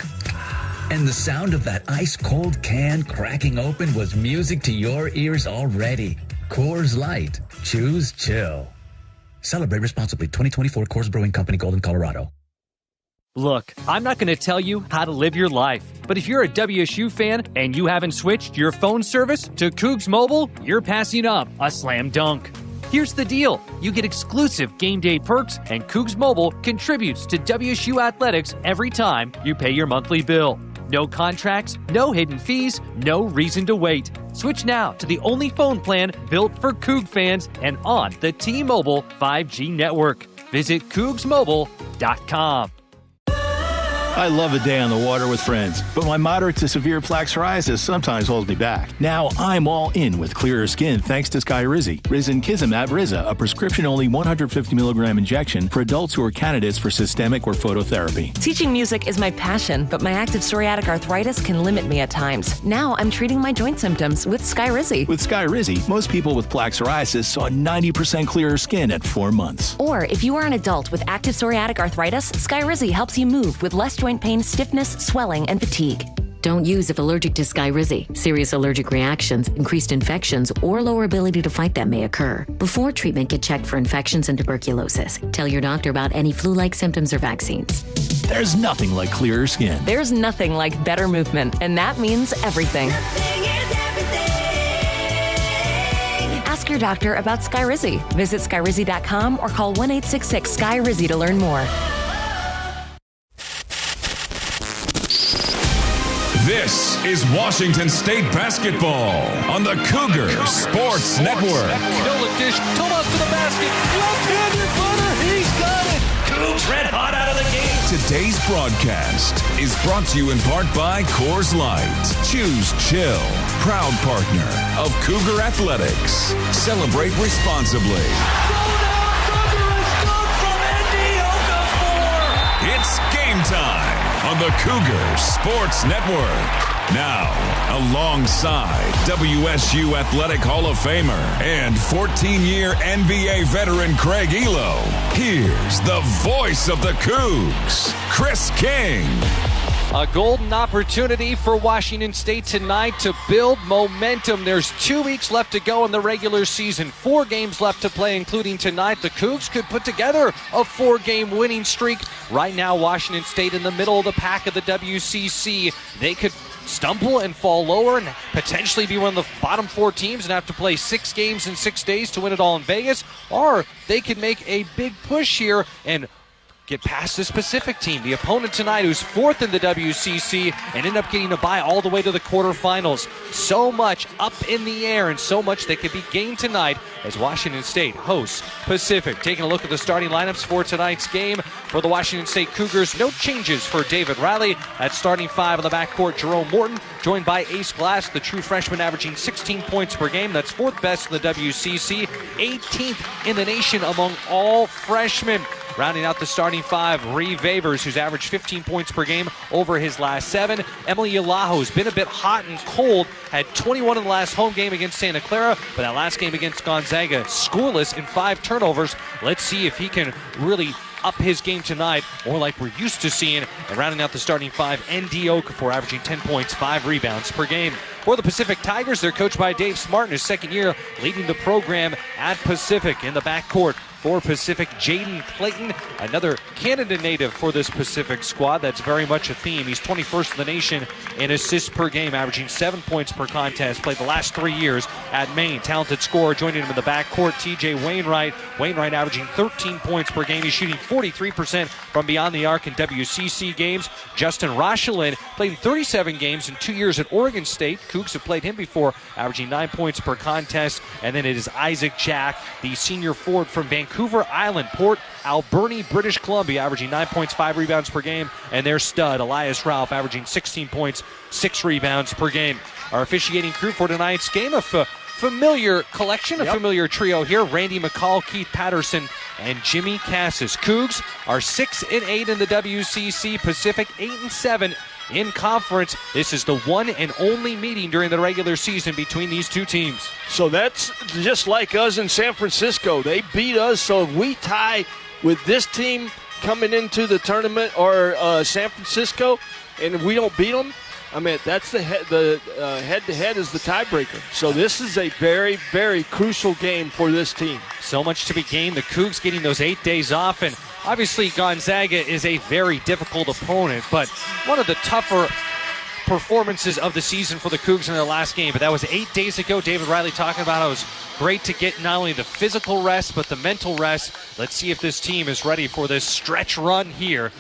And the sound of that ice-cold can cracking open was music to your ears already. Coors Light. Choose chill. Celebrate responsibly. 2024 Coors Brewing Company, Golden, Colorado. Look, I'm not going to tell you how to live your life, but if you're a WSU fan and you haven't switched your phone service to Cougs Mobile, you're passing up a slam dunk. Here's the deal. You get exclusive game day perks, and Cougs Mobile contributes to WSU athletics every time you pay your monthly bill. No contracts, no hidden fees, no reason to wait. Switch now to the only phone plan built for Coug fans and on the T-Mobile 5G network. Visit CougsMobile.com. I love a day on the water with friends, but my moderate to severe plaque psoriasis sometimes holds me back. Now I'm all in with clearer skin thanks to Skyrizi. Risankizumab Riza, a prescription-only 150 milligram injection for adults who are candidates for systemic or phototherapy. Teaching music is my passion, but my active psoriatic arthritis can limit me at times. Now I'm treating my joint symptoms with Skyrizi. With Skyrizi, most people with plaque psoriasis saw 90% clearer skin at 4 months. Or if you are an adult with active psoriatic arthritis, Skyrizi helps you move with less joint pain, stiffness, swelling, and fatigue. Don't use if allergic to Skyrizi. Serious allergic reactions, increased infections, or lower ability to fight them may occur. Before treatment, get checked for infections and tuberculosis. Tell your doctor about any flu-like symptoms or vaccines. There's nothing like clearer skin. There's nothing like better movement, and that means everything. Ask your doctor about Skyrizi. Visit Skyrizi.com or call 1-866-SKY-RIZZI to learn more. This is Washington State basketball on the Cougar Sports Network. Miller dish, Tomas to the basket, left-handed butter, he's got it. Cougs red hot out of the game. Today's broadcast is brought to you in part by Coors Light. Choose Chill, proud partner of Cougar Athletics. Celebrate responsibly. It's game time on the Cougar Sports Network. Now, alongside WSU Athletic Hall of Famer and 14-year NBA veteran Craig Elo, here's the voice of the Cougs, Chris King. A golden opportunity for Washington State tonight to build momentum. There's 2 weeks left to go in the regular season. 4 games left to play, including tonight. The Cougs could put together a 4-game winning streak. Right now, Washington State in the middle of the pack of the WCC. They could stumble and fall lower and potentially be one of the bottom 4 teams and have to play 6 games in 6 days to win it all in Vegas. Or they could make a big push here and get past this Pacific team, the opponent tonight who's 4th in the WCC, and end up getting a bye all the way to the quarterfinals. So much up in the air and so much that could be gained tonight as Washington State hosts Pacific. Taking a look at the starting lineups for tonight's game for the Washington State Cougars. No changes for David Riley. At starting 5 on the backcourt, Jerome Morton, joined by Ace Glass, the true freshman, averaging 16 points per game. That's 4th best in the WCC, 18th in the nation among all freshmen. Rounding out the starting 5, Reeve Vavers, who's averaged 15 points per game over his last 7. Emily Yalaho has been a bit hot and cold, had 21 in the last home game against Santa Clara, but that last game against Gonzaga, scoreless in 5 turnovers. Let's see if he can really up his game tonight, more like we're used to seeing. And rounding out the starting 5, N.D. Okafor, averaging 10 points, 5 rebounds per game. For the Pacific Tigers, they're coached by Dave Smart in his 2nd year, leading the program at Pacific. In the backcourt for Pacific, Jaden Clayton, another Canada native for this Pacific squad. That's very much a theme. He's 21st in the nation in assists per game, averaging 7 points per contest. Played the last 3 years at Maine. Talented scorer joining him in the backcourt, T.J. Wainwright. Wainwright averaging 13 points per game. He's shooting 43% from beyond the arc in WCC games. Justin Rochelin played in 37 games in 2 years at Oregon State. Cougs have played him before, averaging 9 points per contest. And then it is Isaac Jack, the senior forward from Vancouver Island, Port Alberni, British Columbia, averaging 9 points, 5 rebounds per game. And their stud, Elias Ralph, averaging 16 points, 6 rebounds per game. Our officiating crew for tonight's game, a familiar collection, a familiar trio here. Randy McCall, Keith Patterson, and Jimmy Cassis. Cougs are 6-8 in the WCC, Pacific 8-7 in conference. This is the one and only meeting during the regular season between these two teams. So that's just like us in San Francisco. They beat us, so if we tie with this team coming into the tournament or San Francisco, and if we don't beat them, I mean, that's the head-to-head is the tiebreaker. So this is a very, very crucial game for this team. So much to be gained. The Cougs getting those 8 days off, and obviously Gonzaga is a very difficult opponent, but one of the tougher performances of the season for the Cougs in their last game. But that was 8 days ago. David Riley talking about how it was great to get not only the physical rest, but the mental rest. Let's see if this team is ready for this stretch run here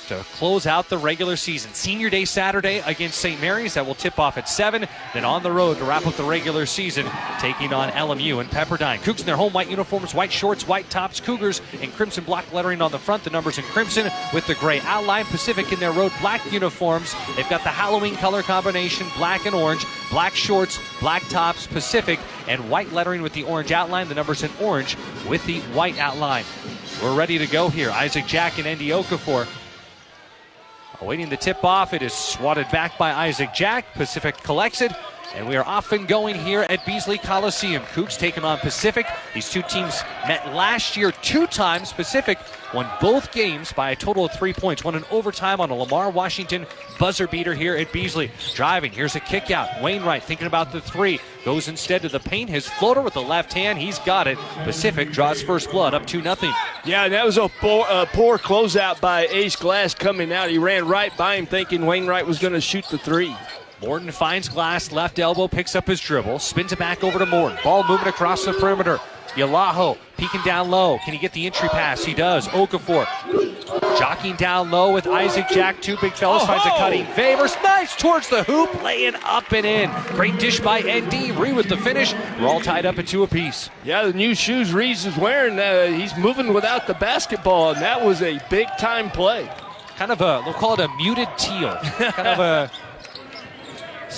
to close out the regular season. Senior Day Saturday against St. Mary's. That will tip off at 7. Then on the road to wrap up the regular season, taking on LMU and Pepperdine. Cougs in their home white uniforms, white shorts, white tops. Cougars in crimson black lettering on the front. The numbers in crimson with the gray outline. Pacific in their road black uniforms. They've got the Halloween color combination, black and orange. Black shorts, black tops. Pacific, and white lettering with the orange outline. The numbers in orange with the white outline. We're ready to go here. Isaac Jack and N.D. Okafor awaiting the tip-off. It is swatted back by Isaac Jack. Pacific collects it, and we are off and going here at Beasley Coliseum. Cougs taking on Pacific. These two teams met last year 2 times. Pacific won both games by a total of 3 points. Won in overtime on a Lamar Washington buzzer beater here at Beasley. Driving, here's a kick out. Wainwright thinking about the 3. Goes instead to the paint. His floater with the left hand. He's got it. Pacific draws first blood up 2-0. Yeah, and that was a poor closeout by Ace Glass coming out. He ran right by him thinking Wainwright was going to shoot the 3. Morton finds Glass, left elbow, picks up his dribble, spins it back over to Morton. Ball moving across the perimeter. Yalaho peeking down low. Can he get the entry pass? He does. Okafor jockeying down low with Isaac Jack. Two big fellas, finds a cutting. Favors, nice towards the hoop, laying up and in. Great dish by ND. Ree with the finish. We're all tied up at 2 apiece. Yeah, the new shoes Reeves is wearing, he's moving without the basketball, and that was a big-time play. Kind of we'll call it a muted teal. Kind of a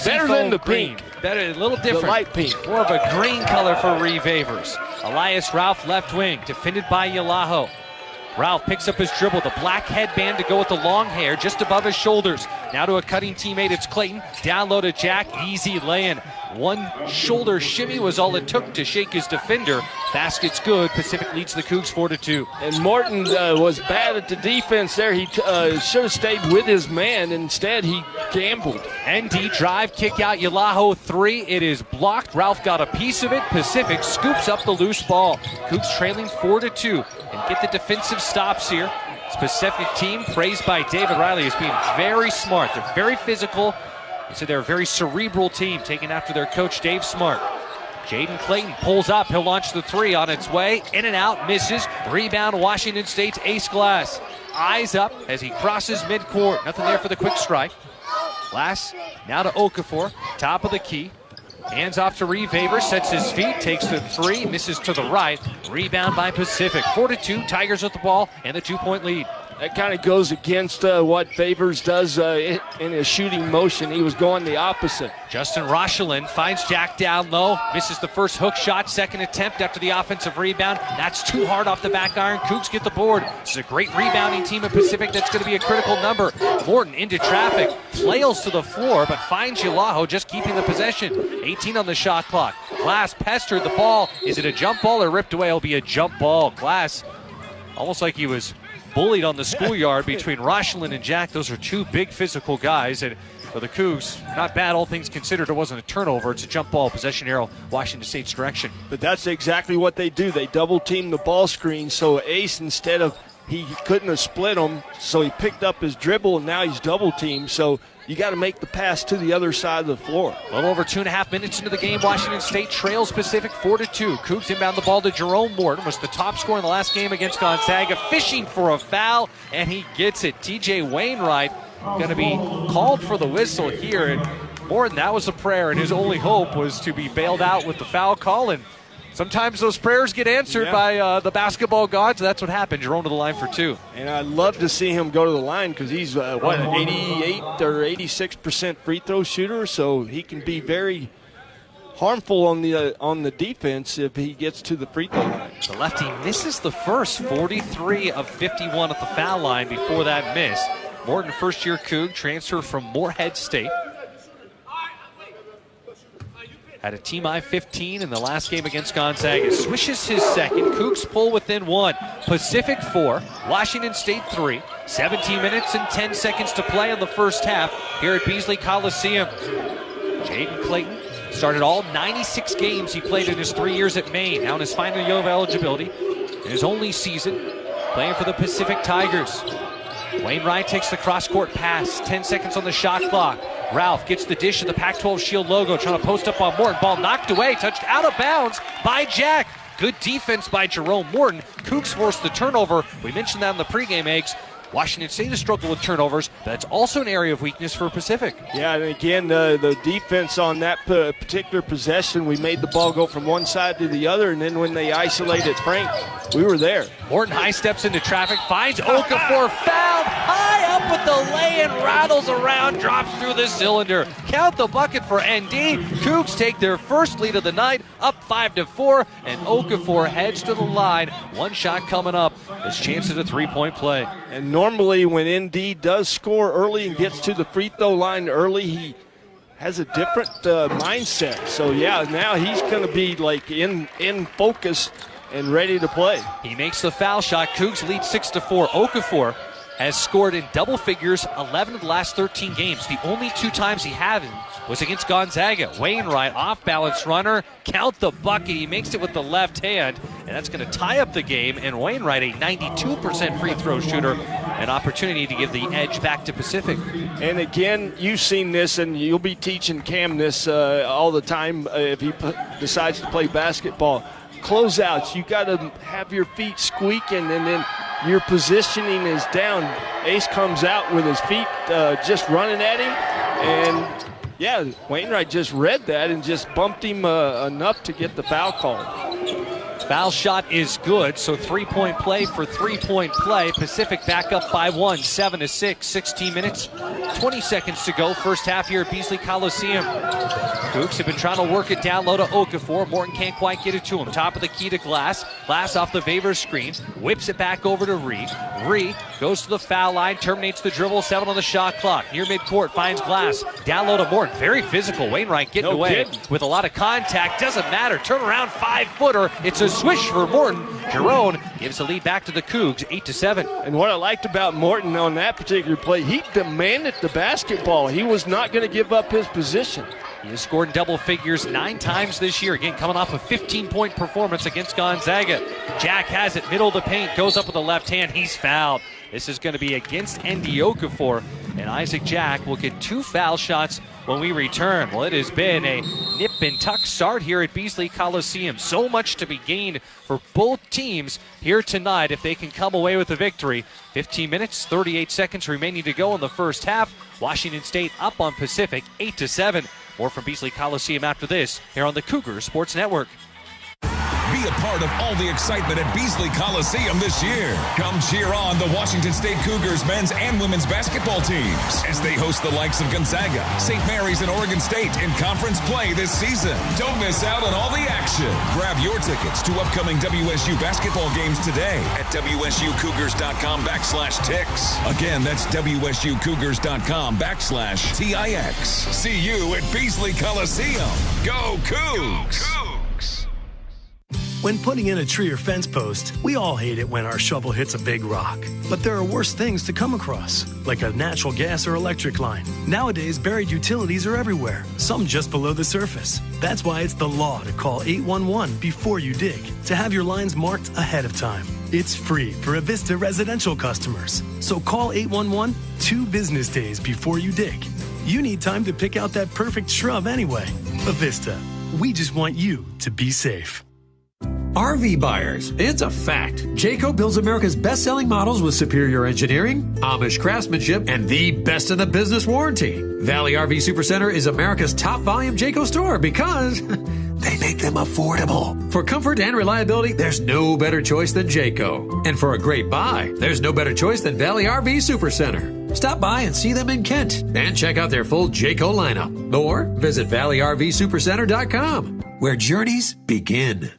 better than the green. pink. Better, a little different. The light pink. More of a green color for Ree Favors. Elias Ralph left wing, defended by Yalaho. Ralph picks up his dribble, the black headband to go with the long hair just above his shoulders. Now to a cutting teammate, it's Clayton. Down low to Jack, easy lay-in. One shoulder shimmy was all it took to shake his defender. Basket's good. Pacific leads the Cougs 4-2. And Morton was bad at the defense there. He should have stayed with his man. Instead, he gambled. ND drive, kick out, Yalaho 3. It is blocked. Ralph got a piece of it. Pacific scoops up the loose ball. Cougs trailing 4-2 and get the defensive stops here. This Pacific team, praised by David Riley, as being very smart. They're very physical. He said they're a very cerebral team, taken after their coach, Dave Smart. Jaden Clayton pulls up. He'll launch the 3 on its way. In and out, misses. Rebound, Washington State's Ace Glass. Eyes up as he crosses midcourt. Nothing there for the quick strike. Glass now to Okafor, top of the key. Hands off to Ree Favors, sets his feet, takes the 3, misses to the right. Rebound by Pacific. 4-2, Tigers with the ball and the 2-point lead. That kind of goes against what Favors does in his shooting motion. He was going the opposite. Justin Rochelin finds Jack down low, misses the first hook shot, second attempt after the offensive rebound. That's too hard off the back iron. Cougs get the board. This is a great rebounding team at Pacific. That's going to be a critical number. Morton into traffic, flails to the floor, but finds Yalaho just keeping the possession. 18 on the shot clock. Glass pestered the ball. Is it a jump ball or ripped away? It'll be a jump ball. Glass, almost like he was bullied on the schoolyard between Rochelin and Jack. Those are two big physical guys. And for the Cougs, not bad, all things considered. It wasn't a turnover. It's a jump ball, possession arrow, Washington State's direction. But that's exactly what they do. They double team the ball screen. So Ace, instead of, he couldn't have split him, so he picked up his dribble, and now he's double teamed. So you got to make the pass to the other side of the floor. A little over 2.5 minutes into the game, Washington State trails Pacific 4-2. Cougs inbound the ball to Jerome Morton, was the top scorer in the last game against Gonzaga, fishing for a foul, and he gets it. TJ Wainwright going to be called for the whistle here, and Morton, that was a prayer, and his only hope was to be bailed out with the foul call, and sometimes those prayers get answered by the basketball gods. That's what happened. Jerome to the line for 2. And I'd love to see him go to the line because he's, 88 or 86% free throw shooter, so he can be very harmful on the defense if he gets to the free throw line. The lefty misses the first, 43 of 51 at the foul line before that miss. Morton, first-year Coug, transfer from Morehead State. Had a team high 15 in the last game against Gonzaga. Swishes his second. Cougs pull within 1. Pacific 4, Washington State 3. 17 minutes and 10 seconds to play in the first half here at Beasley Coliseum. Jaden Clayton started all 96 games he played in his 3 years at Maine. Now in his final year of eligibility. In his only season playing for the Pacific Tigers. Wainwright takes the cross-court pass. 10 seconds on the shot clock. Ralph gets the dish of the Pac-12 Shield logo, trying to post up on Morton. Ball knocked away, touched out of bounds by Jack. Good defense by Jerome Morton. Cougs forced the turnover. We mentioned that in the pregame, Eggs. Washington State has struggled with turnovers. That's also an area of weakness for Pacific. Yeah, and again, the defense on that particular possession, we made the ball go from one side to the other, and then when they isolated Frank, we were there. Morton high steps into traffic, finds Okafor, fouled, high up with the lay-in, rattles around, drops through the cylinder. Count the bucket for ND. Cougs take their first lead of the night, up 5-4, and Okafor heads to the line. One shot coming up. His chance at a three-point play. And normally when ND does score early and gets to the free throw line early, he has a different mindset. So, yeah, now he's going to be like in focus and ready to play. He makes the foul shot. Cougs lead 6-4. Okafor has scored in double figures 11 of the last 13 games. The only 2 times he hasn't was against Gonzaga. Wainwright, off-balance runner, count the bucket. He makes it with the left hand, and that's going to tie up the game. And Wainwright, a 92% free throw shooter, an opportunity to give the edge back to Pacific. And again, you've seen this, and you'll be teaching Cam this all the time if he decides to play basketball. closeouts, you got to have your feet squeaking, and then your positioning is down. Ace comes out with his feet just running at him, and yeah, Wainwright just read that and just bumped him enough to get the foul call. Foul shot is good, so 3-point play for 3-point play. Pacific back up by 1, 7-6, 16 minutes, 20 seconds to go. First half here at Beasley Coliseum. Cougs have been trying to work it down low to Okafor. Morton can't quite get it to him. Top of the key to Glass. Glass off the Vaver screen. Whips it back over to Ree. Ree goes to the foul line, terminates the dribble, 7 on the shot clock. Near midcourt, finds Glass. Down low to Morton. Very physical. Wainwright getting away with a lot of contact. Doesn't matter. Turn around, 5-footer. It's a swish for Morton. Jerome gives the lead back to the Cougs, 8-7. And what I liked about Morton on that particular play, he demanded the basketball. He was not going to give up his position. He has scored in double figures 9 times this year. Again, coming off a 15-point performance against Gonzaga. Jack has it, middle of the paint, goes up with the left hand. He's fouled. This is going to be against Andy Okafor, and Isaac Jack will get 2 foul shots when we return. Well, it has been a nip and tuck start here at Beasley Coliseum. So much to be gained for both teams here tonight if they can come away with a victory. 15 minutes, 38 seconds remaining to go in the first half. Washington State up on Pacific, 8-7. More from Beasley Coliseum after this here on the Cougar Sports Network. Be a part of all the excitement at Beasley Coliseum this year. Come cheer on the Washington State Cougars men's and women's basketball teams as they host the likes of Gonzaga, St. Mary's, and Oregon State in conference play this season. Don't miss out on all the action. Grab your tickets to upcoming WSU basketball games today at WSUCougars.com/tix. Again, that's WSUCougars.com/TIX. See you at Beasley Coliseum. Go Cougs! When putting in a tree or fence post, we all hate it when our shovel hits a big rock. But there are worse things to come across, like a natural gas or electric line. Nowadays, buried utilities are everywhere, some just below the surface. That's why it's the law to call 811 before you dig, to have your lines marked ahead of time. It's free for Avista residential customers. So call 811 2 business days before you dig. You need time to pick out that perfect shrub anyway. Avista, we just want you to be safe. RV buyers, it's a fact. Jayco builds America's best-selling models with superior engineering, Amish craftsmanship, and the best in the business warranty. Valley RV Supercenter is America's top volume Jayco store because they make them affordable. For comfort and reliability, there's no better choice than Jayco. And for a great buy, there's no better choice than Valley RV Supercenter. Stop by and see them in Kent and check out their full Jayco lineup. Or visit ValleyRVSupercenter.com, where journeys begin.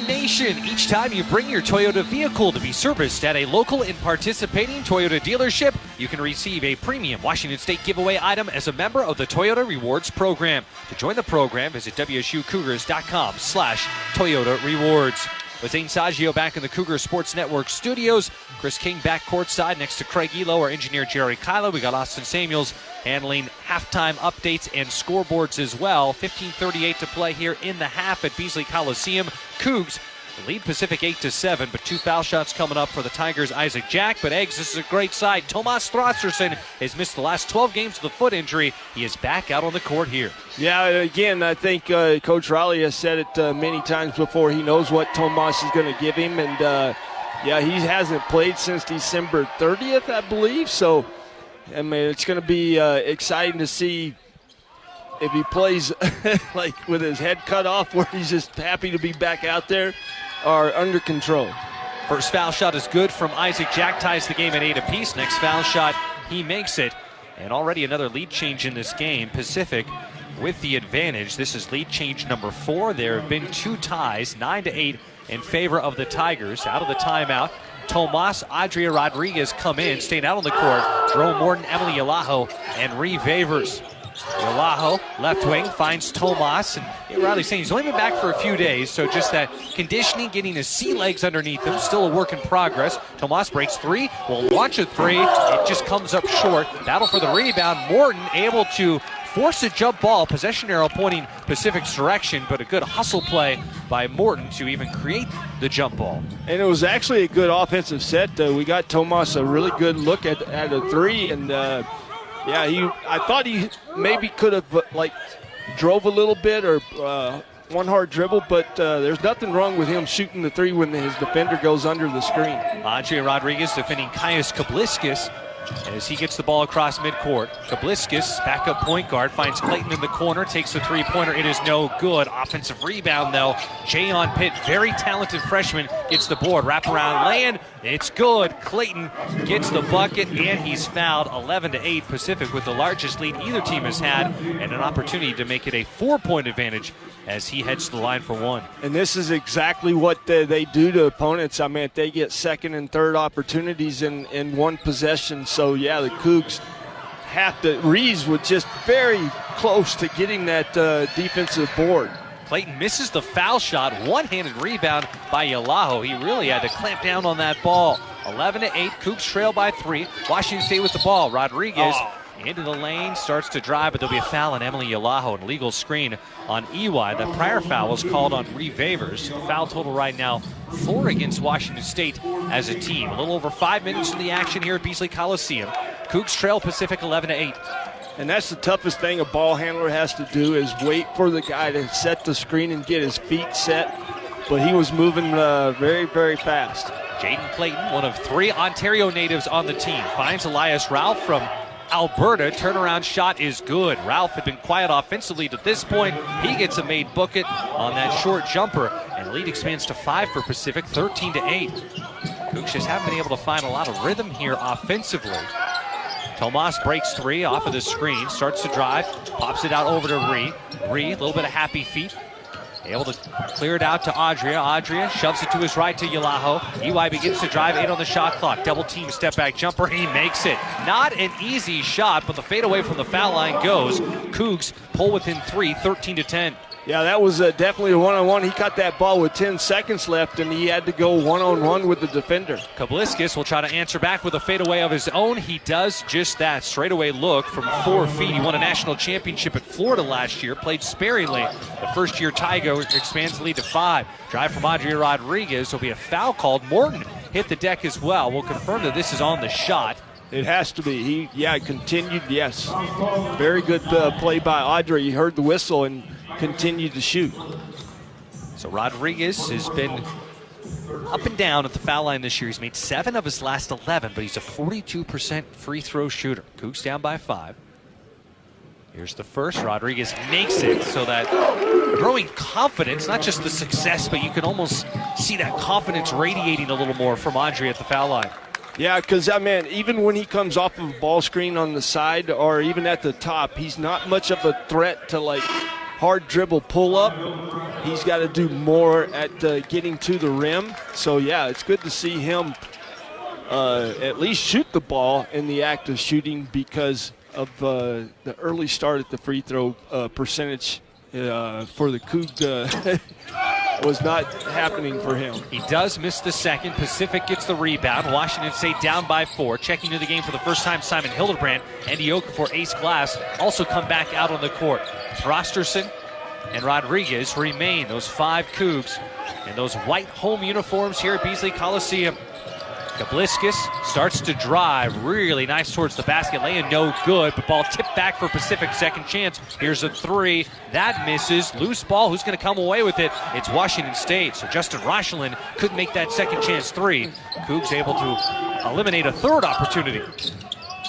Nation. Each time you bring your Toyota vehicle to be serviced at a local and participating Toyota dealership, you can receive a premium Washington State giveaway item as a member of the Toyota Rewards program. To join the program, visit WSUCougars.com/Toyota Rewards. With Zane Saggio back in the Cougar Sports Network studios, Chris King back courtside next to Craig Elo, our engineer Jerry Kyla. We got Austin Samuels handling halftime updates and scoreboards as well. 15:38 to play here in the half at Beasley Coliseum. Cougs lead Pacific 8-7, but 2 foul shots coming up for the Tigers' Isaac Jack. But Eggs, this is a great sight. Tomas Throsterson has missed the last 12 games with a foot injury. He is back out on the court here. Yeah, again, I think Coach Raleigh has said it many times before. He knows what Tomas is going to give him, and yeah, he hasn't played since December 30th, I believe. So, I mean, it's going to be exciting to see if he plays like with his head cut off, where he's just happy to be back out there, or under control. First foul shot is good from Isaac Jack, ties the game at 8 apiece. Next foul shot, he makes it. And already another lead change in this game. Pacific with the advantage. This is lead change number 4. There have been 2 ties, 9-8 in favor of the Tigers. Out of the timeout, Tomas, Adria Rodriguez come in, staying out on the court. Jerome Morton, Emily Yalaho, and Ree Vavers. Yalaho, left wing, finds Tomas, and Riley's saying he's only been back for a few days, so just that conditioning, getting his sea legs underneath him, still a work in progress. Tomas breaks 3, will launch a 3, it just comes up short. Battle for the rebound, Morton able to force a jump ball, possession arrow pointing Pacific's direction, but a good hustle play by Morton to even create the jump ball. And it was actually a good offensive set. We got Tomas a really good look at a 3, and yeah, I thought he maybe could have drove a little bit or one hard dribble, but there's nothing wrong with him shooting the three when his defender goes under the screen. Andre Rodriguez defending Caius Kabliskas as he gets the ball across midcourt. Kabliskas, backup point guard, finds Clayton in the corner, takes the three-pointer. It is no good. Offensive rebound, though. Jayon Pitt, very talented freshman, gets the board. Wraparound lay-in. It's good. Clayton gets the bucket, and he's fouled. 11-8 Pacific with the largest lead either team has had, and an opportunity to make it a 4-point advantage as he heads to the line for one. And this is exactly what they do to opponents. I mean, they get second and third opportunities in one possession. So, yeah, the Cougs have to. Reeves was just very close to getting that defensive board. Clayton misses the foul shot. One-handed rebound by Yalaho. He really had to clamp down on that ball. 11-8. Cougs trail by 3. Washington State with the ball. Rodriguez into the lane, starts to drive, but there'll be a foul on Emily Yalaho, an illegal screen on EY. The prior foul was called on Reeve Favors. The foul total right now, 4 against Washington State as a team. A little over 5 minutes in the action here at Beasley Coliseum. Cougs trail Pacific 11-8. And that's the toughest thing a ball handler has to do is wait for the guy to set the screen and get his feet set. But he was moving very, very fast. Jaden Clayton, one of 3 Ontario natives on the team, finds Elias Ralph from Alberta. Turnaround shot is good. Ralph had been quiet offensively to this point. He gets a made bucket on that short jumper, and the lead expands to 5 for Pacific, 13-8. Cougs just haven't been able to find a lot of rhythm here offensively. Tomas breaks 3 off of the screen, starts to drive, pops it out over to Ree. Ree, a little bit of happy feet. Able to clear it out to Adria. Adria shoves it to his right to Yalaho. EY begins to drive 8 on the shot clock. Double team step back jumper. He makes it. Not an easy shot, but the fadeaway from the foul line goes. Cougs pull within 3, 13-10. Yeah, that was definitely a one-on-one. He got that ball with 10 seconds left, and he had to go one-on-one with the defender. Kabliskas will try to answer back with a fadeaway of his own. He does just that. Straightaway look from 4 feet. He won a national championship at Florida last year, played sparingly. The first-year Tiger expands the lead to 5. Drive from Adria Rodriguez. There'll be a foul called. Morton hit the deck as well. We'll confirm that this is on the shot. It has to be. He continued, yes. Very good play by Adria. He heard the whistle and continued to shoot. So Rodriguez has been up and down at the foul line this year. He's made 7 of his last 11, but he's a 42% free throw shooter. Cougs down by 5. Here's the first. Rodriguez makes it, so that growing confidence, not just the success, but you can almost see that confidence radiating a little more from Andre at the foul line. Yeah, because, even when he comes off of a ball screen on the side or even at the top, he's not much of a threat to, hard dribble pull up. He's got to do more at getting to the rim. So, yeah, it's good to see him at least shoot the ball in the act of shooting because of the early start at the free throw percentage for the Cougs was not happening for him. He does miss the second. Pacific gets the rebound. Washington State down by 4. Checking into the game for the first time, Simon Hildebrand and Okafor Ace Glass also come back out on the court. Throsterson and Rodriguez remain, those 5 Cougs in those white home uniforms here at Beasley Coliseum. Kabliskas starts to drive really nice towards the basket. Lay-in no good, but ball tipped back for Pacific. Second chance. Here's a 3. That misses. Loose ball. Who's going to come away with it? It's Washington State. So Justin Rochelin couldn't make that second chance 3. Cougs able to eliminate a third opportunity.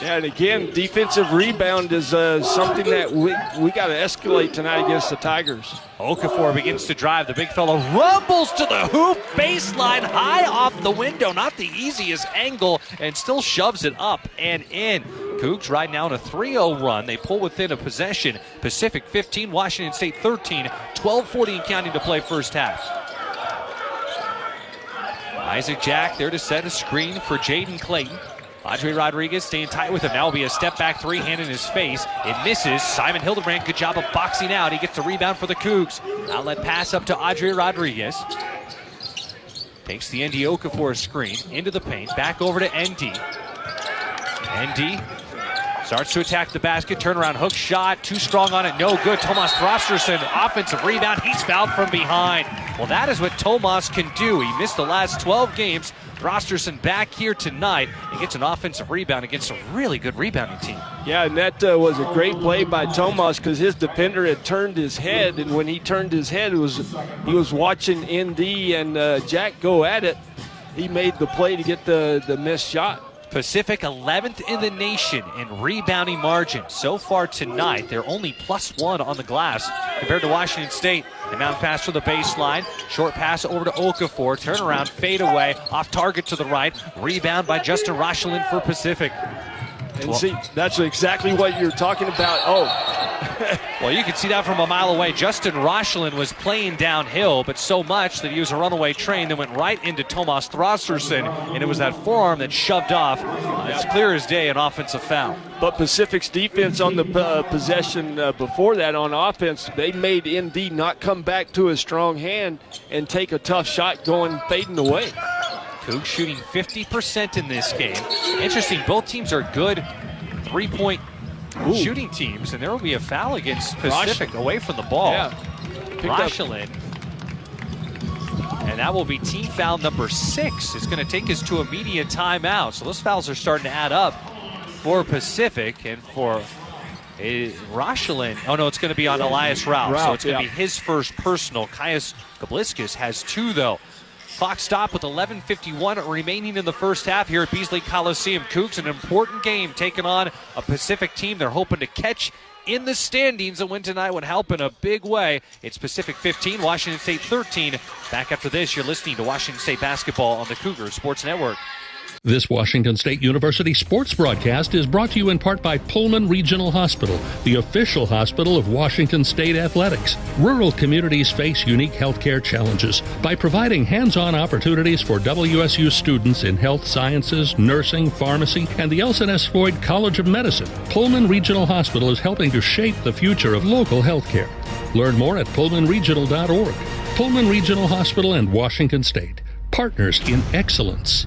Yeah, and again, defensive rebound is something that we got to escalate tonight against the Tigers. Okafor begins to drive. The big fellow rumbles to the hoop. Baseline high off the window. Not the easiest angle, and still shoves it up and in. Cougs right now on a 3-0 run. They pull within a possession. Pacific 15, Washington State 13. 12:40 and counting to play first half. Isaac Jack there to set a screen for Jaden Clayton. Andre Rodriguez staying tight with him. Now will be a step-back 3, hand in his face. It misses. Simon Hildebrand, good job of boxing out. He gets the rebound for the Cougs. Outlet pass up to Andre Rodriguez. Takes the ND Okafor screen into the paint. Back over to ND. ND starts to attack the basket. Turnaround hook shot. Too strong on it. No good. Tomas Throsterson, offensive rebound. He's fouled from behind. Well, that is what Tomas can do. He missed the last 12 games. Throsterson back here tonight and gets an offensive rebound against a really good rebounding team. Yeah, and that was a great play by Tomas because his defender had turned his head, and when he turned his head, he was watching ND and Jack go at it. He made the play to get the missed shot. Pacific 11th in the nation in rebounding margin. So far tonight, they're only +1 on the glass compared to Washington State. A mountain pass to the baseline. Short pass over to Okafor. Turnaround, fade away. Off target to the right. Rebound by Justin Rochelin for Pacific. And see, that's exactly what you're talking about. Well, you can see that from a mile away. Justin Rochelin was playing downhill, but so much that he was a runaway train that went right into Tomas Throsterson, and it was that forearm that shoved off. It's clear as day an offensive foul. But Pacific's defense on the possession before that on offense, they made ND not come back to his strong hand and take a tough shot fading away. Cougs shooting 50% in this game. Interesting, both teams are good three-point shooting teams, and there will be a foul against Pacific away from the ball. Yeah. Rochelin. And that will be team foul number 6. It's going to take us to immediate timeout. So those fouls are starting to add up for Pacific and for Rochelin. Oh, no, it's going to be on Elias Ralph. So it's going to be his first personal. Caius Kabliskas has 2, though. Clock stop with 11:51 remaining in the first half here at Beasley Coliseum. Cougs, an important game, taking on a Pacific team they're hoping to catch in the standings. A win tonight would help in a big way. It's Pacific 15, Washington State 13. Back after this, you're listening to Washington State basketball on the Cougar Sports Network. This Washington State University sports broadcast is brought to you in part by Pullman Regional Hospital, the official hospital of Washington State Athletics. Rural communities face unique healthcare challenges. By providing hands-on opportunities for WSU students in health sciences, nursing, pharmacy, and the Elson S. Floyd College of Medicine, Pullman Regional Hospital is helping to shape the future of local healthcare. Learn more at pullmanregional.org. Pullman Regional Hospital and Washington State, partners in excellence.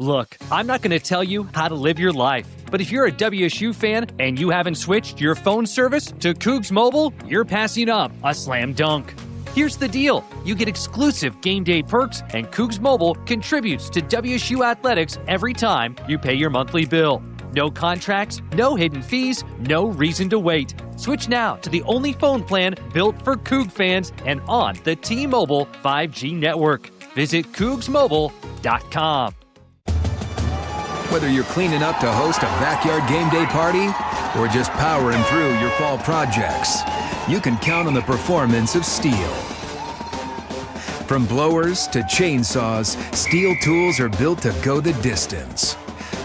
Look, I'm not going to tell you how to live your life, but if you're a WSU fan and you haven't switched your phone service to Cougs Mobile, you're passing up a slam dunk. Here's the deal. You get exclusive game day perks, and Cougs Mobile contributes to WSU athletics every time you pay your monthly bill. No contracts, no hidden fees, no reason to wait. Switch now to the only phone plan built for Coug fans and on the T-Mobile 5G network. Visit CougsMobile.com. Whether you're cleaning up to host a backyard game day party or just powering through your fall projects, you can count on the performance of Steel. From blowers to chainsaws, Steel tools are built to go the distance.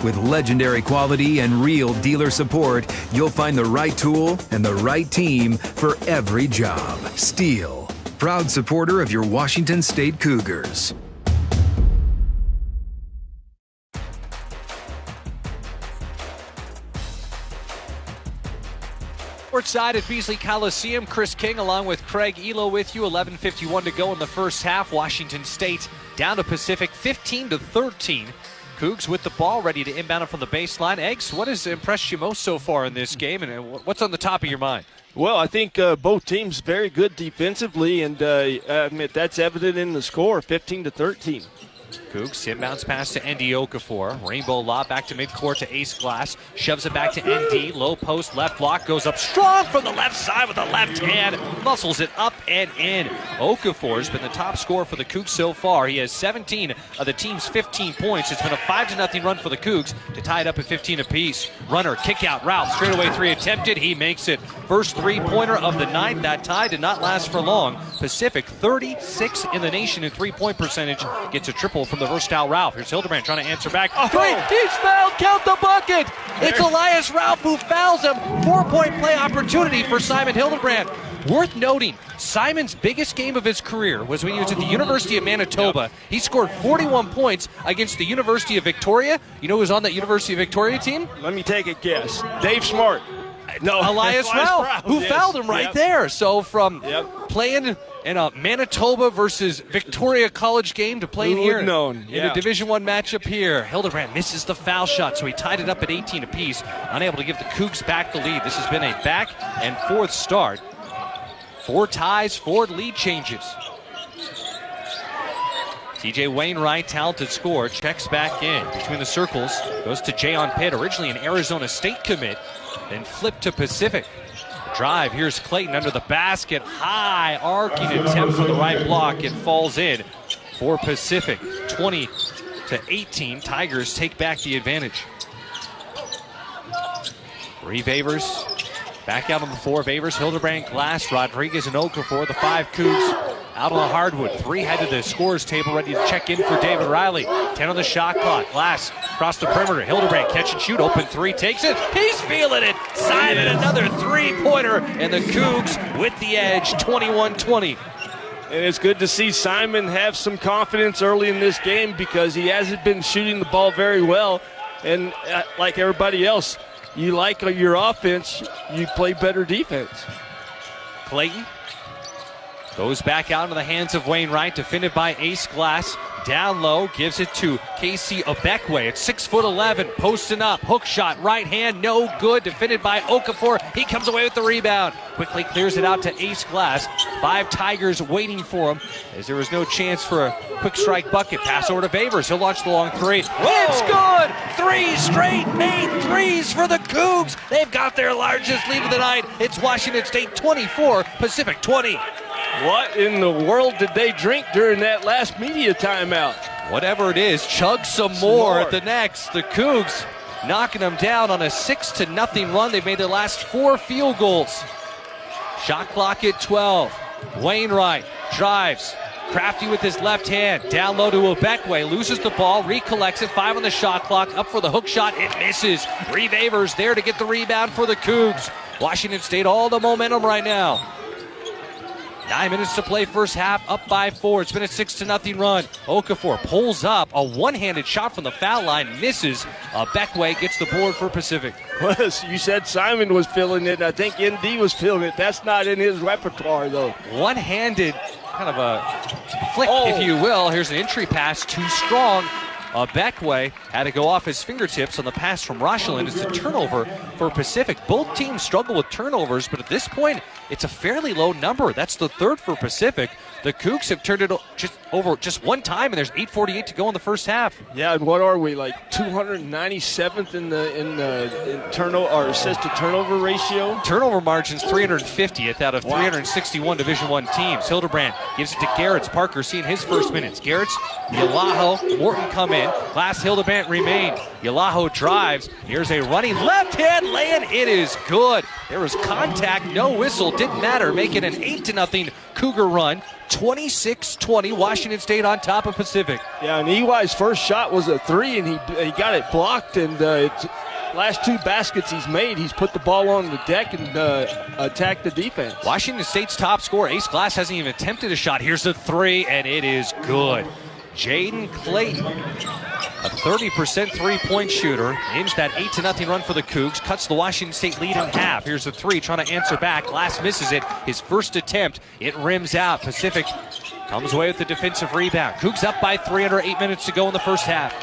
With legendary quality and real dealer support, you'll find the right tool and the right team for every job. Steel, proud supporter of your Washington State Cougars. Side at Beasley Coliseum. Chris King along with Craig Elo with you. 11:51 to go in the first half. Washington State down to Pacific 15-13. Cougs with the ball ready to inbound it from the baseline. Eggs, what has impressed you most so far in this game, and what's on the top of your mind? Well, I think both teams very good defensively, and I admit that's evident in the score, 15-13. Cougs inbounds pass to ND Okafor. Rainbow lob back to midcourt to Ace Glass. Shoves it back to ND. Low post, left block. Goes up strong from the left side with the left hand. Muscles it up and in. Okafor's been the top scorer for the Cougs so far. He has 17 of the team's 15 points. It's been a 5-0 run for the Cougs to tie it up at 15 apiece. Runner, kick out, Ralph. Straightaway three attempted. He makes it. First three-pointer of the night. That tie did not last for long. Pacific 36 in the nation in three-point percentage. Gets a triple from the versatile Ralph. Here's Hildebrand trying to answer back. Three, he's fouled, count the bucket. It's Elias Ralph who fouls him. 4-point play opportunity for Simon Hildebrand. Worth noting, Simon's biggest game of his career was when he was at the University of Manitoba. He scored 41 points against the University of Victoria. You know who was on that University of Victoria team? Let me take a guess. Dave Smart. No, Elias Ralph, who fouled him right there. So from playing in a Manitoba versus Victoria College game to playing here in a Division I matchup here, Hildebrand misses the foul shot, so he tied it up at 18 apiece, unable to give the Cougs back the lead. This has been a back and forth start. 4 ties, 4 lead changes. TJ Wainwright, talented scorer, checks back in between the circles, goes to Jayon Pitt, originally an Arizona State commit, then flipped to Pacific. Drive, here's Clayton under the basket, high arcing attempt for the right block. It falls in for Pacific. 20-18, Tigers take back the advantage. Reeve Avers back out on the floor. Avers, Hildebrand, Glass, Rodriguez, and Okafor. The 5 Cougs out on the hardwood. 3 head to the scorer's table, ready to check in for David Riley. 10 on the shot clock. Glass across the perimeter. Hildebrand, catch and shoot. Open 3, takes it. He's feeling it. Simon, another 3-pointer. And the Cougs with the edge, 21-20. And it's good to see Simon have some confidence early in this game because he hasn't been shooting the ball very well. And like everybody else, you like your offense, you play better defense. Clayton goes back out into the hands of Wainwright, defended by Ace Glass. Down low, gives it to Casey Obekwe at 6'11", posting up, hook shot, right hand, no good, defended by Okafor. He comes away with the rebound, quickly clears it out to Ace Glass. 5 Tigers waiting for him as there was no chance for a quick strike bucket. Pass over to Favors, he'll launch the long 3. Whoa. It's good! 3 straight made threes for the Cougs. They've got their largest lead of the night. It's Washington State 24, Pacific 20. What in the world did they drink during that last media timeout? Whatever it is, chug some more at the next. The Cougs knocking them down on a 6-0 run. They've made their last 4 field goals. Shot clock at 12. Wainwright drives. Crafty with his left hand. Down low to Obekwe. Loses the ball. Recollects it. 5 on the shot clock. Up for the hook shot. It misses. Reeve Avers there to get the rebound for the Cougs. Washington State all the momentum right now. 9 minutes to play first half, up by 4. It's been a 6-0 run. Okafor pulls up. A one-handed shot from the foul line. Misses. Obekwe gets the board for Pacific. Well, you said Simon was feeling it, and I think ND was feeling it. That's not in his repertoire, though. One-handed, kind of a flick, if you will. Here's an entry pass, too strong. Obekwe had to go off his fingertips on the pass from Rochelin. It's a turnover for Pacific. Both teams struggle with turnovers, but at this point, it's a fairly low number. That's the 3rd for Pacific. The Cougs have turned it over just one time, and there's 8:48 to go in the first half. Yeah, and what are we, like 297th in turnover or assist to turnover ratio? Turnover margins 350th out of 361 Division I teams. Hildebrand gives it to Garrett's. Parker seeing his first minutes. Garrett's, Yalaho, Morton come in. Glass, Hildebrand remain. Yalaho drives. Here's a running left hand lay-in. It is good. There was contact, no whistle, didn't matter. Make it an 8-0 Cougar run. 26-20, Washington State on top of Pacific. Yeah, and EY's first shot was a 3, and he got it blocked, and last 2 baskets he's made, he's put the ball on the deck and attacked the defense. Washington State's top scorer, Ace Glass, hasn't even attempted a shot. Here's a 3, and it is good. Jaden Clayton, a 30% three-point shooter, aims that 8-0 run for the Cougs, cuts the Washington State lead in half. Here's a 3, trying to answer back. Glass misses it. His first attempt, it rims out. Pacific comes away with the defensive rebound. Cougs up by 3 under 8 minutes to go in the first half.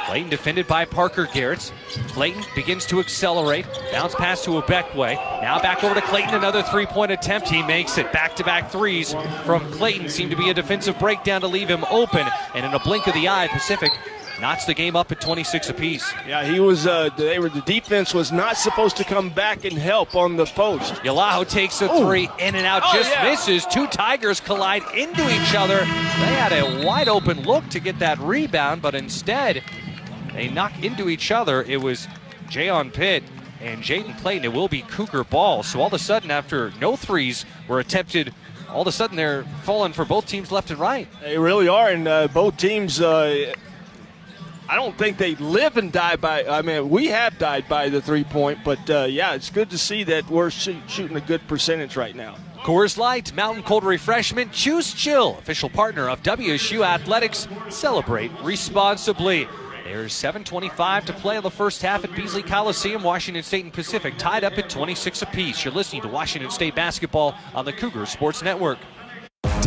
Clayton defended by Parker Garretts. Clayton begins to accelerate. Bounce pass to Obekwe. Now back over to Clayton. Another 3-point attempt. He makes it. Back-to-back threes from Clayton. Seemed to be a defensive breakdown to leave him open. And in a blink of the eye, Pacific knocks the game up at 26 apiece. Yeah, he was. The defense was not supposed to come back and help on the post. Yalaho takes a 3, in and out, misses. 2 Tigers collide into each other. They had a wide open look to get that rebound, but instead they knock into each other. It was Jayon Pitt and Jaden Clayton. It will be Cougar ball. So all of a sudden, after no threes were attempted, all of a sudden they're falling for both teams left and right. They really are, and both teams, I don't think they live and die by, I mean, we have died by the 3-point, but yeah, it's good to see that we're shooting a good percentage right now. Coors Light, Mountain Cold Refreshment, choose chill. Official partner of WSU Athletics. Celebrate responsibly. There's 7:25 to play in the first half at Beasley Coliseum. Washington State and Pacific tied up at 26 apiece. You're listening to Washington State basketball on the Cougar Sports Network.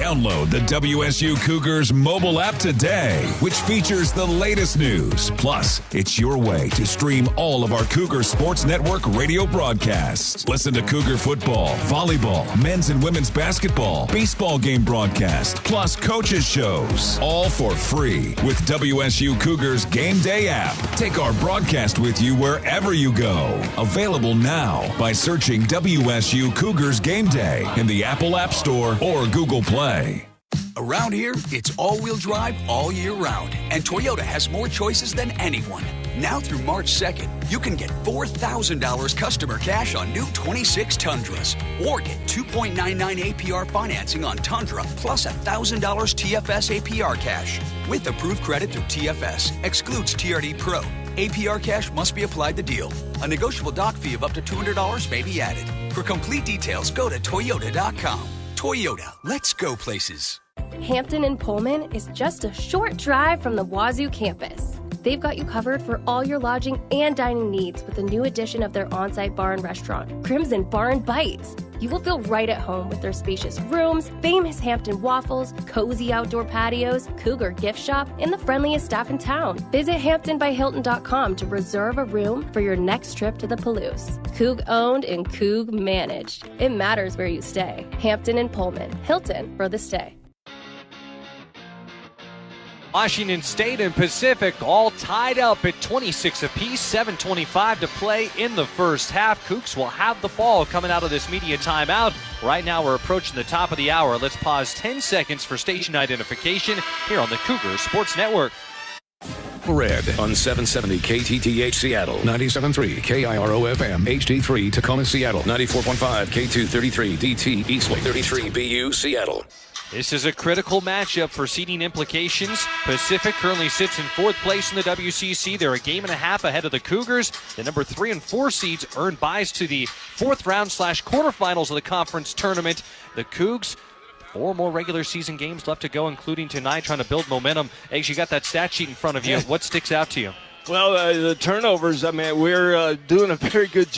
Download the WSU Cougars mobile app today, which features the latest news. Plus, it's your way to stream all of our Cougar Sports Network radio broadcasts. Listen to Cougar football, volleyball, men's and women's basketball, baseball game broadcast, plus coaches shows, all for free with WSU Cougars Game Day app. Take our broadcast with you wherever you go. Available now by searching WSU Cougars Game Day in the Apple App Store or Google Play. Around here, it's all-wheel drive all year round, and Toyota has more choices than anyone. Now through March 2nd, you can get $4,000 customer cash on new 26 Tundras, or get 2.99 APR financing on Tundra plus $1,000 TFS APR cash. With approved credit through TFS, excludes TRD Pro. APR cash must be applied to deal. A negotiable dock fee of up to $200 may be added. For complete details, go to Toyota.com. Toyota, let's go places. Hampton and Pullman is just a short drive from the Wazoo campus. They've got you covered for all your lodging and dining needs with a new addition of their on-site bar and restaurant, Crimson Bar and Bites. You will feel right at home with their spacious rooms, famous Hampton waffles, cozy outdoor patios, Cougar gift shop, and the friendliest staff in town. Visit HamptonbyHilton.com to reserve a room for your next trip to the Palouse. Coug owned and Coug managed. It matters where you stay. Hampton and Pullman. Hilton for the stay. Washington State and Pacific all tied up at 26 apiece, 7:25 to play in the first half. Cougs will have the ball coming out of this media timeout. Right now we're approaching the top of the hour. Let's pause 10 seconds for station identification here on the Cougar Sports Network. Red on 770 KTTH Seattle, 97.3 KIRO FM, HD3 Tacoma Seattle, 94.5 K233 DT Eastlake, 33 BU Seattle. This is a critical matchup for seeding implications. Pacific currently sits in fourth place in the WCC. They're a game and a half ahead of the Cougars. The number 3 and 4 seeds earn byes to the fourth round / quarterfinals of the conference tournament. The Cougs, 4 more regular season games left to go, including tonight, trying to build momentum. Eggs, you got that stat sheet in front of you. What sticks out to you? Well, the turnovers, I mean, we're doing a very good job.